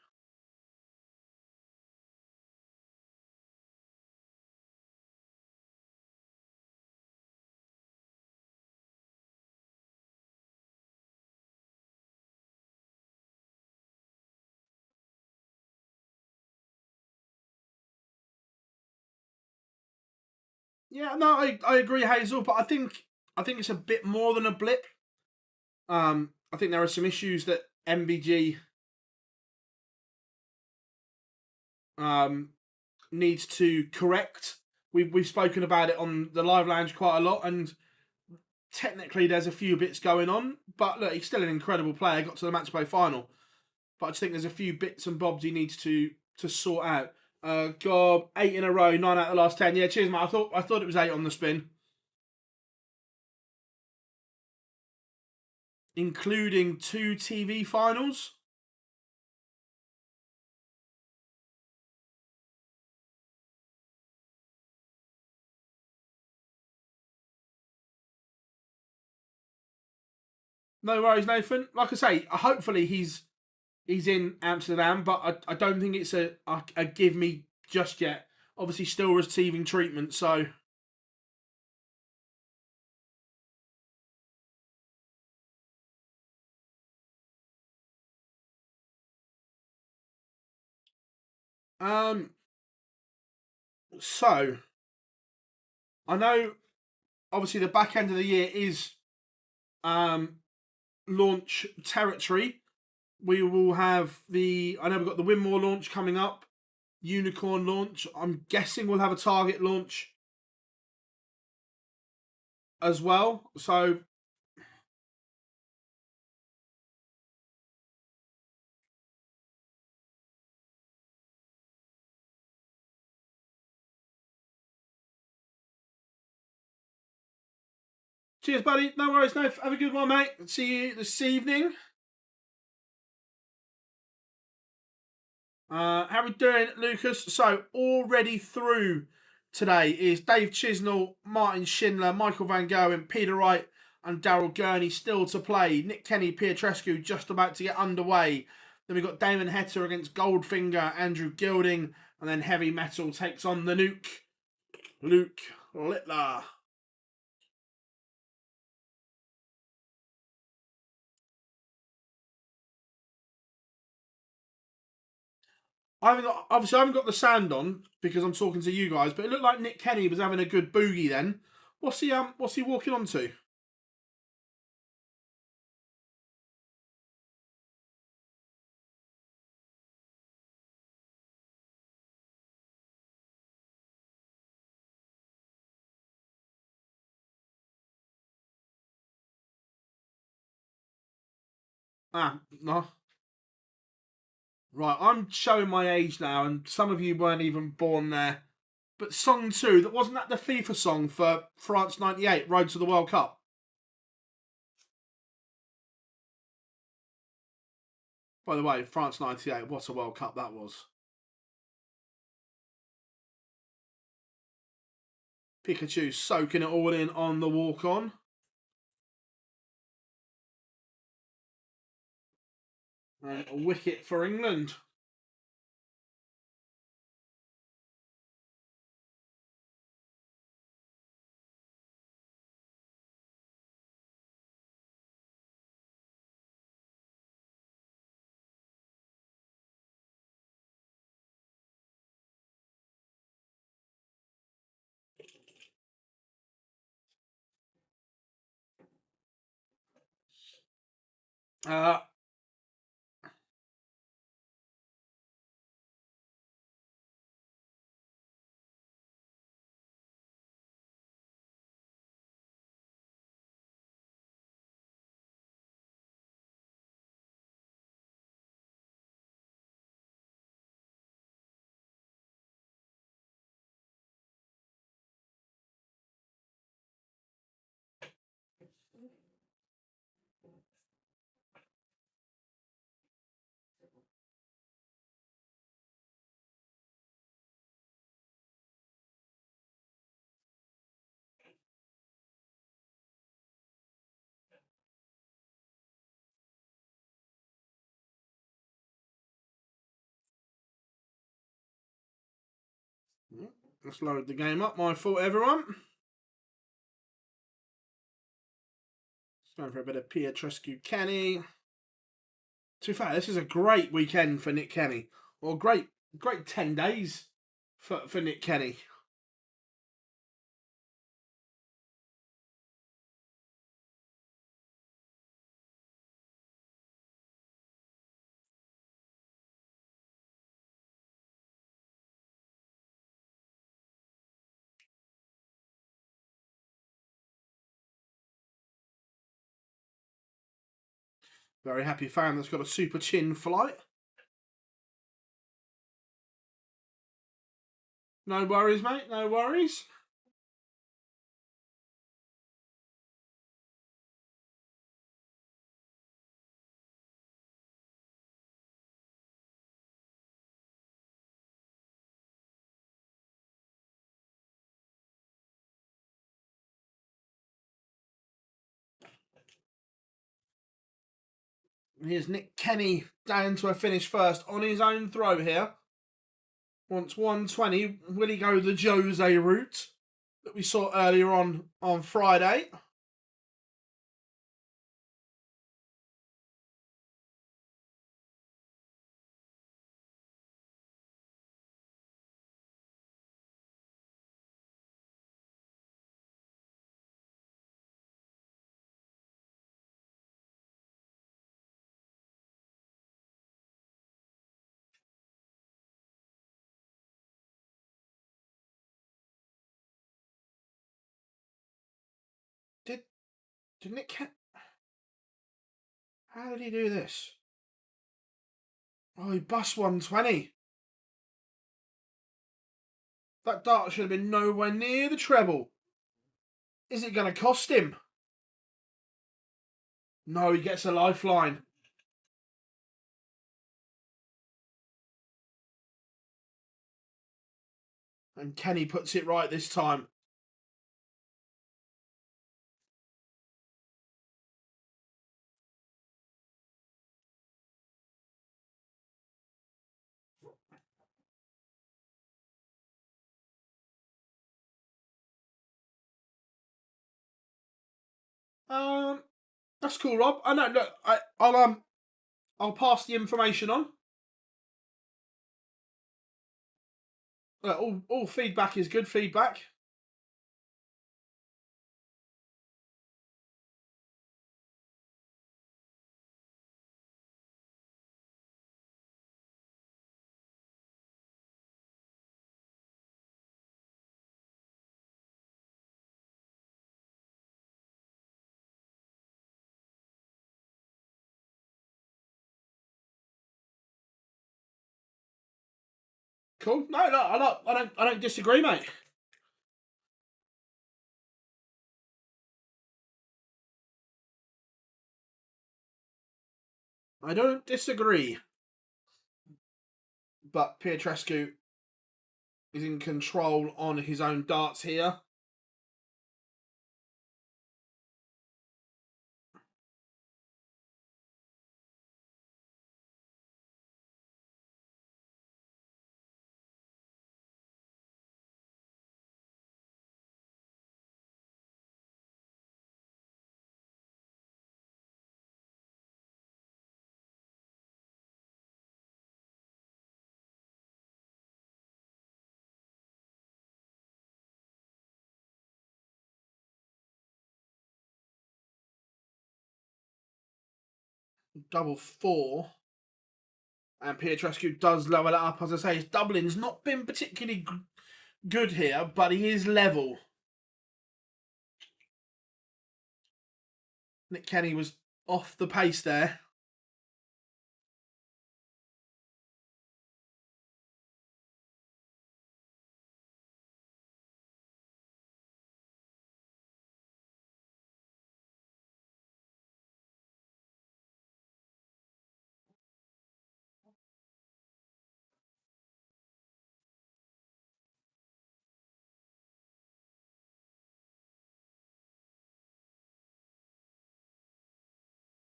A: Yeah, no, I agree, Hazel, but I think it's a bit more than a blip. I think there are some issues that MVG needs to correct. We've spoken about it on the live lounge quite a lot, and technically there's a few bits going on. But look, he's still an incredible player. Got to the match play final, but I just think there's a few bits and bobs he needs to sort out. Gob, 8 in a row, 9 out of the last 10. Yeah, cheers, mate. I thought it was 8 on the spin, including 2 TV finals. No worries, Nathan. Like I say, hopefully he's in Amsterdam, but I don't think it's a give me just yet. Obviously, still receiving treatment, so. So, I know, obviously, the back end of the year is launch territory. We will have I know we've got the Winmore launch coming up, Unicorn launch. I'm guessing we'll have a Target launch as well. So, cheers, buddy. No worries, no. Have a good one, mate. See you this evening. How we doing, Lucas? So, already through today is Dave Chisnell, Martin Shindler, Michael van Gerwen, Peter Wright, and Daryl Gurney still to play. Nick Kenny, Petrescu just about to get underway. Then we've got Damon Heta against Goldfinger, Andrew Gilding, and then Heavy Metal takes on the Nuke, Luke Littler. I haven't got the sound on because I'm talking to you guys, but it looked like Nick Kenny was having a good boogie then. What's he walking on to? No. Right, I'm showing my age now, and some of you weren't even born there. But Song 2, wasn't that the FIFA song for France 98, Road to the World Cup? By the way, France 98, what a World Cup that was. Pikachu soaking it all in on the walk-on. And a wicket for England. Let's load the game up. My fault, everyone. Let's go for a bit of Petrescu Kenny. To be fair, this is a great weekend for Nick Kenny. Or great 10 days for Nick Kenny. Very happy fan that's got a super chin flight. No worries, mate. No worries. Here's Nick Kenny down to a finish first on his own throw here. Wants 120. Will he go the Jose route that we saw earlier on Friday? Did Nick Kenny... How did he do this? Oh, he bust 120. That dart should have been nowhere near the treble. Is it going to cost him? No, he gets a lifeline. And Kenny puts it right this time. That's cool, Rob. I know. Look, I'll pass the information on. All feedback is good feedback. Cool. No, I don't disagree, mate. I don't disagree. But Petrescu is in control on his own darts here. double 4. And Petrescu does level it up. As I say, his doubling's not been particularly good here, but he is level. Nick Kenny was off the pace there.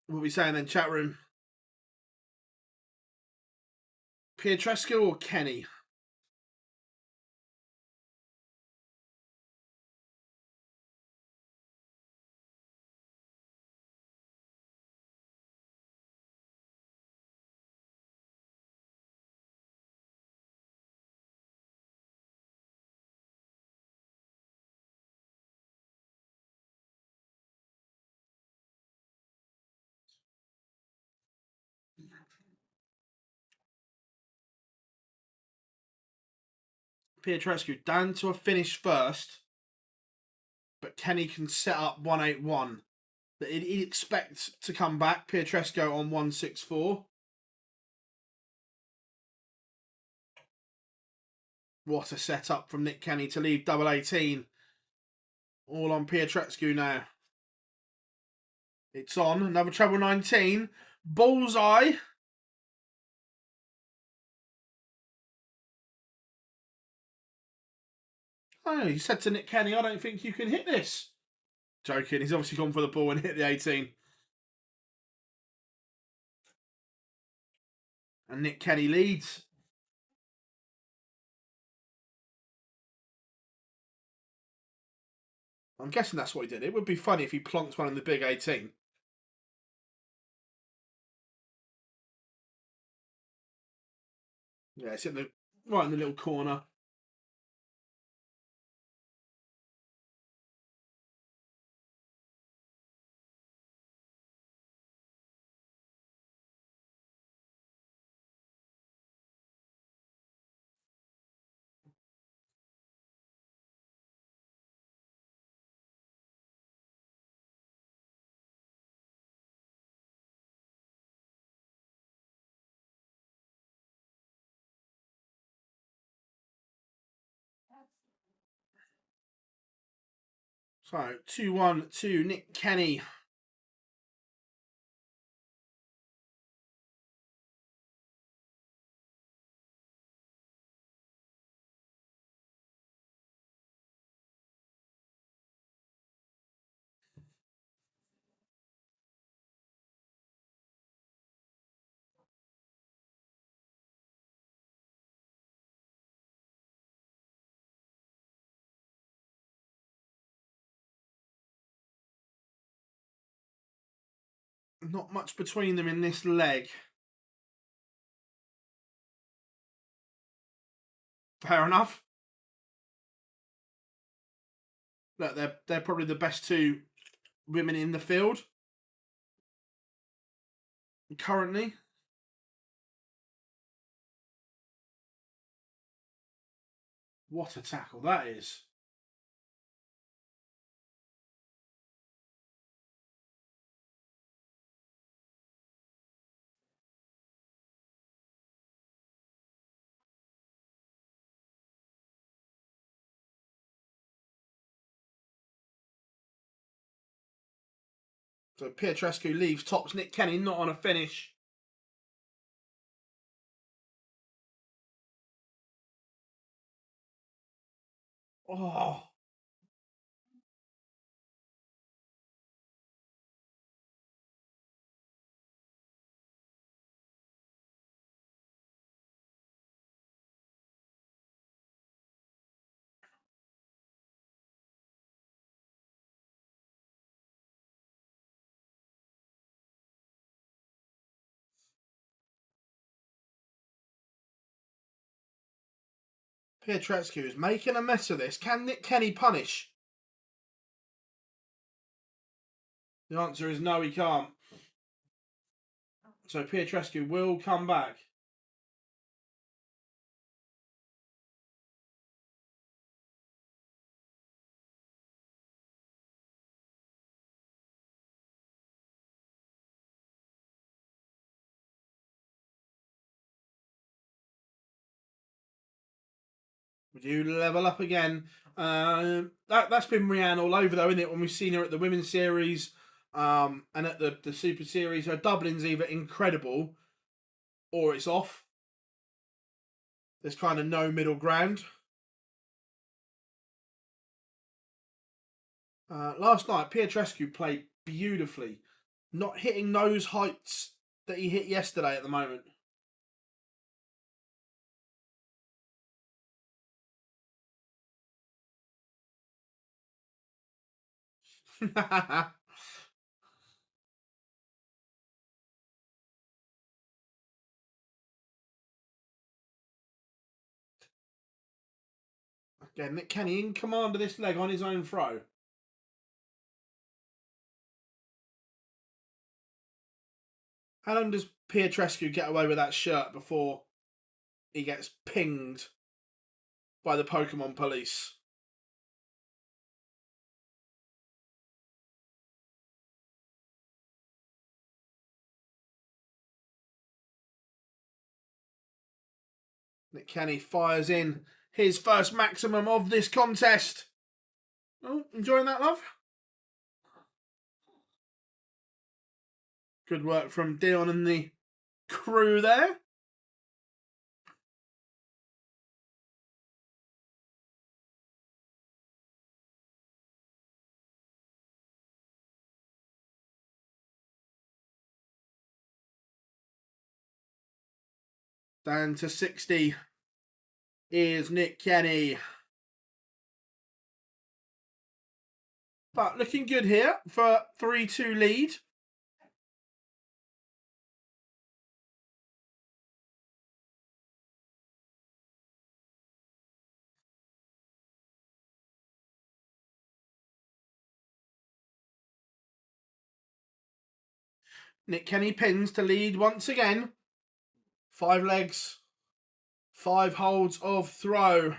A: What are we saying then, chat room? Petrescu or Kenny? Petrescu down to a finish first, but Kenny can set up 181. But he'd expect to come back. Petrescu on 164. What a setup from Nick Kenny to leave double 18. All on Petrescu now. It's on. Another treble 19. Bullseye. Oh, he said to Nick Kenny, I don't think you can hit this. Joking. He's obviously gone for the ball and hit the 18. And Nick Kenny leads. I'm guessing that's what he did. It would be funny if he plonked one in the big 18. Yeah, it's in the right in the little corner. So 2-1 to Nick Kenny. Not much between them in this leg. Fair enough. Look, they're probably the best two women in the field currently. What a tackle that is. So Petrescu leaves tops. Nick Kenny not on a finish. Oh. Petrescu is making a mess of this. Can Nick Kenny punish? The answer is no, he can't. So Petrescu will come back. Would you level up again? That's been Rianne all over though, isn't it? When we've seen her at the Women's Series and at the Super Series, her doubling's either incredible or it's off. There's kind of no middle ground. Last night, Petrescu played beautifully, not hitting those heights that he hit yesterday at the moment. Again, Nick Kenny in command of this leg on his own throw. How long does Petrescu get away with that shirt before he gets pinged by the Pokemon police? Nick Kenny fires in his first maximum of this contest. Oh, enjoying that, love? Good work from Dion and the crew there. Down to 60 is Nick Kenny. But looking good here for 3-2 lead. Nick Kenny pins to lead once again. 5 legs, 5 holds of throw.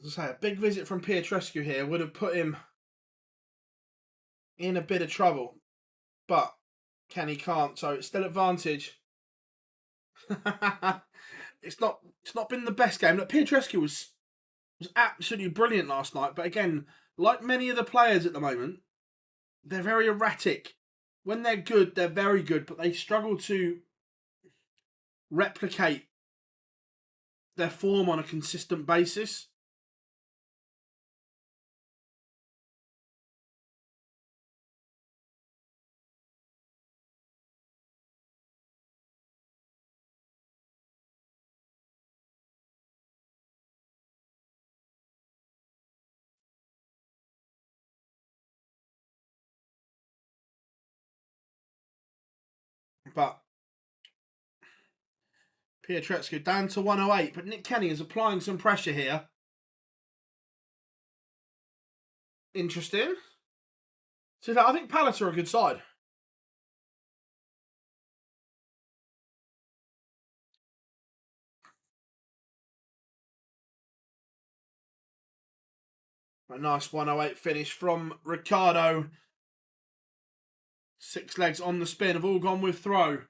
A: As I say, a big visit from Petrescu here would have put him in a bit of trouble. But Kenny can't, so it's still advantage. It's not been the best game. Look, Petrescu was absolutely brilliant last night, but again, like many of the players at the moment, they're very erratic. When they're good, they're very good, but they struggle to replicate their form on a consistent basis. But Petrescu down to 108, but Nick Kenny is applying some pressure here. Interesting. So I think Palace are a good side. A nice 108 finish from Ricardo. 6 legs on the spin have all gone with throw.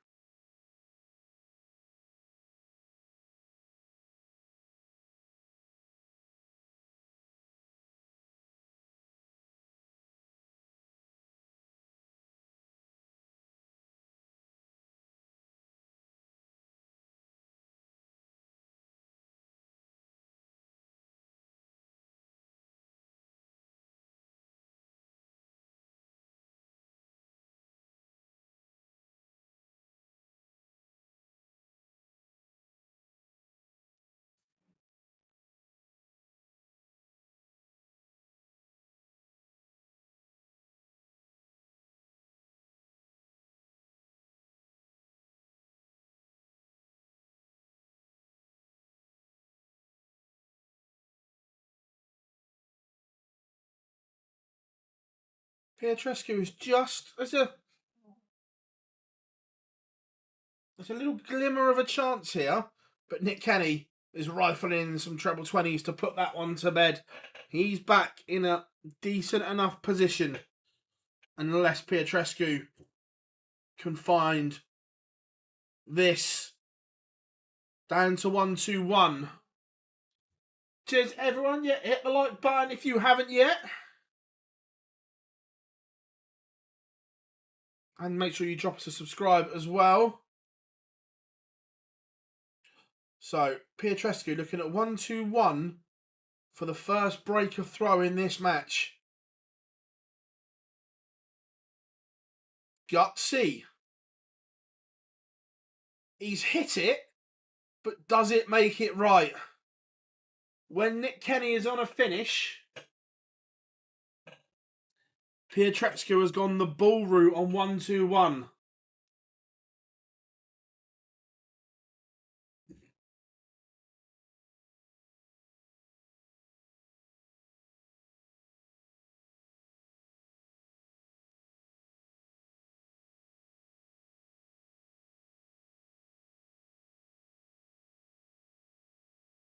A: Petrescu is just... There's a little glimmer of a chance here. But Nick Kenny is rifling in some treble 20s to put that one to bed. He's back in a decent enough position. Unless Petrescu can find this down to 1-2-1. Cheers everyone. Yeah, hit the like button if you haven't yet. And make sure you drop us a subscribe as well. So, Petrescu looking at 1-2-1 for the first break of throw in this match. Gutsy. He's hit it, but does it make it right? When Nick Kenny is on a finish, Petrescu has gone the bull route on 1-2-1.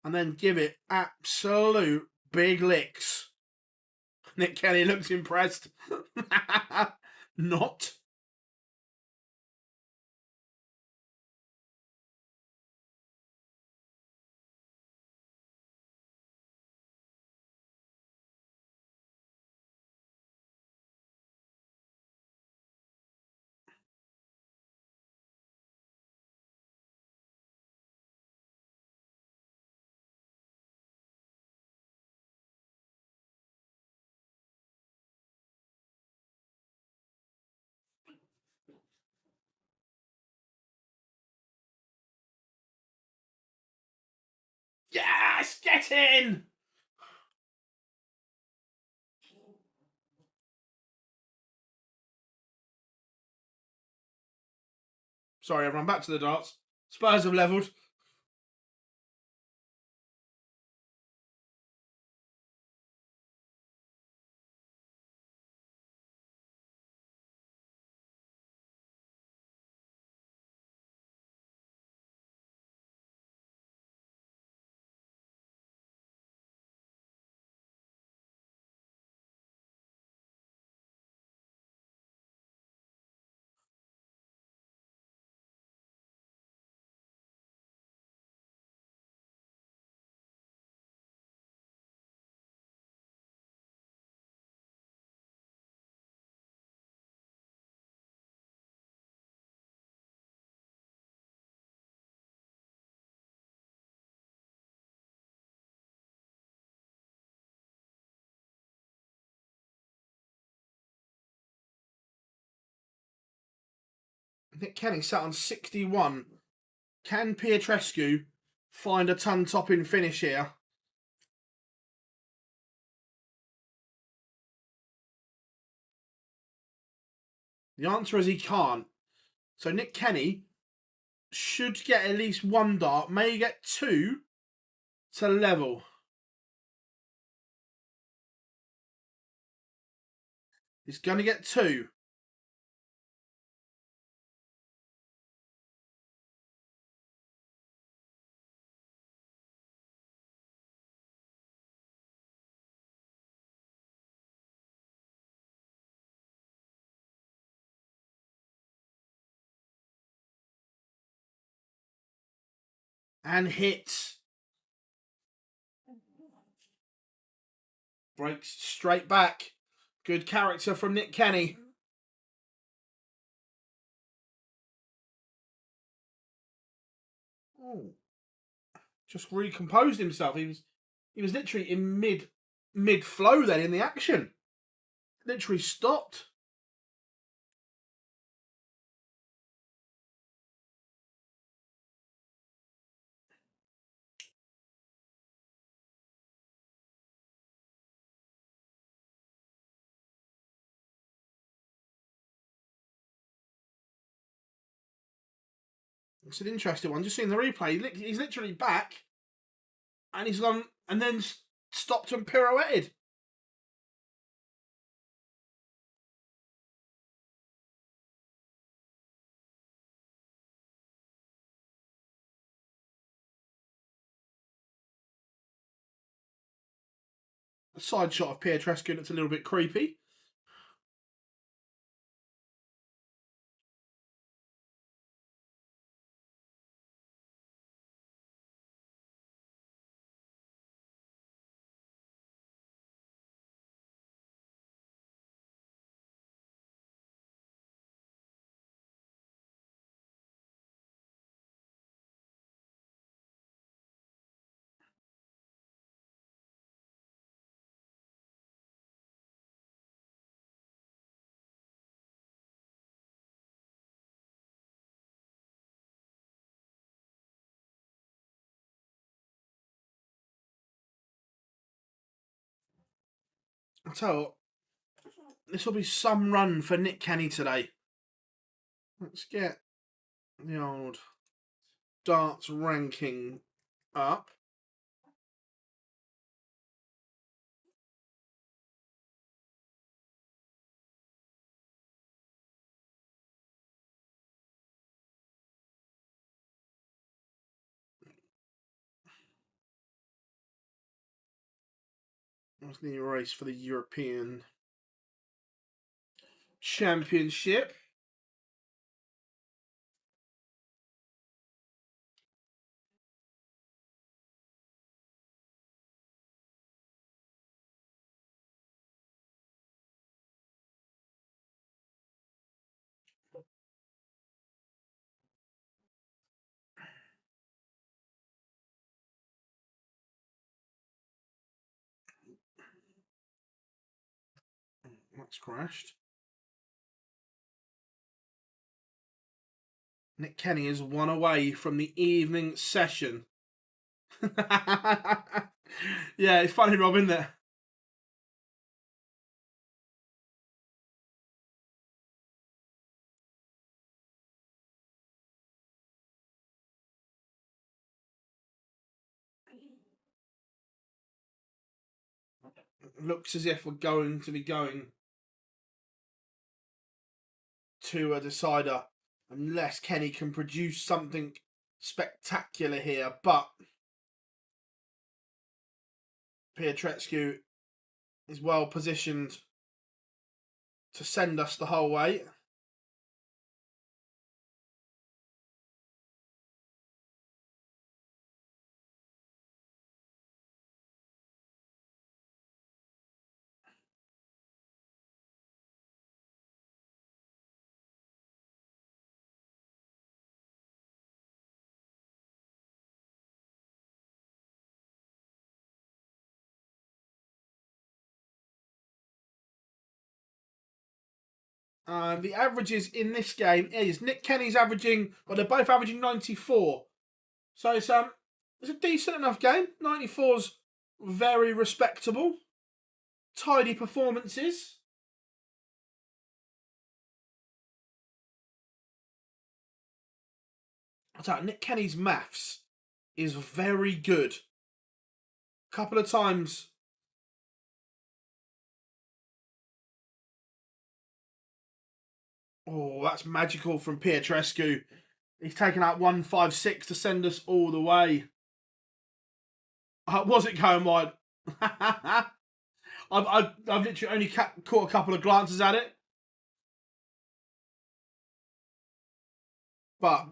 A: And then give it absolute big licks. Nick Kenny looks impressed. Not. Yes, get in! Sorry, everyone, back to the darts. Spurs have levelled. Nick Kenny sat on 61. Can Petrescu find a ton-topping finish here? The answer is he can't. So Nick Kenny should get at least one dart, may get two to level. He's going to get two. And hits. Breaks straight back. Good character from Nick Kenny. Oh. Just recomposed himself. He was literally in mid flow then in the action. Literally stopped. It's an interesting one. Just seeing the replay, he's literally back, and he's gone and then stopped and pirouetted. A side shot of Petrescu looks a little bit creepy. I'll tell you what, this will be some run for Nick Kenny today. Let's get the old darts ranking up. That's the race for the European Championship. That's crashed. Nick Kenny is one away from the evening session. Yeah, it's funny, Rob, isn't it? Looks as if we're going to be going to a decider unless Kenny can produce something spectacular here. But Petrescu is well positioned to send us the whole way. The averages in this game is Nick Kenny's averaging, well, they're both averaging 94. So it's a decent enough game. 94's very respectable. Tidy performances. I'll tell you, Nick Kenny's maths is very good. A couple of times. Oh, that's magical from Petrescu. He's taken out 156 to send us all the way. Was it going wide? I've literally only caught a couple of glances at it. But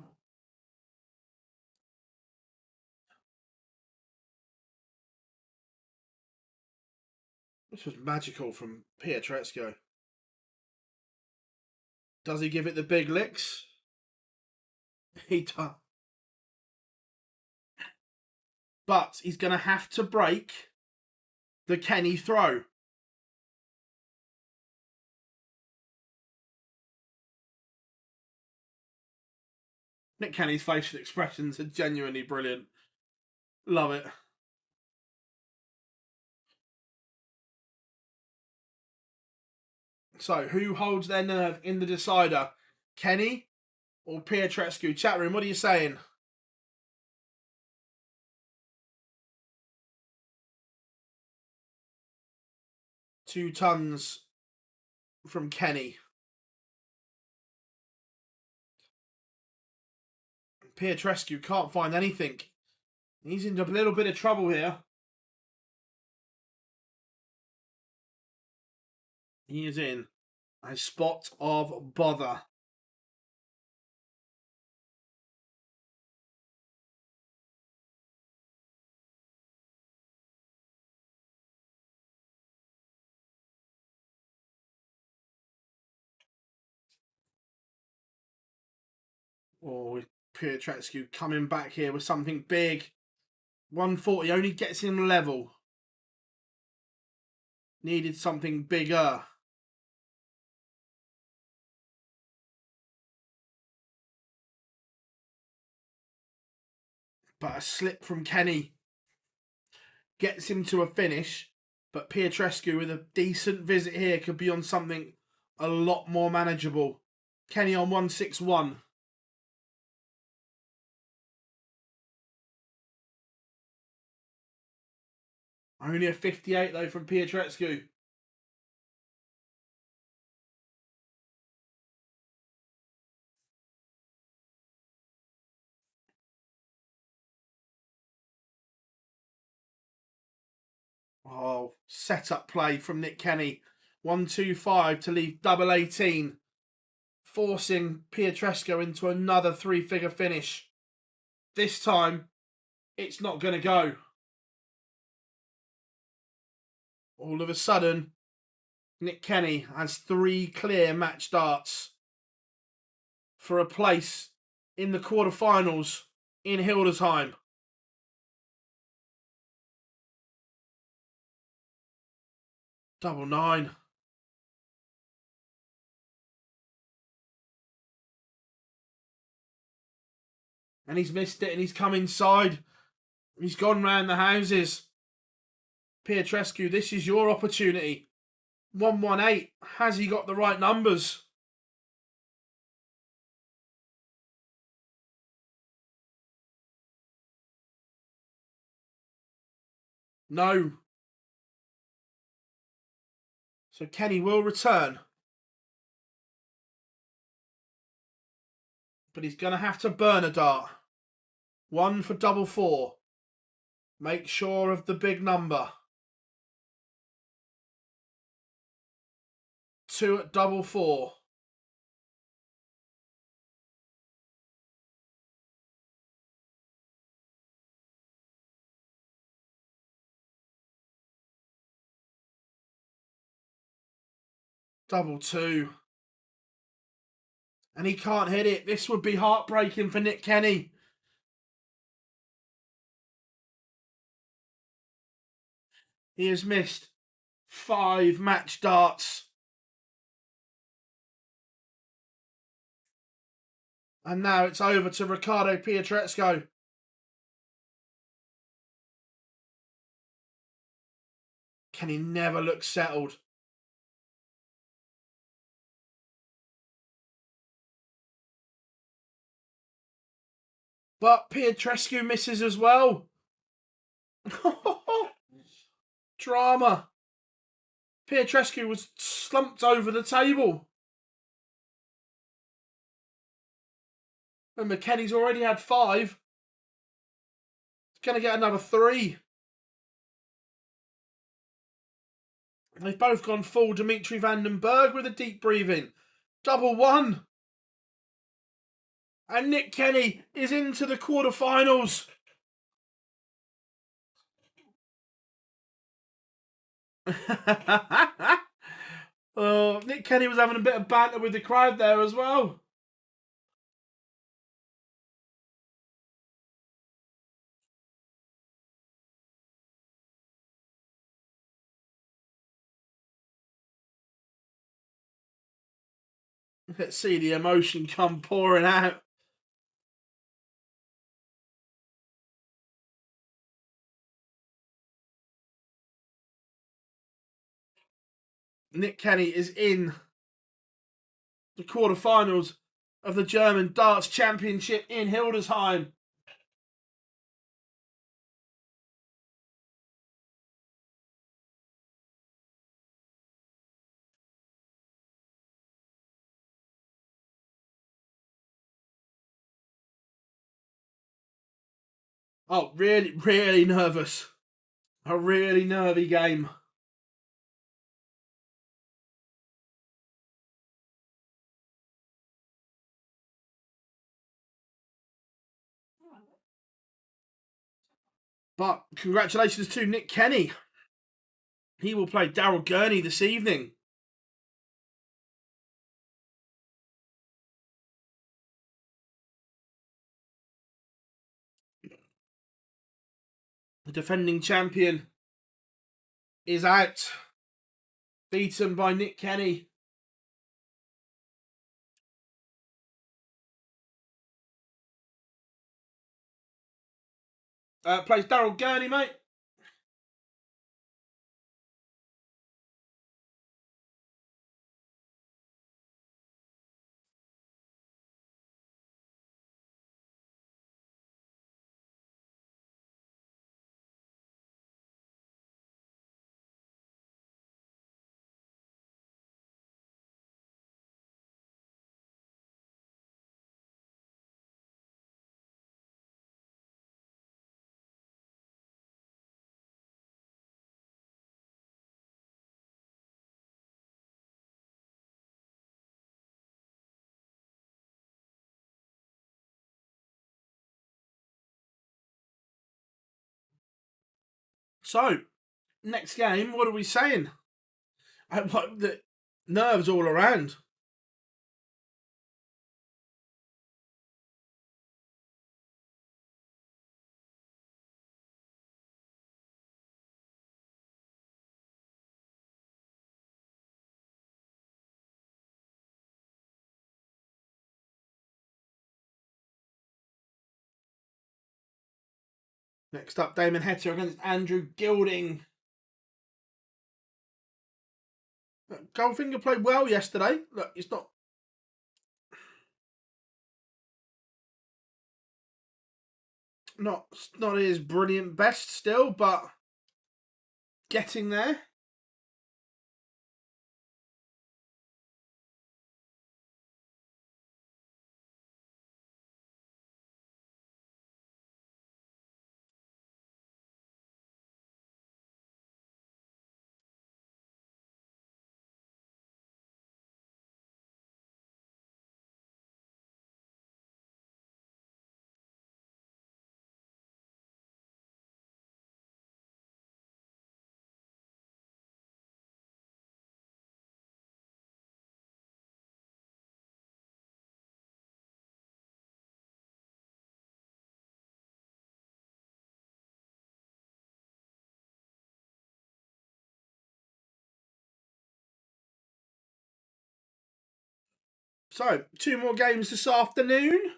A: this was magical from Petrescu. Does he give it the big licks? He does. But he's going to have to break the Kenny throw. Nick Kenny's facial expressions are genuinely brilliant. Love it. So, who holds their nerve in the decider? Kenny or Petrescu? Chat room, what are you saying? Two tons from Kenny. Petrescu can't find anything. He's in a little bit of trouble here. He is in a spot of bother. Oh, Petrescu coming back here with something big. 140 only gets him level. Needed something bigger. But a slip from Kenny gets him to a finish. But Petrescu with a decent visit here could be on something a lot more manageable. Kenny on 161. Only a 58 though from Petrescu. Oh, set-up play from Nick Kenny. 125 to leave double 18. Forcing Petrescu into another three-figure finish. This time, it's not going to go. All of a sudden, Nick Kenny has 3 clear match darts for a place in the quarterfinals in Hildesheim. Double 9. And he's missed it and he's come inside. He's gone round the houses. Petrescu, this is your opportunity. 118. Has he got the right numbers? No. So Kenny will return. But he's going to have to burn a dart. 1 for double 4. Make sure of the big number. 2 at double 4. Double 2. And he can't hit it. This would be heartbreaking for Nick Kenny. He has missed 5 match darts. And now it's over to Ricardo Petrescu. Kenny never looks settled. But Petrescu misses as well. Drama. Petrescu was slumped over the table. And McKenny's already had 5. He's going to get another 3. They've both gone full Dimitri Vandenberg with a deep breathing. Double 1. And Nick Kenny is into the quarterfinals. Oh, Nick Kenny was having a bit of banter with the crowd there as well. Let's see the emotion come pouring out. Nick Kenny is in the quarterfinals of the German Darts Championship in Hildesheim. Oh, really, really nervous. A really nervy game. But congratulations to Nick Kenny. He will play Daryl Gurney this evening. The defending champion is out. Beaten by Nick Kenny. Plays Daryl Gurney, mate. So, next game, what are we saying? The nerves all around. Next up, Damon Heta against Andrew Gilding. Goldfinger played well yesterday. Look, it's not his brilliant best still, but getting there. So, 2 more games this afternoon.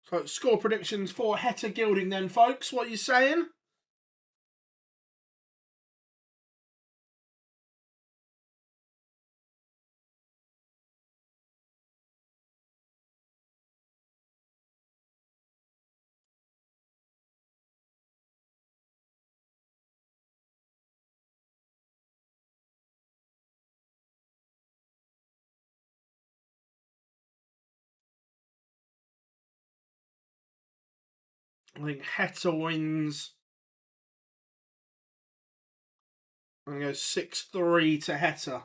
A: So, score predictions for Heta Gilding then, folks. What are you saying? I think Heta wins. I'm going to go 6-3 to Heta.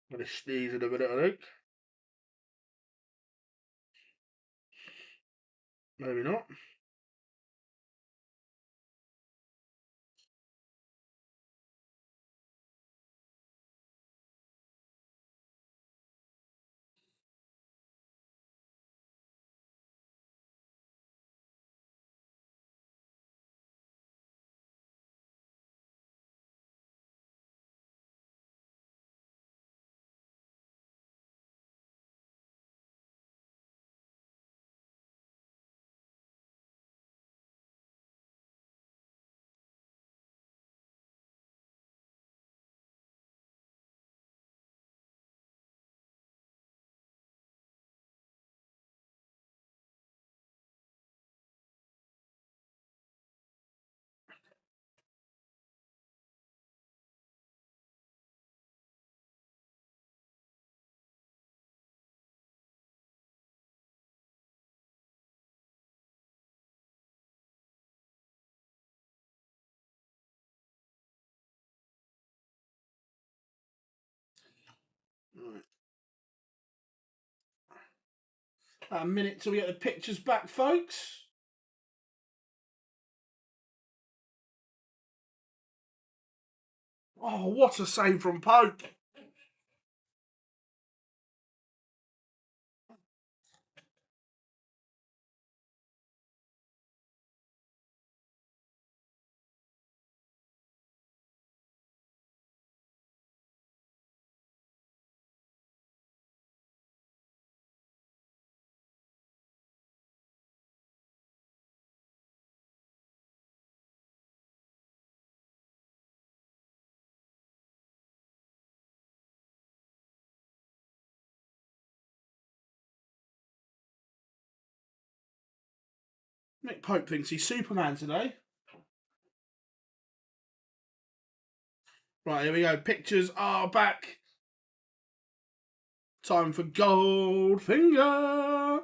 A: I'm going to sneeze in a minute, I think. Maybe not. Right. A minute till we get the pictures back, folks. Oh, what a save from Pope. Nick Pope thinks he's Superman today. Right, here we go. Pictures are back. Time for Goldfinger.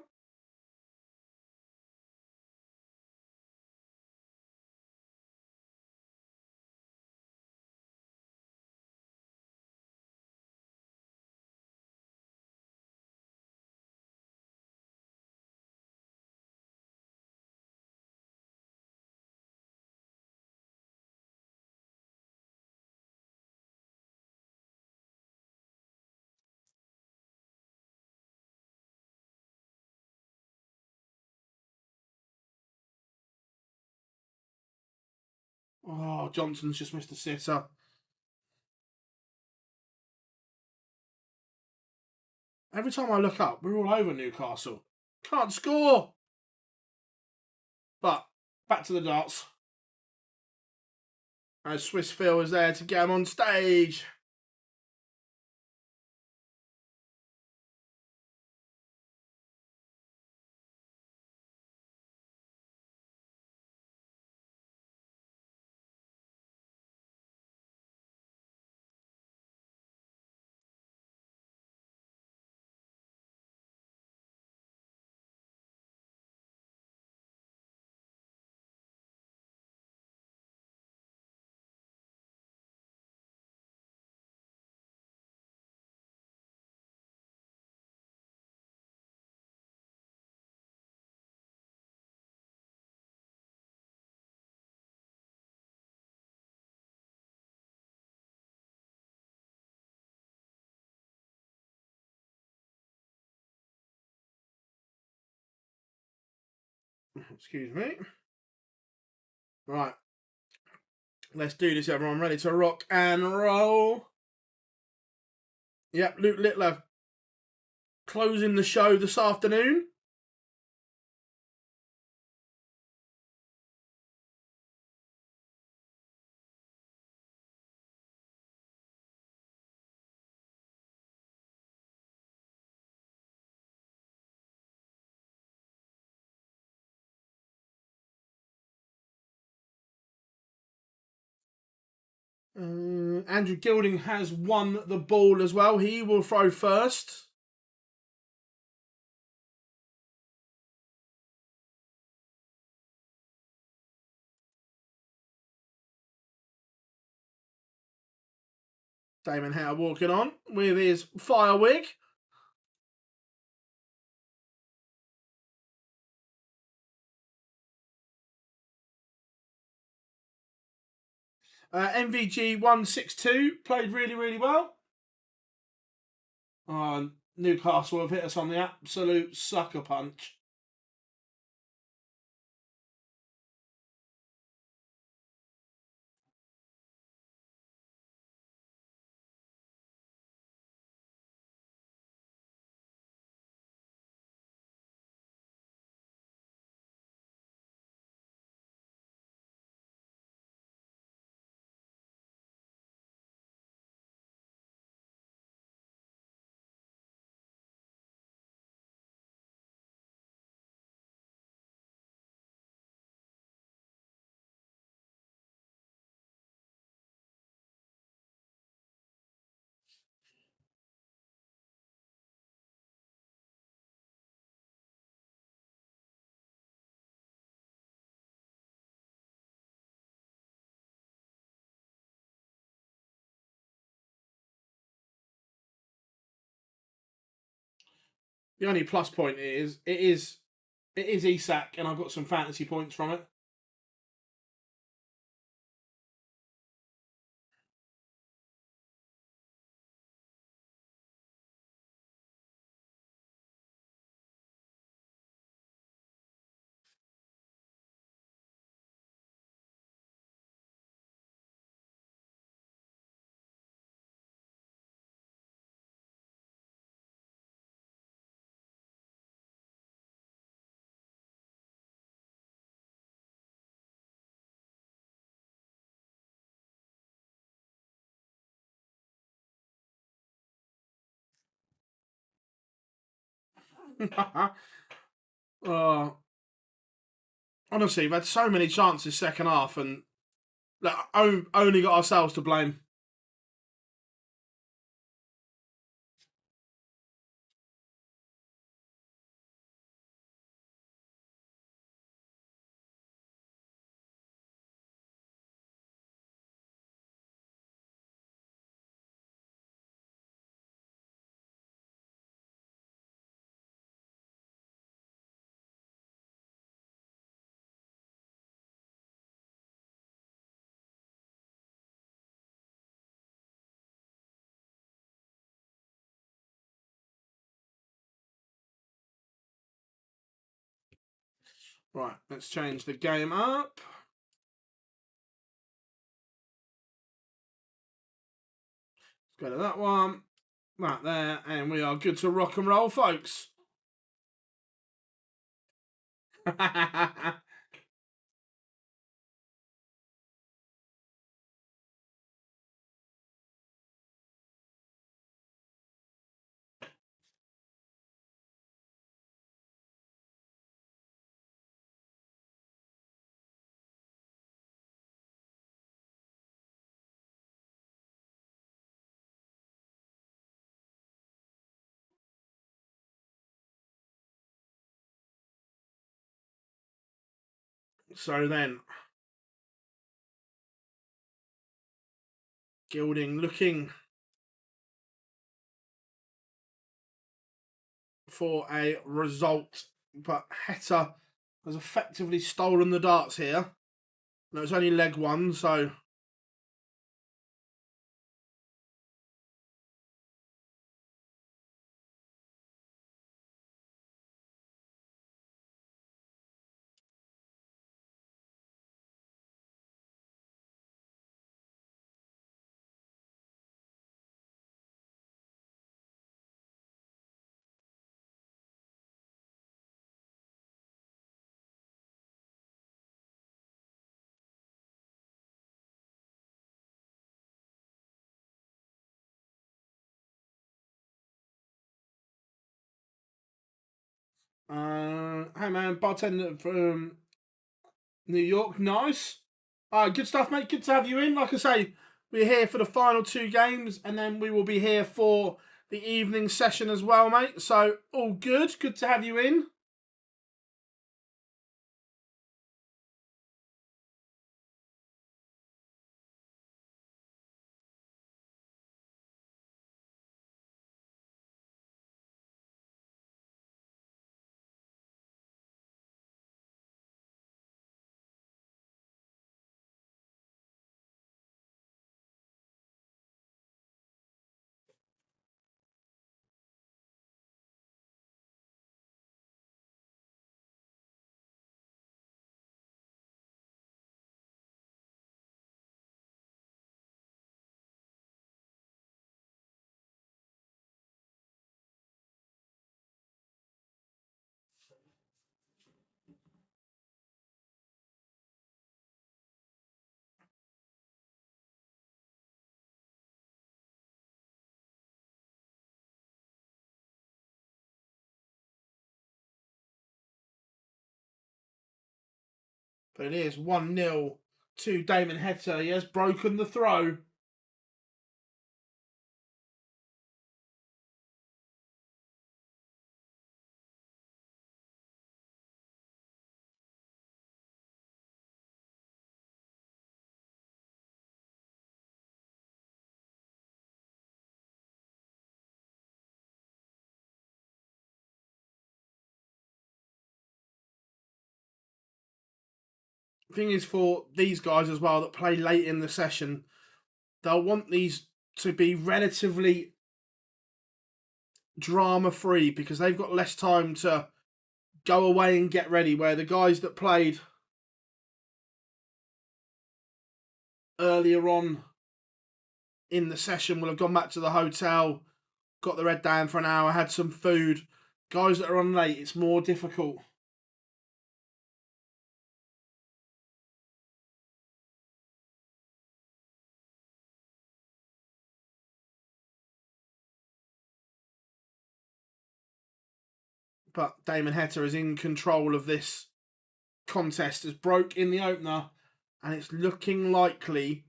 A: Oh, Johnson's just missed a sitter. Every time I look up, we're all over Newcastle. Can't score. But back to the darts. As Swiss Phil is there to get him on stage. Excuse me. Right. Let's do this, everyone. Ready to rock and roll. Yep, Luke Littler closing the show this afternoon. Andrew Gilding has won the ball as well. He will throw first. Damon Heta walking on with his fire wig. MVG 162 played really, really well. Newcastle have hit us on the absolute sucker punch. The only plus point is it is Isak, and I've got some fantasy points from it. Honestly, we've had so many chances second half, and only got ourselves to blame. Right, let's change the game up. Let's go to that one. That there, and we are good to rock and roll, folks. So then, Gilding looking for a result, but Heta has effectively stolen the darts here. No, it's only leg one, so hey man, bartender from New York, nice. Good stuff, mate. Good to have you in. Like I say, we're here for the final two games, and then we will be here for the evening session as well, mate. So all good. Good to have you in. But it is 1-0 to Damon Heta. He has broken the throw. thing is, for these guys as well that play late in the session, they'll want these to be relatively drama-free because they've got less time to go away and get ready, where the guys that played earlier on in the session will have gone back to the hotel, got their head down for an hour, had some food. Guys that are on late, it's more difficult. But Damon Heta is in control of this contest, has broke in the opener, and it's looking likely.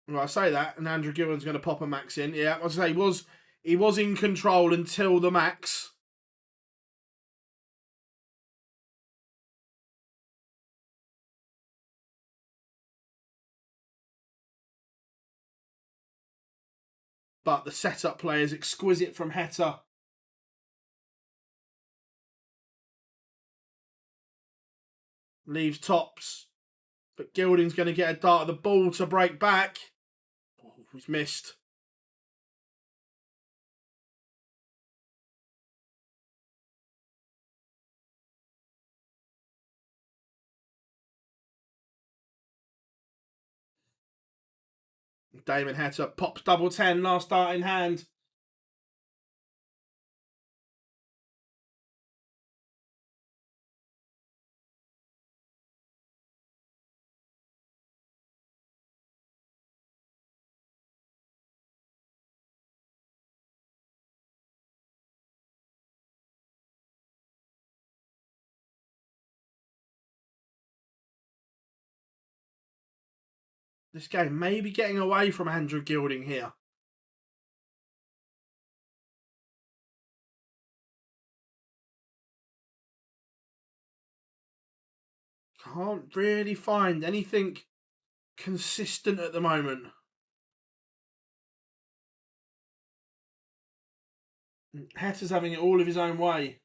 A: Well, I say that, and Andrew Gillen's going to pop a max in. Yeah, I say he was in control until the max. But the setup play is exquisite from Heta. Leaves tops, but Gilding's going to get a dart of the ball to break back. Oh, he's missed. Damon Heta pops double 10, last dart in hand. This game may be getting away from Andrew Gilding here. Can't really find anything consistent at the moment. Heta's having it all of his own way.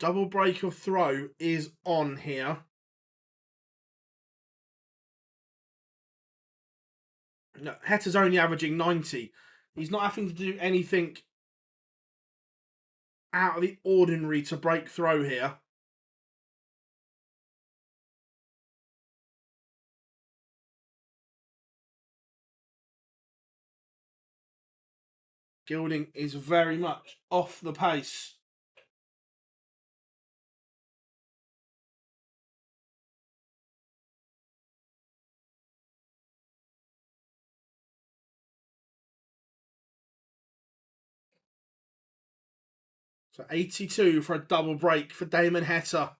A: Double break of throw is on here. No, Heta's only averaging 90. He's not having to do anything out of the ordinary to break throw here. Gilding is very much off the pace. So 82 for a double break for Damon Heta.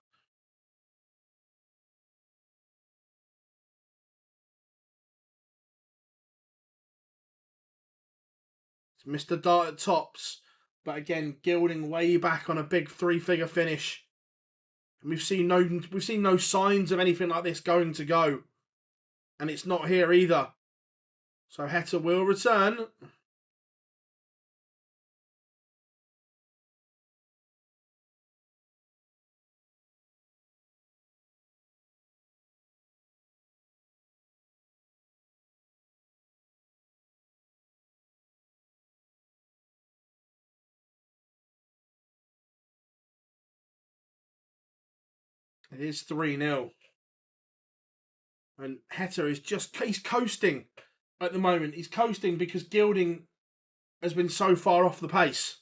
A: It's Mr. Dart at tops. But again, Gilding way back on a big three-figure finish. And we've seen no signs of anything like this going to go. And it's not here either. So Heta will return. It is 3-0. And Heta is he's coasting at the moment. He's coasting because Gilding has been so far off the pace.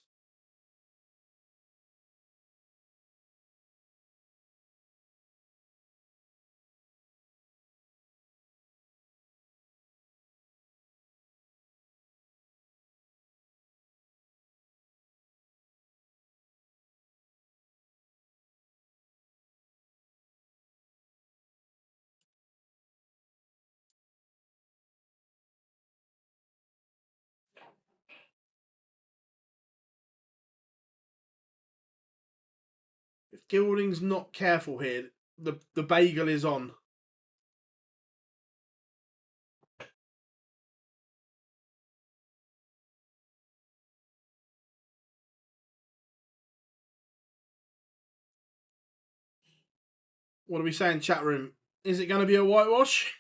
A: Gilding's not careful here. The bagel is on. What are we saying, chat room? Is it going to be a whitewash?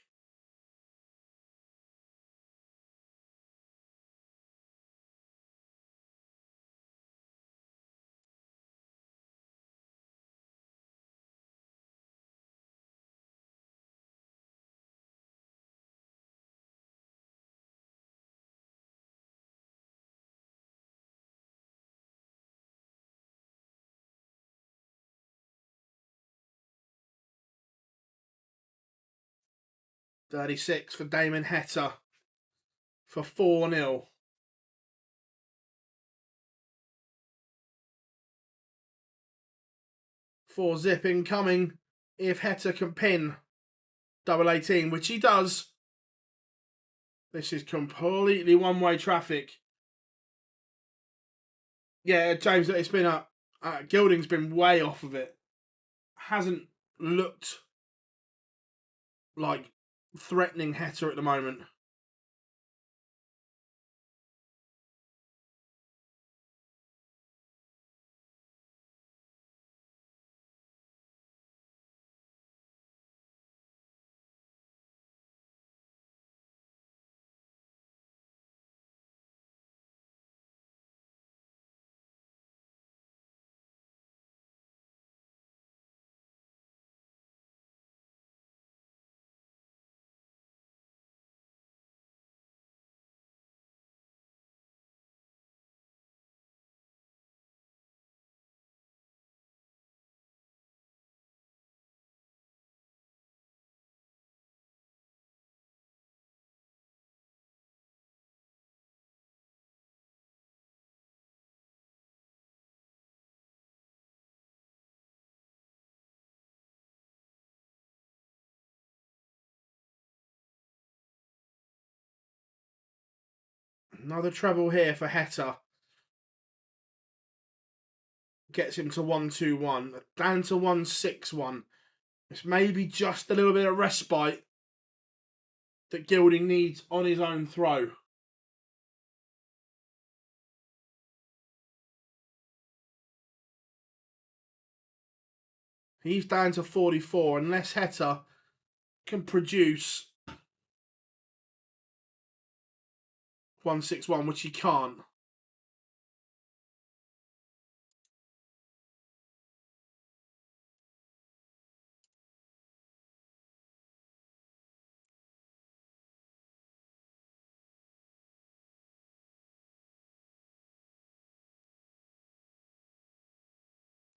A: $36 for Damon Heta for 4-0. 4-zip incoming if Heta can pin double 18, which he does. This is completely one-way traffic. Yeah, James, it's been a... Gilding's been way off of it. Hasn't looked like threatening Heta at the moment. Another treble here for Heta. Gets him to 1-2-1. Down to 1-6-1. It's maybe just a little bit of respite that Gilding needs on his own throw. He's down to 44. Unless Heta can produce 1-6-1, which he can't.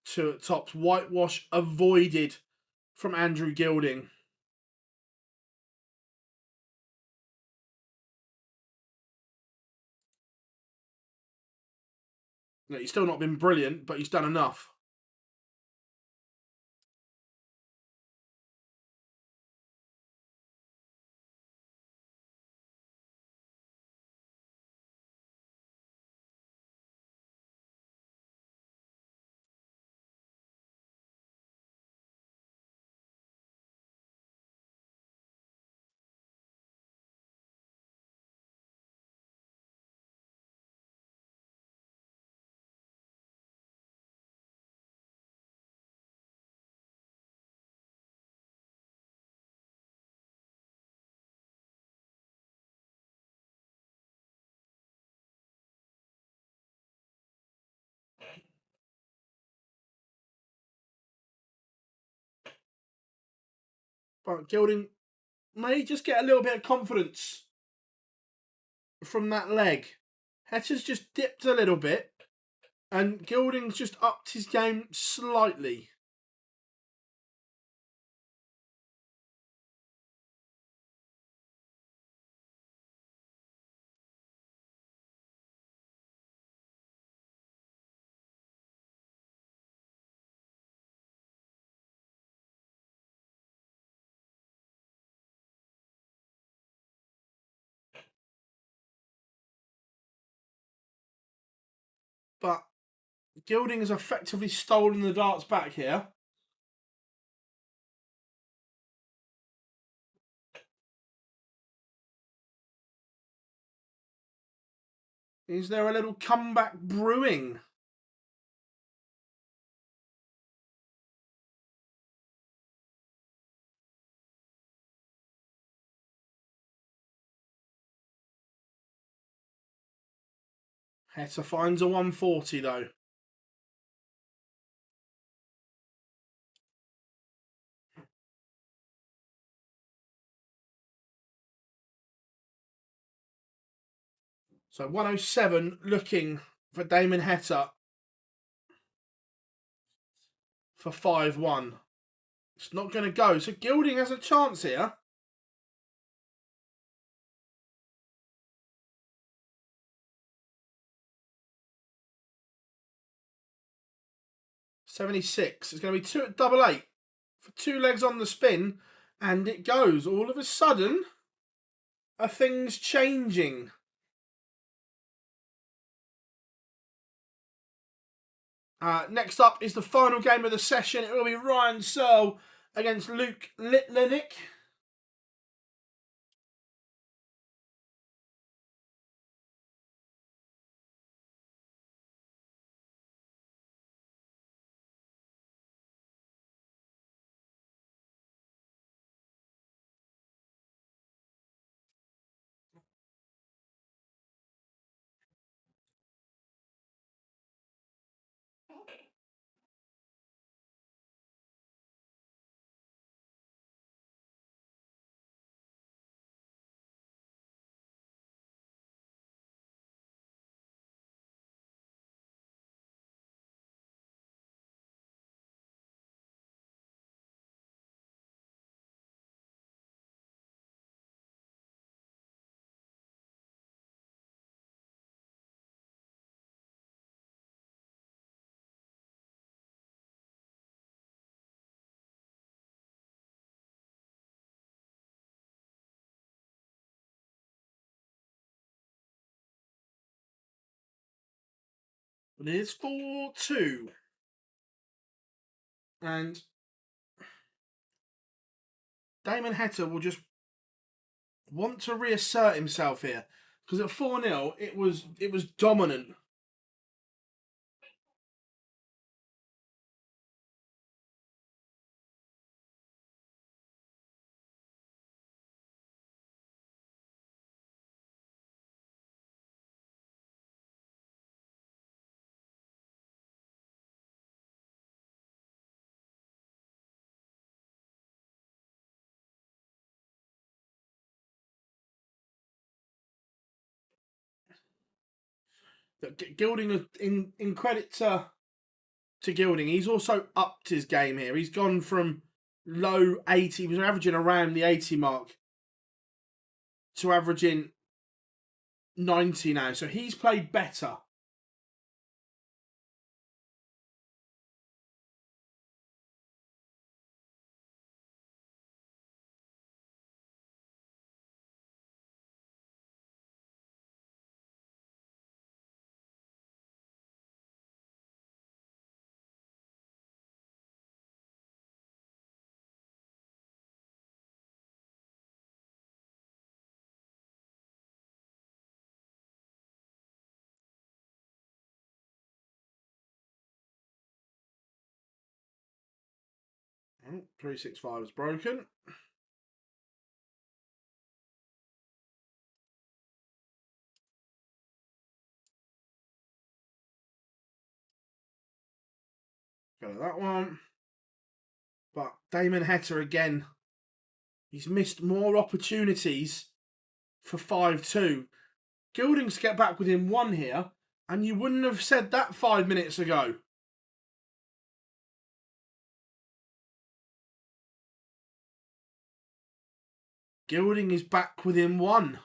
A: Two at tops. Whitewash avoided from Andrew Gilding. He's still not been brilliant, but he's done enough. But Gilding may just get a little bit of confidence from that leg. Heta's just dipped a little bit, and Gilding's just upped his game slightly. But Gilding has effectively stolen the darts back here. Is there a little comeback brewing? Heta finds a 140 though. So 107 looking for Damon Heta for 5-1. It's not going to go. So Gilding has a chance here. $76. It's going to be 2 at double 8 for 2 legs on the spin. And it goes. All of a sudden, are things changing? Next up is the final game of the session. It will be Ryan Searle against Luke Litlenik. It is 4-2. And Damon Heta will just want to reassert himself here. Because at 4-0, it was dominant. Gilding, in credit to Gilding, he's also upped his game here. He's gone from low 80, he was averaging around the 80 mark, to averaging 90 now. So he's played better. Oh, 365 is broken. Go to that one. But Damon Heta again, he's missed more opportunities for 5-2. Gilding's get back within 1 here, and you wouldn't have said that 5 minutes ago. Gilding is back within 1.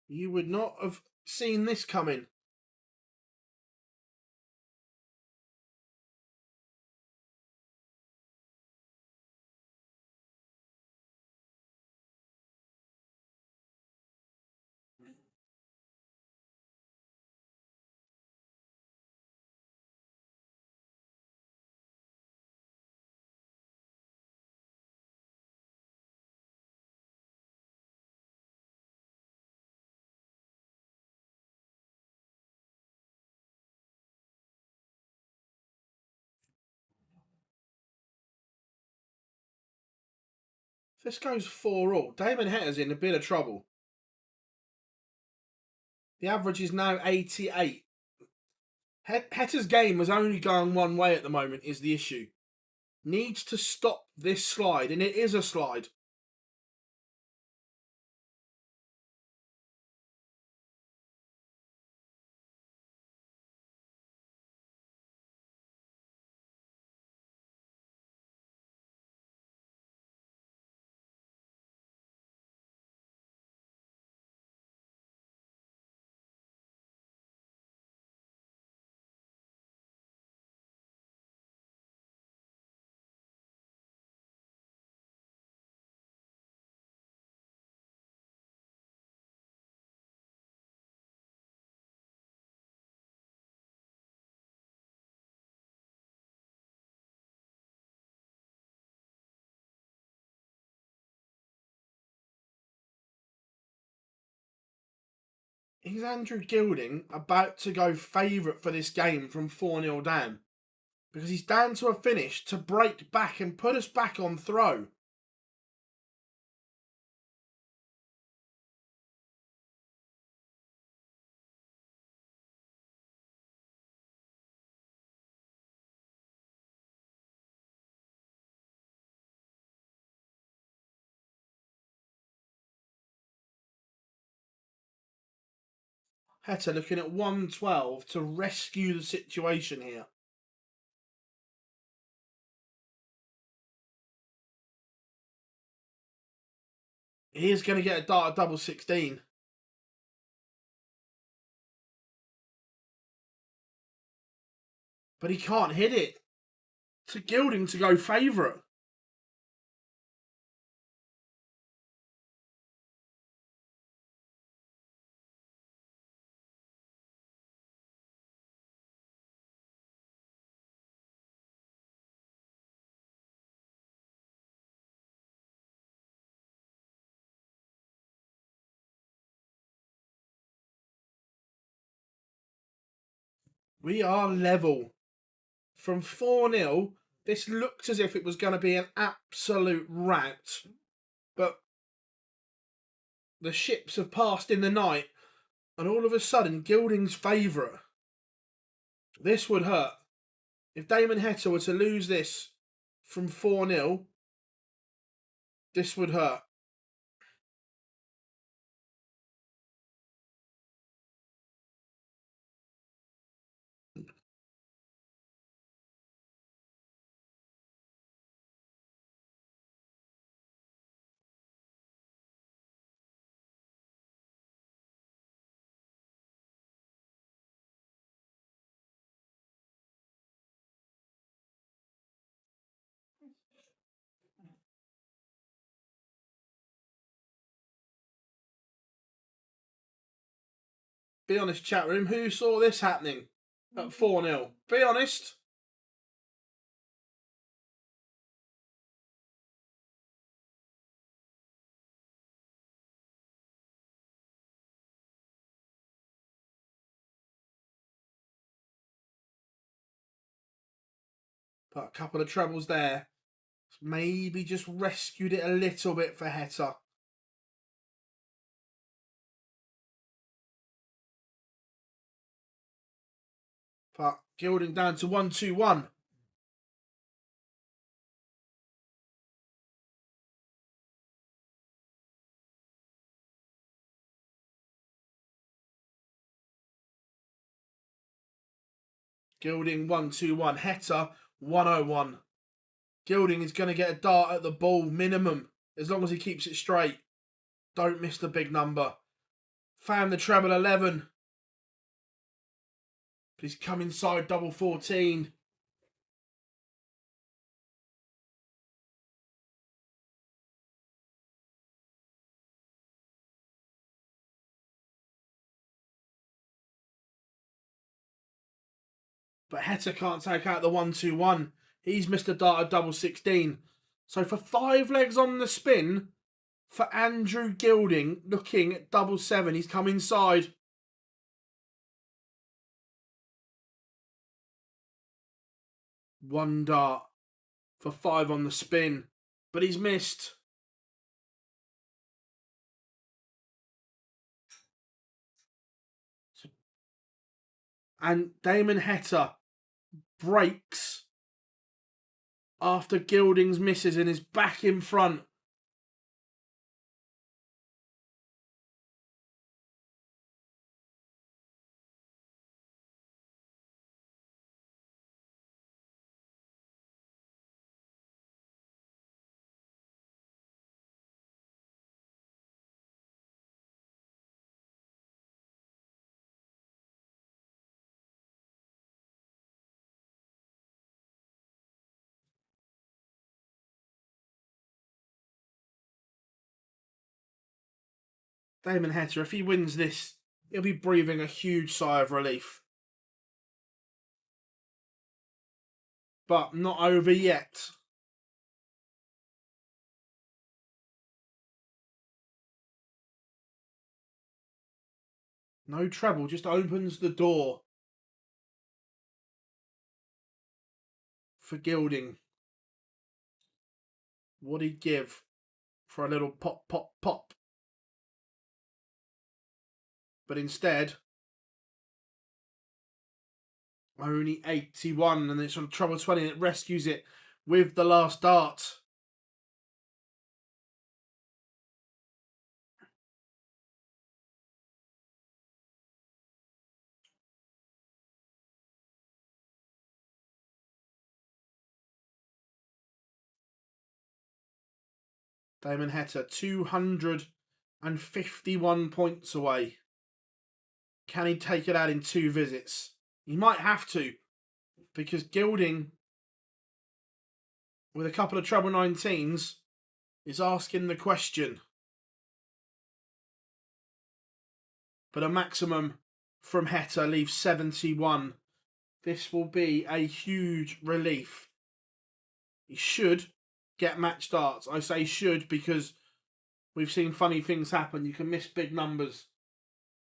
A: You would not have seen this coming. If this goes 4-all, Damon Heta's in a bit of trouble. The average is now 88. Heta's game was only going one way at the moment is the issue. Needs to stop this slide, and it is a slide. Is Andrew Gilding about to go favourite for this game from 4-0 down? Because he's down to a finish to break back and put us back on throw. Heta looking at 112 to rescue the situation here. He is going to get a dart at double 16. But he can't hit it. To Gilding to go favourite. We are level. From 4-0, this looked as if it was going to be an absolute rout. But the ships have passed in the night, and all of a sudden, Gilding's favourite. This would hurt. If Damon Heta were to lose this from 4-0, this would hurt. Be honest, chat room, who saw this happening at 4-0? Be honest. But a couple of trebles there. Maybe just rescued it a little bit for Heta. But Gilding down to 1-2-1. Gilding 1-2-1. Heta 1-0-1. Gilding is going to get a dart at the ball minimum as long as he keeps it straight. Don't miss the big number. Found the treble 11. Please come inside double 14. But Heta can't take out the 1-2-1. He's missed a dart at double 16. So for 5 legs on the spin, for Andrew Gilding, looking at double 7, he's come inside. One dart for 5 on the spin, but he's missed. And Damon Heta breaks after Gilding's misses and is back in front. Damon Heta, if he wins this, he'll be breathing a huge sigh of relief. But not over yet. No treble, just opens the door for Gilding. What'd he give for a little pop, pop, pop? But instead, only 81, and it's on treble 20, and it rescues it with the last dart. Damon Heta, 251 points away. Can he take it out in 2 visits? He might have to, because Gilding, with a couple of treble 19s, is asking the question. But a maximum from Heta leaves 71. This will be a huge relief. He should get match darts. I say should because we've seen funny things happen. You can miss big numbers.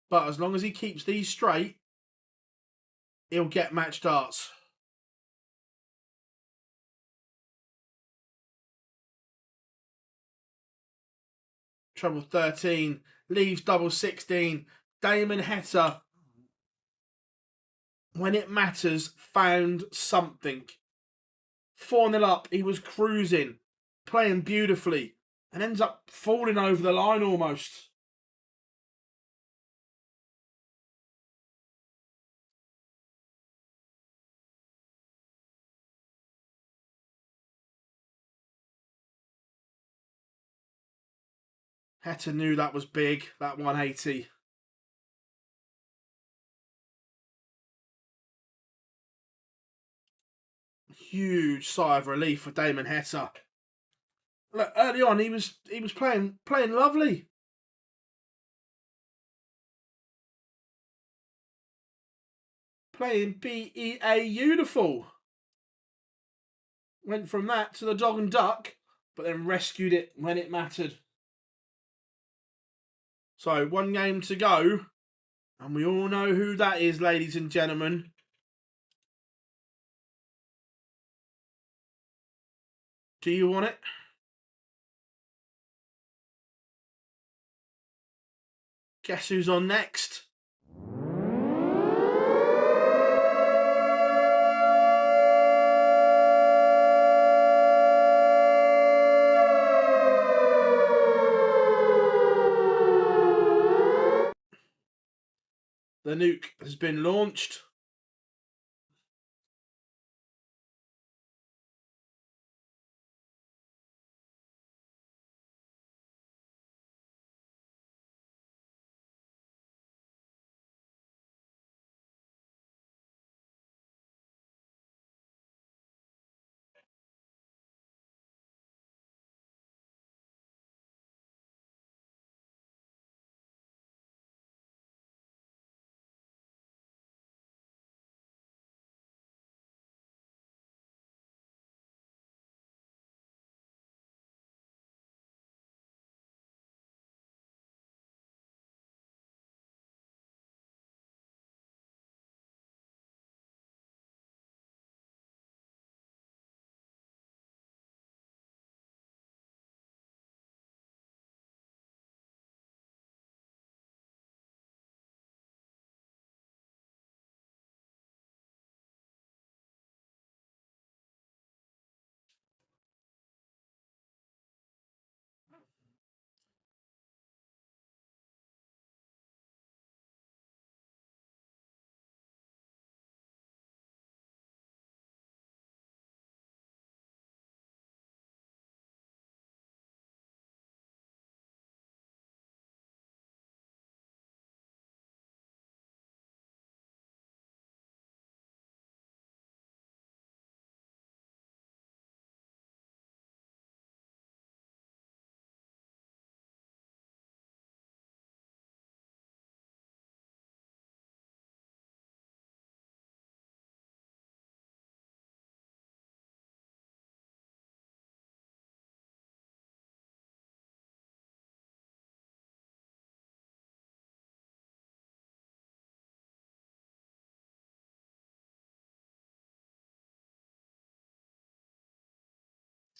A: But as long as he keeps these straight, he'll get match darts. Treble 13, leaves double 16. Damon Heta, when it matters, found something. 4-0 up, he was cruising, playing beautifully, and ends up falling over the line almost. Heta knew that was big, that 180. Huge sigh of relief for Damon Heta. Look, early on he was playing lovely. Playing BEA beautiful. Went from that to the dog and duck, but then rescued it when it mattered. So 1 game to go, and we all know who that is, ladies and gentlemen. Do you want it? Guess who's on next? The nuke has been launched.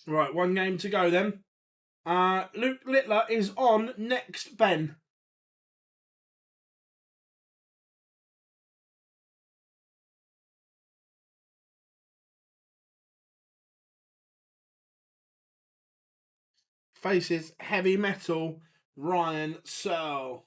A: Right, one game to go then. Luke Littler is on next, Ben. Faces heavy metal Ryan Searle.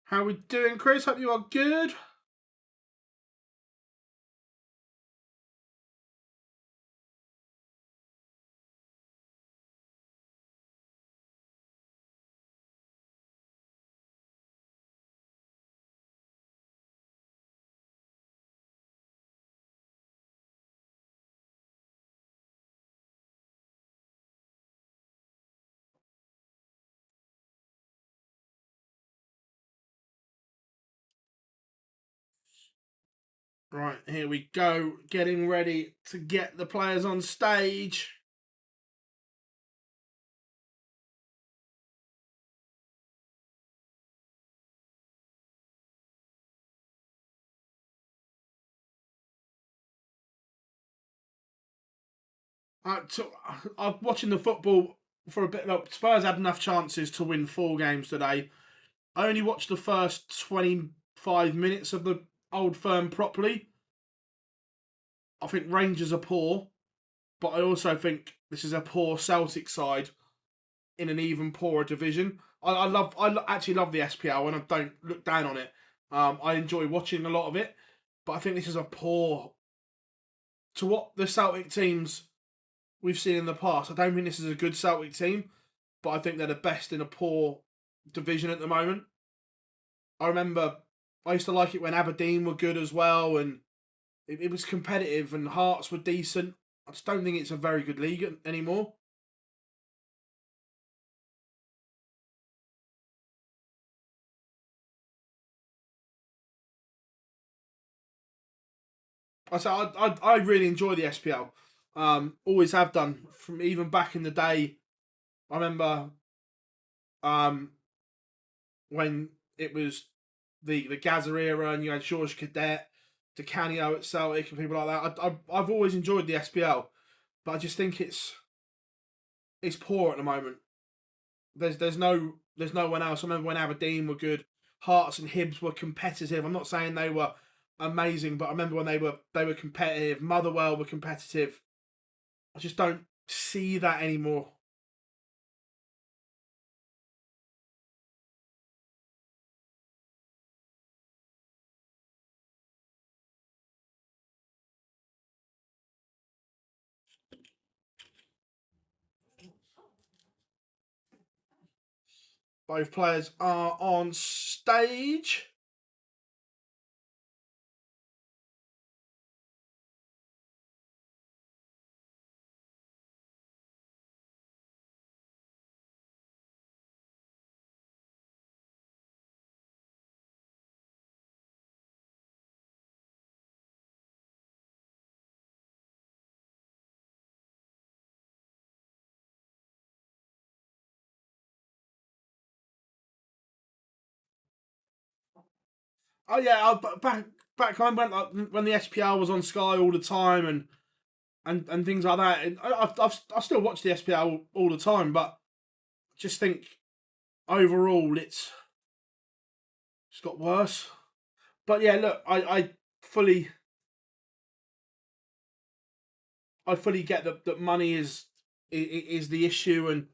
A: How we doing, Chris? Hope you are good. Right, here we go. Getting ready to get the players on stage. I'm watching the football for a bit. Look, Spurs had enough chances to win 4 games today. I only watched the first 25 minutes of the Old Firm properly. I think Rangers are poor, but I also think this is a poor Celtic side in an even poorer division. I actually love the SPL and I don't look down on it. I enjoy watching a lot of it, but I think this is a poor to what the Celtic teams we've seen in the past. I don't think this is a good Celtic team, but I think they're the best in a poor division at the moment. I remember I used to like it when Aberdeen were good as well, and it was competitive and Hearts were decent. I just don't think it's a very good league anymore. I really enjoy the SPL. Always have done from even back in the day. I remember um, when it was the Gazza era and you had George Cadet, DeCanio at Celtic and people like that. I've always enjoyed the SPL, but I just think it's poor at the moment. There's no one else. I remember when Aberdeen were good, Hearts and Hibs were competitive. I'm not saying they were amazing, but I remember when they were competitive. Motherwell were competitive. I just don't see that anymore. Both players are on stage. Oh yeah, back when the SPL was on Sky all the time and things like that. And I still watch the SPL all the time, but just think overall it's got worse. But yeah, look, I fully I fully get that money is the issue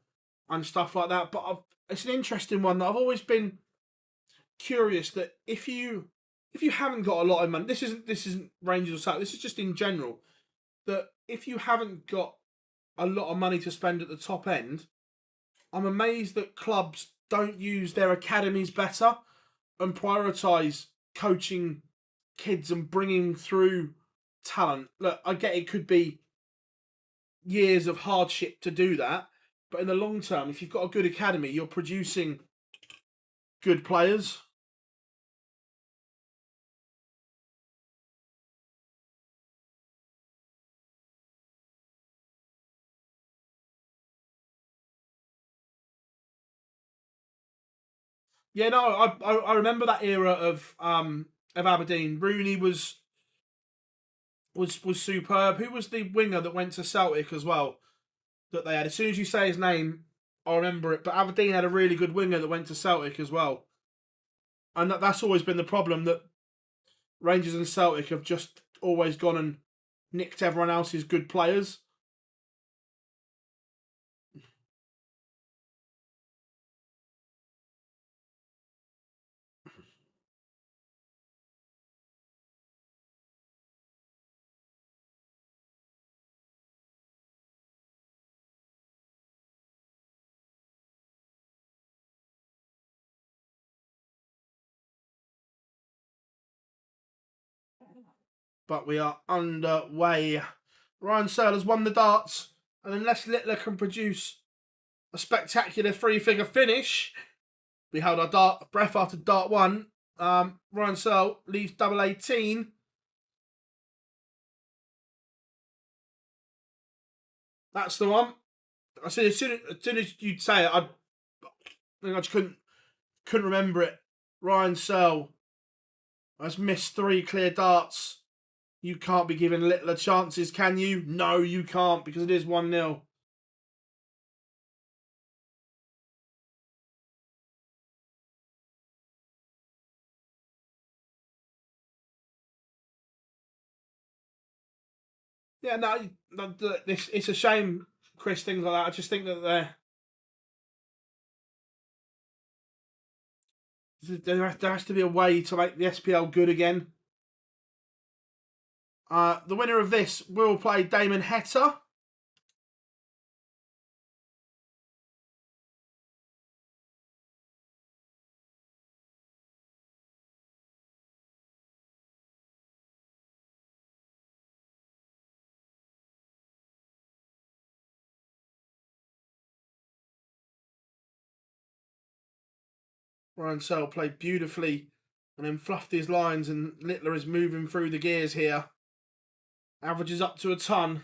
A: and stuff like that. But it's an interesting one that I've always been curious that if you haven't got a lot of money, this isn't Rangers or South, this is just in general, that if you haven't got a lot of money to spend at the top end, I'm amazed that clubs don't use their academies better and prioritise coaching kids and bringing through talent. Look, I get it could be years of hardship to do that, but in the long term, if you've got a good academy, you're producing good players. Yeah, no, I remember that era of Aberdeen. Rooney was superb. Who was the winger that went to Celtic as well that they had? As soon as you say his name, I remember it. But Aberdeen had a really good winger that went to Celtic as well. And that's always been the problem, that Rangers and Celtic have just always gone and nicked everyone else's good players. But we are underway. Ryan Searle has won the darts, and unless Littler can produce a spectacular three-figure finish, we held our breath after dart 1. Ryan Searle leaves double 18. That's the one. I said as soon as you'd say it, I just couldn't remember it. Ryan Searle has missed 3 clear darts. You can't be giving Littler chances, can you? No, you can't, because it is 1-0. Yeah, no, it's a shame, Chris, things like that. I just think that there has to be a way to make the SPL good again. The winner of this will play Damon Heta. Ryan Searle played beautifully and then fluffed his lines, and Littler is moving through the gears here. Averages up to a ton.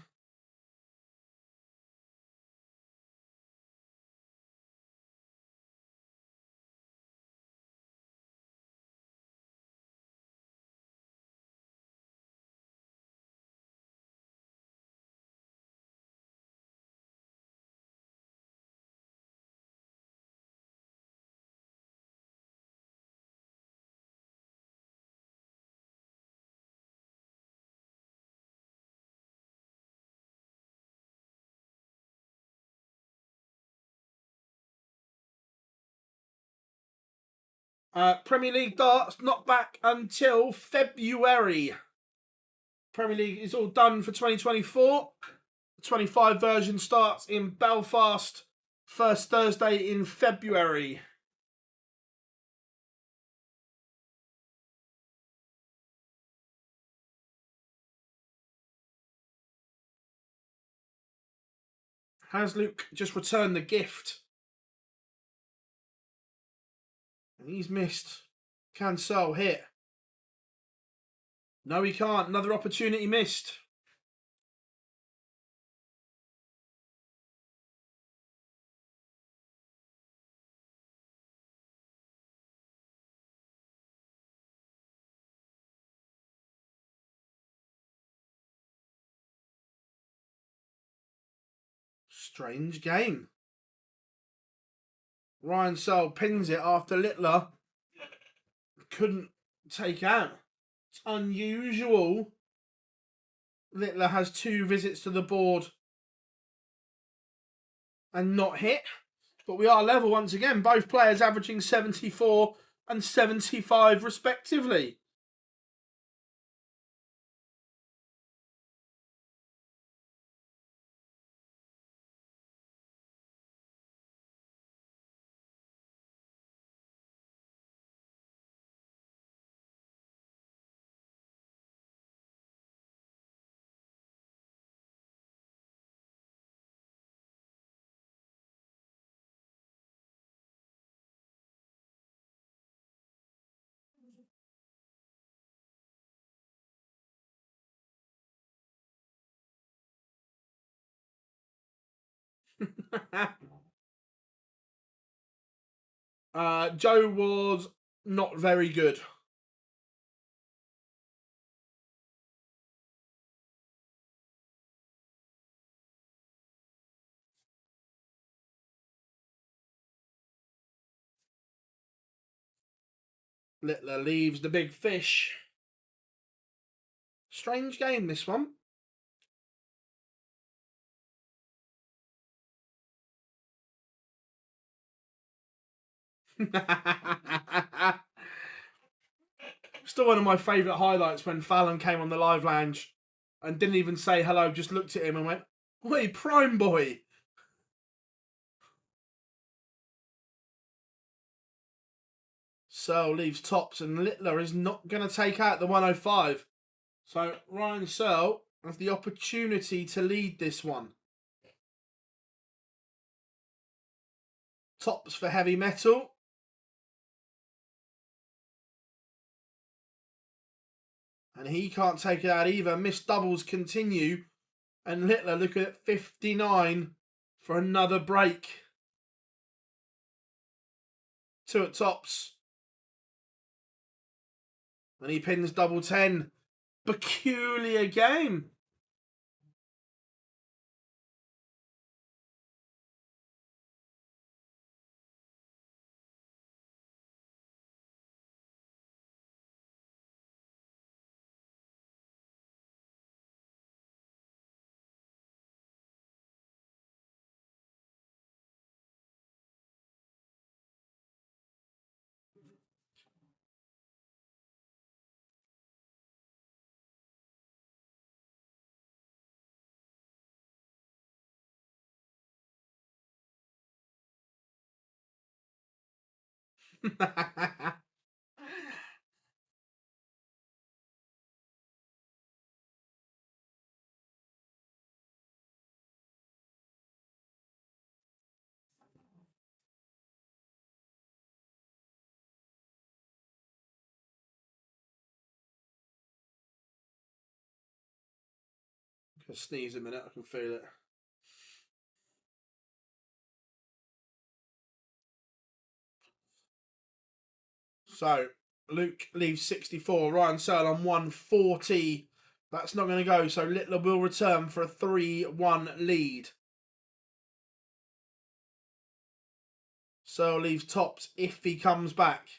A: Premier League darts not back until February. Premier League is all done for 2024. The 25 version starts in Belfast, first Thursday in February. Has Luke just returned the gift? And he's missed. Can Searle hit? No, he can't. Another opportunity missed. Strange game. Ryan Searle pins it after Littler couldn't take out. It's unusual Littler has 2 visits to the board and not hit. But we are level once again. Both players averaging 74 and 75 respectively. Joe was not very good. Littler leaves the big fish. Strange game, this one. Still one of my favourite highlights when Fallon came on the live lounge and didn't even say hello, just looked at him and went, "Oi, Prime Boy." Searle leaves tops and Littler is not going to take out the 105. So Ryan Searle has the opportunity to lead this one. Tops for heavy metal. And he can't take it out either. Missed doubles continue. And Littler looking at 59 for another break. 2 at tops. And he pins double 10. Peculiar game. I sneeze a minute, I can feel it. So, Luke leaves 64. Ryan Searle on 140. That's not going to go. So, Littler will return for a 3-1 lead. Searle leaves tops if he comes back.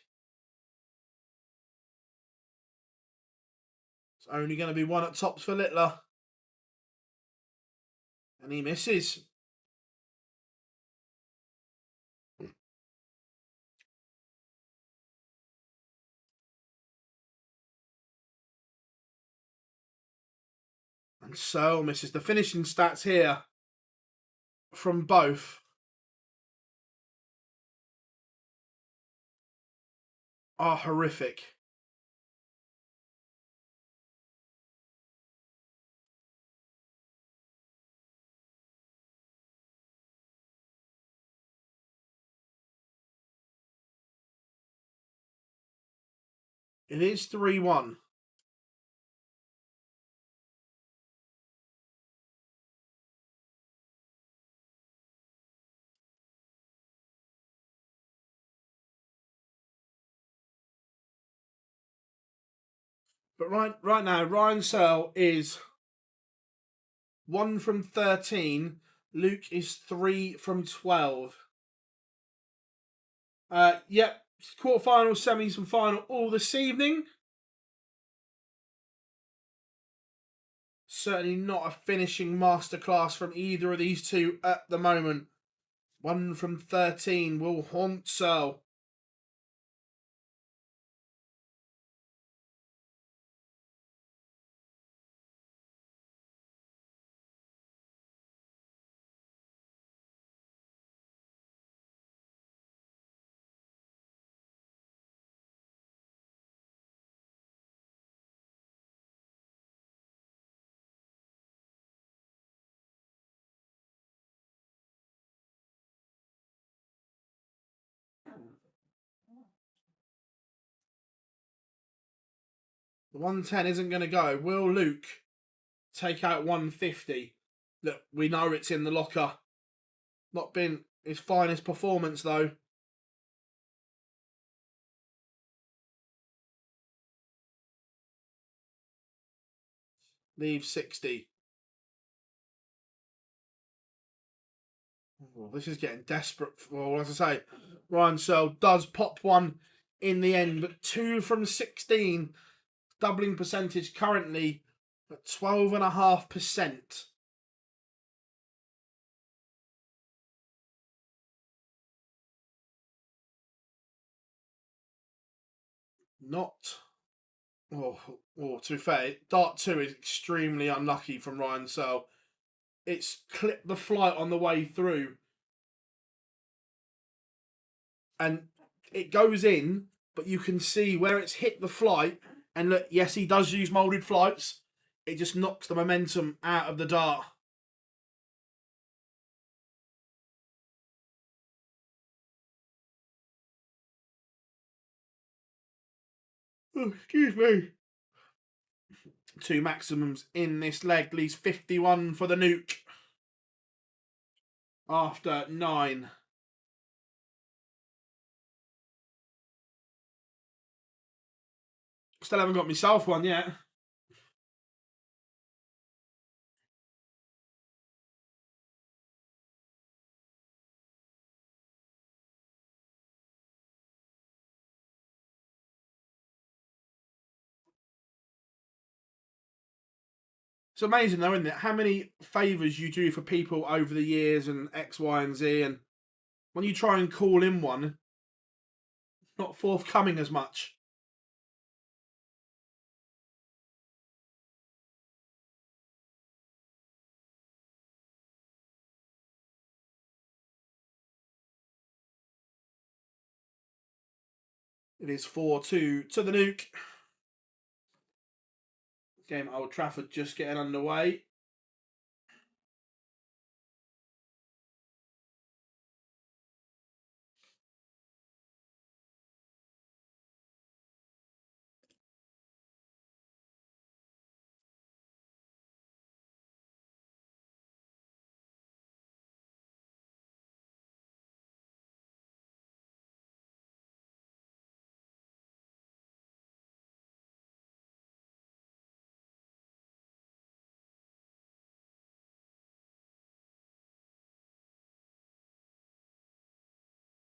A: It's only going to be 1 at tops for Littler. And he misses. And Searle misses. The finishing stats here from both are horrific. It is 3-1. But right now, Ryan Searle is 1 from 13. Luke is 3 from 12. Yep, quarterfinal, semis and final all this evening. Certainly not a finishing masterclass from either of these two at the moment. 1 from 13 will haunt Searle. The 110 isn't going to go. Will Luke take out 150? Look, we know it's in the locker. Not been his finest performance, though. Leave 60. Oh, this is getting desperate. Well, as I say, Ryan Searle does pop one in the end, but 2 from 16. Doubling percentage currently at 12.5%. Not. To be fair, Dart 2 is extremely unlucky from Ryan Searle. It's clipped the flight on the way through. And it goes in, but you can see where it's hit the flight. And look, yes, he does use moulded flights. It just knocks the momentum out of the dart. Oh, excuse me. 2 maximums in this leg. Leaves 51 for the nuke. After 9. Still haven't got myself one yet. It's amazing though, isn't it? How many favours you do for people over the years and X, Y, and Z, and when you try and call in one, not forthcoming as much. It is 4-2 to the nuke. Game at Old Trafford just getting underway.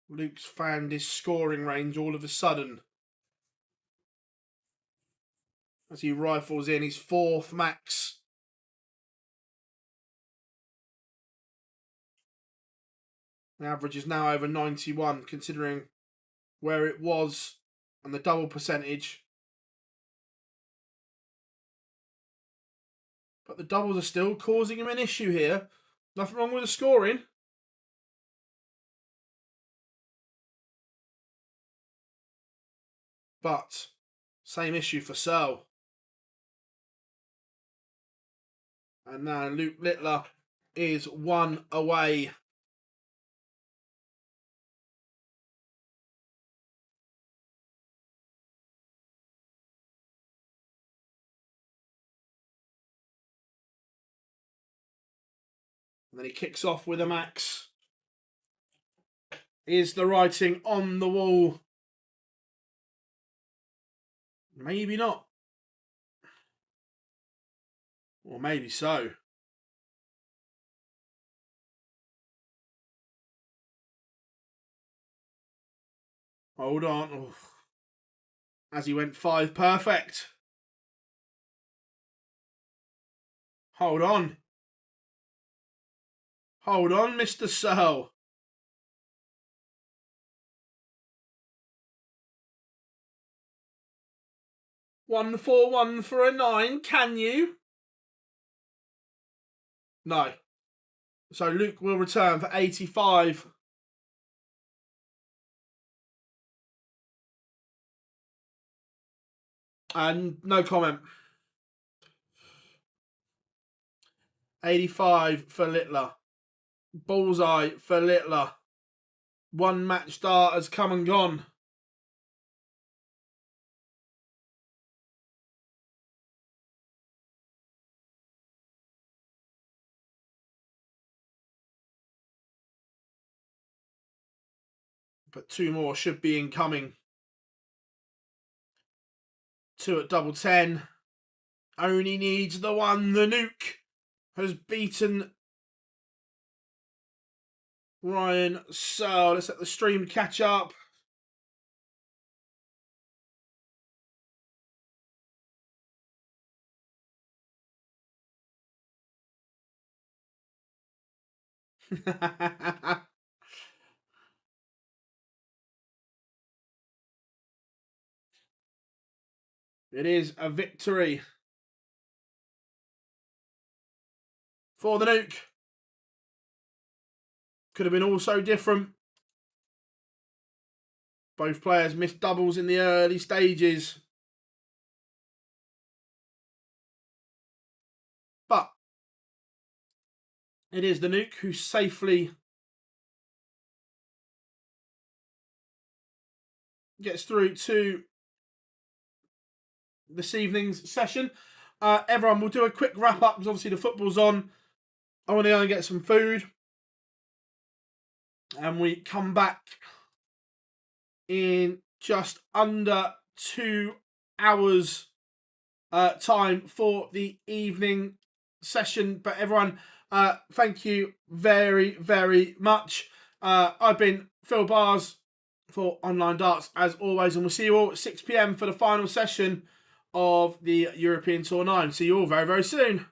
A: Luke's found his scoring range all of a sudden as he rifles in his 4th max. The average is now over 91, considering where it was and the double percentage. But the doubles are still causing him an issue here. Nothing wrong with the scoring. But same issue for Searle. And now Luke Littler is 1 away. And then he kicks off with a max. Is the writing on the wall? Maybe not. Or maybe so. Hold on. Oh. As he went 5 perfect. Hold on. Hold on, Mr. Searle. One for a 9. Can you? No. So Luke will return for 85. And no comment. 85 for Littler. Bullseye for Littler. One match start has come and gone. But 2 more should be incoming. 2 at double 10. Only needs the one. The Nuke has beaten Ryan Searle. Let's let the stream catch up. It is a victory for the Nuke. Could have been all so different. Both players missed doubles in the early stages. But it is the Nuke who safely gets through to this evening's session. Everyone, we'll do a quick wrap up because obviously the football's on. I want to go and get some food. And we come back in just under 2 hours time for the evening session. But everyone, thank you very, very much. I've been Phil Bars for Online Darts as always, and we'll see you all at 6 PM for the final session of the European Tour 9. See you all very, very soon.